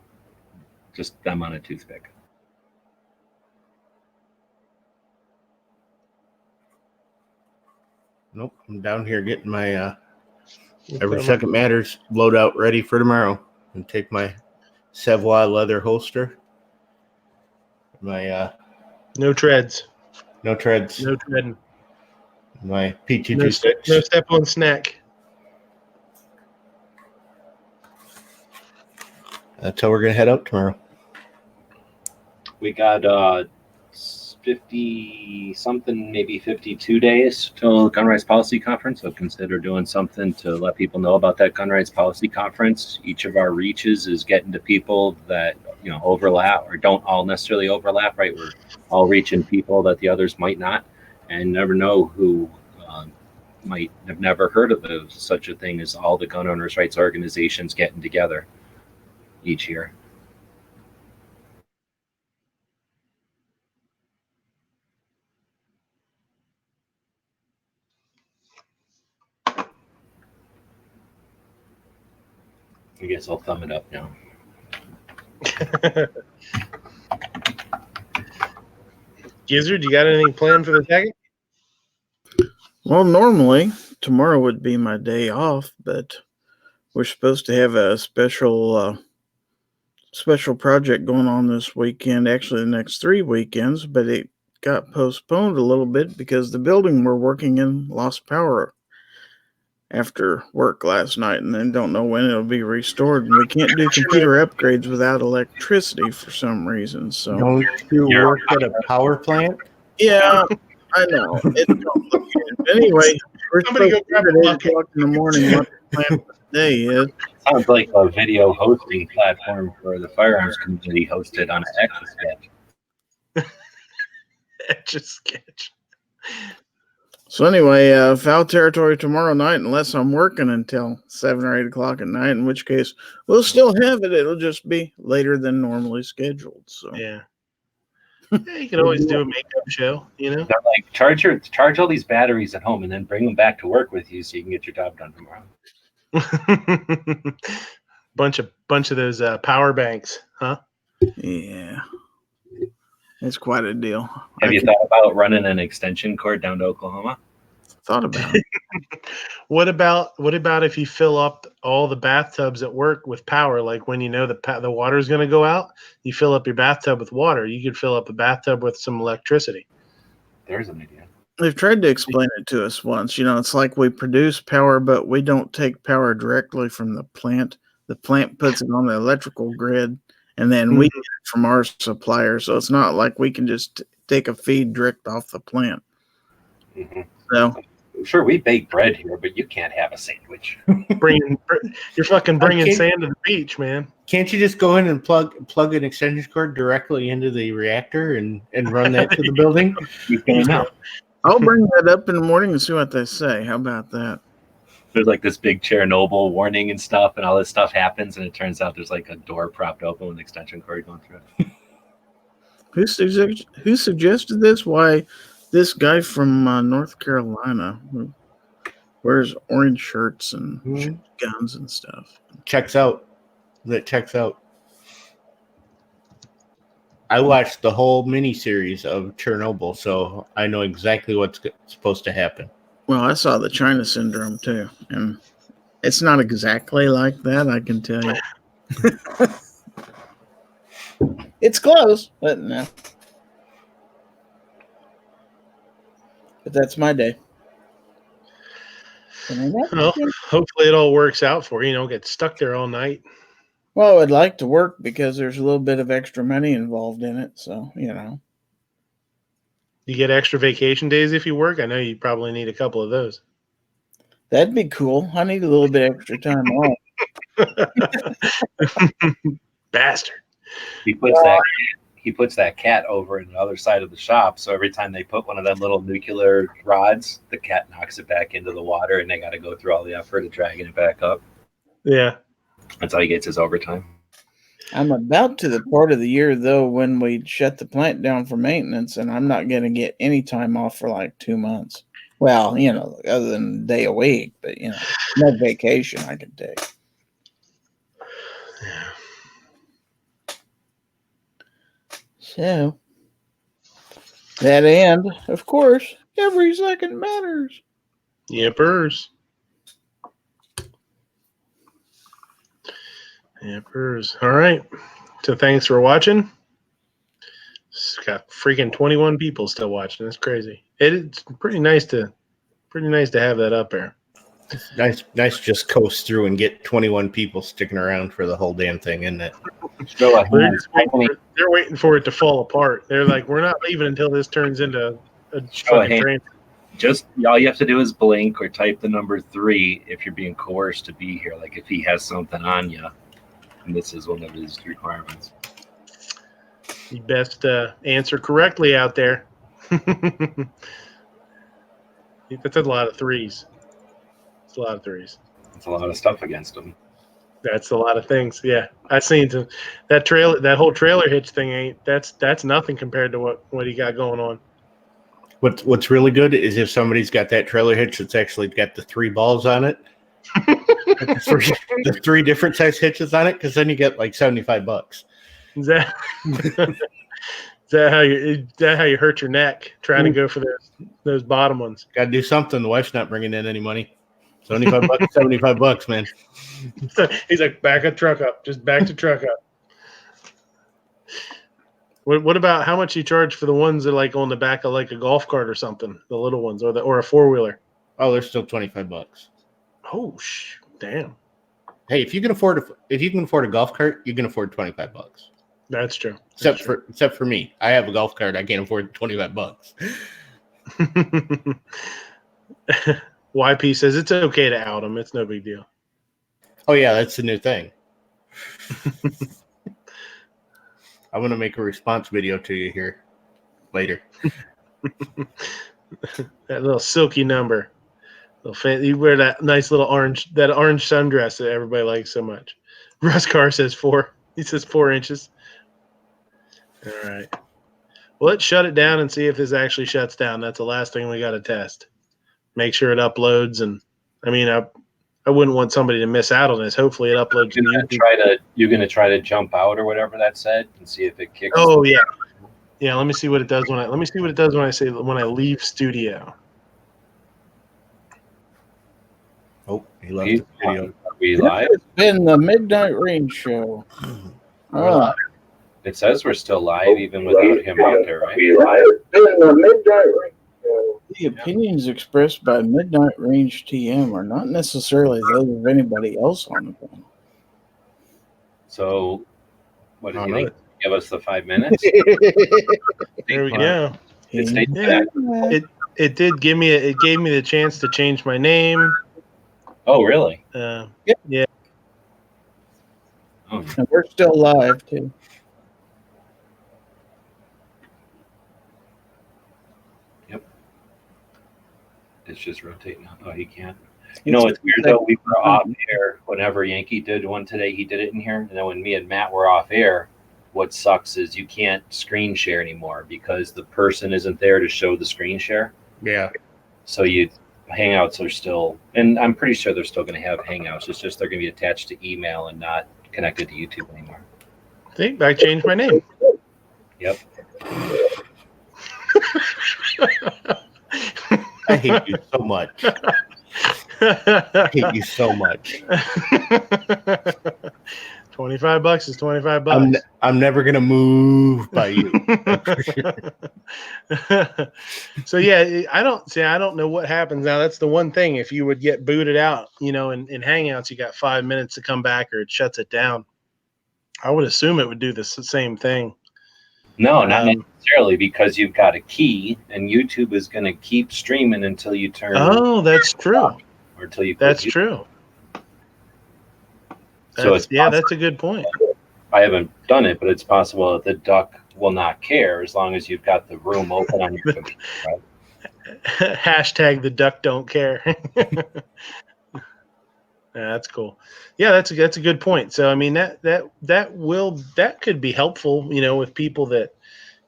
S7: Just them on a toothpick.
S2: Nope, I'm down here getting my Every Second Matters loadout ready for tomorrow, and take my Savoy leather holster. My
S1: no treads.
S2: No treads.
S1: No treading.
S2: My P226.
S1: No step on snack.
S2: That's how we're gonna head out tomorrow.
S7: We got 50 something, maybe 52 days till Gun Rights Policy Conference. So consider doing something to let people know about that Gun Rights Policy Conference. Each of our reaches is getting to people that overlap or don't all necessarily overlap. Right, we're all reaching people that the others might not, and never know who might have never heard of such a thing as all the gun owners' rights organizations getting together each year. I guess I'll thumb it up now.
S1: Gizzard, you got anything planned for the second?
S4: Well, normally tomorrow would be my day off, but we're supposed to have a special project going on this weekend, actually the next 3 weekends, but it got postponed a little bit because the building we're working in lost power after work last night, and then don't know when it'll be restored. And we can't do computer upgrades without electricity for some reason. So
S2: don't you work at a power plant?
S4: Yeah, I know. It don't look good. Anyway, we're supposed to start at 8 o'clock in the morning. What the plan for the day is.
S7: Sounds like a video hosting platform for the firearms community hosted on an Etch-a-Sketch.
S1: Etch-a-Sketch.
S4: So anyway, foul territory tomorrow night, unless I'm working until 7 or 8 o'clock at night, in which case we'll still have it. It'll just be later than normally scheduled. So
S1: yeah, you can always do a makeup show, They're
S7: like, charge all these batteries at home and then bring them back to work with you so you can get your job done tomorrow.
S1: bunch of those power banks, huh?
S4: Yeah. It's quite a deal.
S7: Have you thought about running an extension cord down to Oklahoma?
S4: Thought about it.
S1: What about if you fill up all the bathtubs at work with power? Like when the water is going to go out, you fill up your bathtub with water. You could fill up a bathtub with some electricity.
S7: There's an idea.
S4: They've tried to explain it to us once. It's like we produce power, but we don't take power directly from the plant. The plant puts it on the electrical grid, and then we get it from our supplier. So it's not like we can just take a feed direct off the plant.
S7: Mm-hmm.
S4: So
S7: sure, we bake bread here, but you can't have a sandwich.
S1: You're fucking bringing sand to the beach, man.
S2: Can't you just go in and plug an extension cord directly into the reactor and run that to the building?
S7: You can now.
S4: I'll bring that up in the morning and see what they say. How about that?
S7: There's like this big Chernobyl warning and stuff, and all this stuff happens, and it turns out there's like a door propped open with an extension cord going through it.
S4: Who suggested this? Why, this guy from North Carolina who wears orange shirts and shoots guns and stuff.
S2: Checks out. That checks out. I watched the whole miniseries of Chernobyl, so I know exactly what's supposed to happen.
S4: Well, I saw the China syndrome too, and it's not exactly like that, I can tell you. It's close, but no. But that's my day.
S1: Well, hopefully it all works out for you. Don't get stuck there all night.
S4: Well, I'd like to work because there's a little bit of extra money involved in it, so
S1: You get extra vacation days if you work? I know you probably need a couple of those.
S4: That'd be cool. I need a little bit extra time off.
S1: Bastard.
S7: He puts that he puts that cat over in the other side of the shop. So every time they put one of them little nuclear rods, the cat knocks it back into the water, and they got to go through all the effort of dragging it back up.
S1: Yeah.
S7: That's how he gets his overtime.
S6: I'm about to the part of the year, though, when we shut the plant down for maintenance, and I'm not going to get any time off for like 2 months. Well, other than a day a week, but, no vacation I can take. So, that end, of course, every second matters.
S1: Yippers. Yippers. All right. So thanks for watching. It's got freaking 21 people still watching. That's crazy. It's pretty nice to have that up there.
S2: Nice just coast through and get 21 people sticking around for the whole damn thing, isn't it?
S1: They're waiting for it to fall apart. They're like, we're not leaving until this turns into a fucking train.
S7: Just all you have to do is blink or type the number 3 if you're being coerced to be here. Like if he has something on you, and this is one of his requirements.
S1: You best answer correctly out there. That's a lot of 3s. It's a lot of 3s.
S7: It's a lot of stuff against him.
S1: That's a lot of things. Yeah, I seen that whole trailer hitch thing. That's nothing compared to what he got going on.
S2: What's really good is if somebody's got that trailer hitch that's actually got the 3 balls on it, the 3 different size hitches on it, because then you get like $75.
S1: Is that how you hurt your neck trying to go for those bottom ones?
S2: Got to do something. The wife's not bringing in any money. $75, $75, man.
S1: He's like, back a truck up. Just back the truck up. What about how much you charge for the ones that are like on the back of like a golf cart or something, the little ones, or a 4-wheeler?
S2: Oh, they're still $25.
S1: Oh, damn.
S2: Hey, if you can afford a golf cart, you can afford $25.
S1: That's true.
S2: Except for me, I have a golf cart. I can't afford $25.
S1: YP says it's okay to out him. It's no big deal.
S2: Oh yeah, that's the new thing. I'm gonna make a response video to you here later.
S1: That little silky number. You wear that nice little orange sundress that everybody likes so much. Russ Carr says 4. He says 4 inches. All right. Well, let's shut it down and see if this actually shuts down. That's the last thing we got to test. Make sure it uploads. And I mean, I wouldn't want somebody to miss out on this. Hopefully it uploads.
S7: You're gonna try to jump out or whatever that said and see if it kicks.
S1: Oh yeah. Yeah, let me see what it does when I leave studio.
S2: Oh, he left the video.
S7: Are we live?
S6: It's been the Midnight Range Show.
S7: It says we're still live even without him out there, right?
S8: It's been the Midnight Range Show.
S6: The opinions expressed by MidnightRangeTM are not necessarily those of anybody else on the panel.
S7: So, what do you think? Give us the 5 minutes.
S1: There we go.
S7: It
S1: gave me the chance to change my name.
S7: Oh, really?
S1: Yeah.
S7: Oh.
S6: And we're still live too.
S7: Yep. It's just rotating. Oh, he can't. You know, it's weird though. We were off air whenever Yankee did one today. He did it in here, and then when me and Matt were off air, what sucks is you can't screen share anymore because the person isn't there to show the screen share.
S2: Yeah.
S7: So Hangouts are still, and I'm pretty sure they're still going to have Hangouts. It's just they're going to be attached to email and not connected to YouTube anymore.
S1: See, I changed my name.
S7: Yep.
S2: I hate you so much. I hate you so much.
S1: $25 is $25.
S2: I'm never gonna move by you.
S1: So yeah, I don't know what happens now. That's the one thing. If you would get booted out, in Hangouts, you got 5 minutes to come back, or it shuts it down. I would assume it would do the same thing.
S7: No, not necessarily, because you've got a key, and YouTube is going to keep streaming until you turn.
S1: Oh, that's true.
S7: Or until you.
S1: That's true. That's a good point.
S7: I haven't done it, but it's possible that the duck will not care as long as you've got the room open on your computer, right?
S1: Hashtag the duck don't care. Yeah, that's cool. Yeah, that's a good point. So I mean that could be helpful, with people that,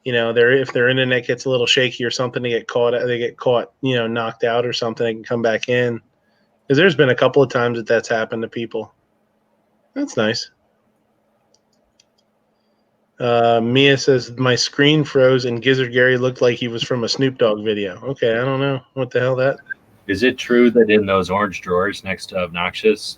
S1: if their internet gets a little shaky or something, they get caught, knocked out or something, they can come back in. Because there's been a couple of times that's happened to people. That's nice. Mia says my screen froze and Gizzard Gary looked like he was from a Snoop Dogg video. Okay, I don't know what the hell that.
S7: Is it true that in those orange drawers next to Obnoxious,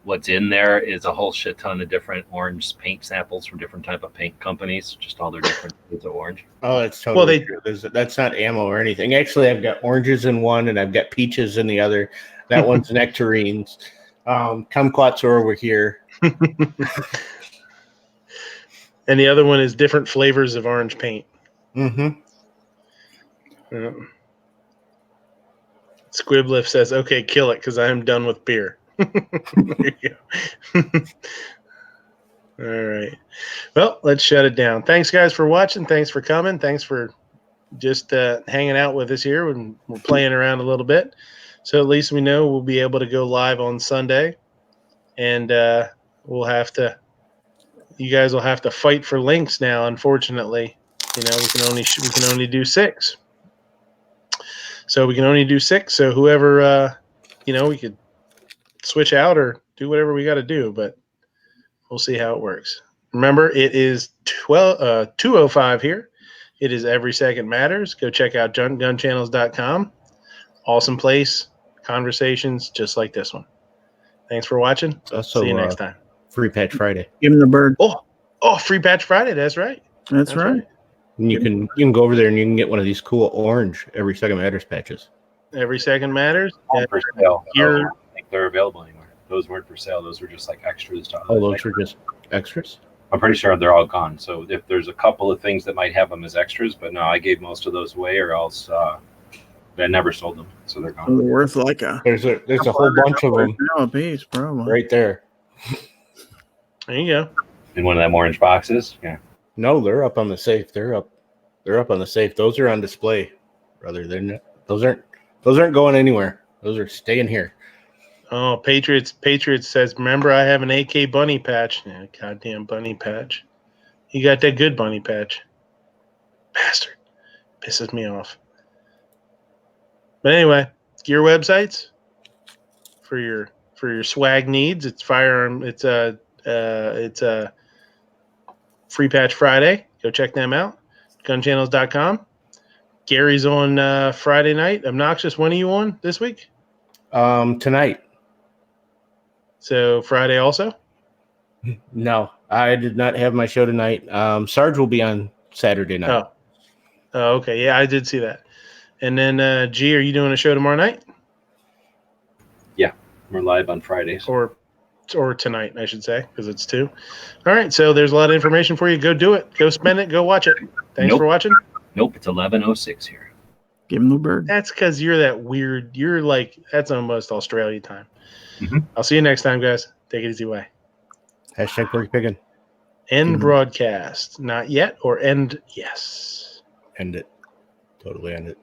S7: what's in there is a whole shit ton of different orange paint samples from different type of paint companies, just all their different shades of orange?
S2: Oh, that's totally true. That's not ammo or anything. Actually, I've got oranges in one and I've got peaches in the other. That one's nectarines. Kumquats are over here.
S1: And the other one is different flavors of orange paint.
S2: Mm-hmm.
S1: Squibliff says, okay, kill it because I am done with beer. There you go. All right. Well, let's shut it down. Thanks, guys, for watching. Thanks for coming. Thanks for just hanging out with us here when we're playing around a little bit. So at least we know we'll be able to go live on Sunday. And you guys will have to fight for links now, unfortunately. We can only do 6. So we can only do 6. So whoever, we could switch out or do whatever we got to do, but we'll see how it works. Remember, it is 2:05 here. It is Every Second Matters. Go check out gunchannels.com. Awesome place. Conversations just like this one. Thanks for watching.
S2: Also,
S1: see you next time.
S2: Free Patch Friday.
S4: Give him the bird.
S1: Oh, Free Patch Friday. That's right.
S4: That's right.
S2: And you can go over there and you can get one of these cool orange Every Second Matters patches.
S1: Every Second Matters.
S7: For sale.
S1: Here,
S7: I don't think they're available anymore. Those weren't for sale. Those were just like extras.
S2: Oh, those are just extras?
S7: I'm pretty sure they're all gone. So if there's a couple of things that might have them as extras, but no, I gave most of those away, or else I never sold them, so they're gone.
S4: They're worth like
S2: there's a whole bunch of them
S4: now a piece, probably
S2: right there.
S1: There you go.
S7: In one of them orange boxes. Yeah.
S2: No, they're up on the safe. They're up on the safe. Those are on display, brother. Those aren't going anywhere. Those are staying here.
S1: Oh, Patriots says, remember I have an AK bunny patch. Yeah, goddamn bunny patch. You got that good bunny patch. Bastard. Pisses me off. But anyway, gear websites for your swag needs. It's firearm. It's a Free Patch Friday. Go check them out. Gunchannels.com. Gary's on Friday night. Obnoxious, when are you on this week?
S2: Tonight.
S1: So Friday also?
S2: No, I did not have my show tonight. Sarge will be on Saturday night.
S1: Oh, okay. Yeah, I did see that. And then, G, are you doing a show tomorrow night?
S7: Yeah, we're live on Fridays.
S1: Or tonight, I should say, because it's 2. All right, so there's a lot of information for you. Go do it. Go spend it. Go watch it. Thanks for watching.
S7: Nope, it's 11:06 here.
S4: Give him the bird.
S1: That's because you're that weird. You're like, that's almost Australia time.
S7: Mm-hmm.
S1: I'll see you next time, guys. Take it easy way.
S2: Hashtag Porky Piggin.
S1: End broadcast. Not yet or end yes.
S2: End it. Totally end it.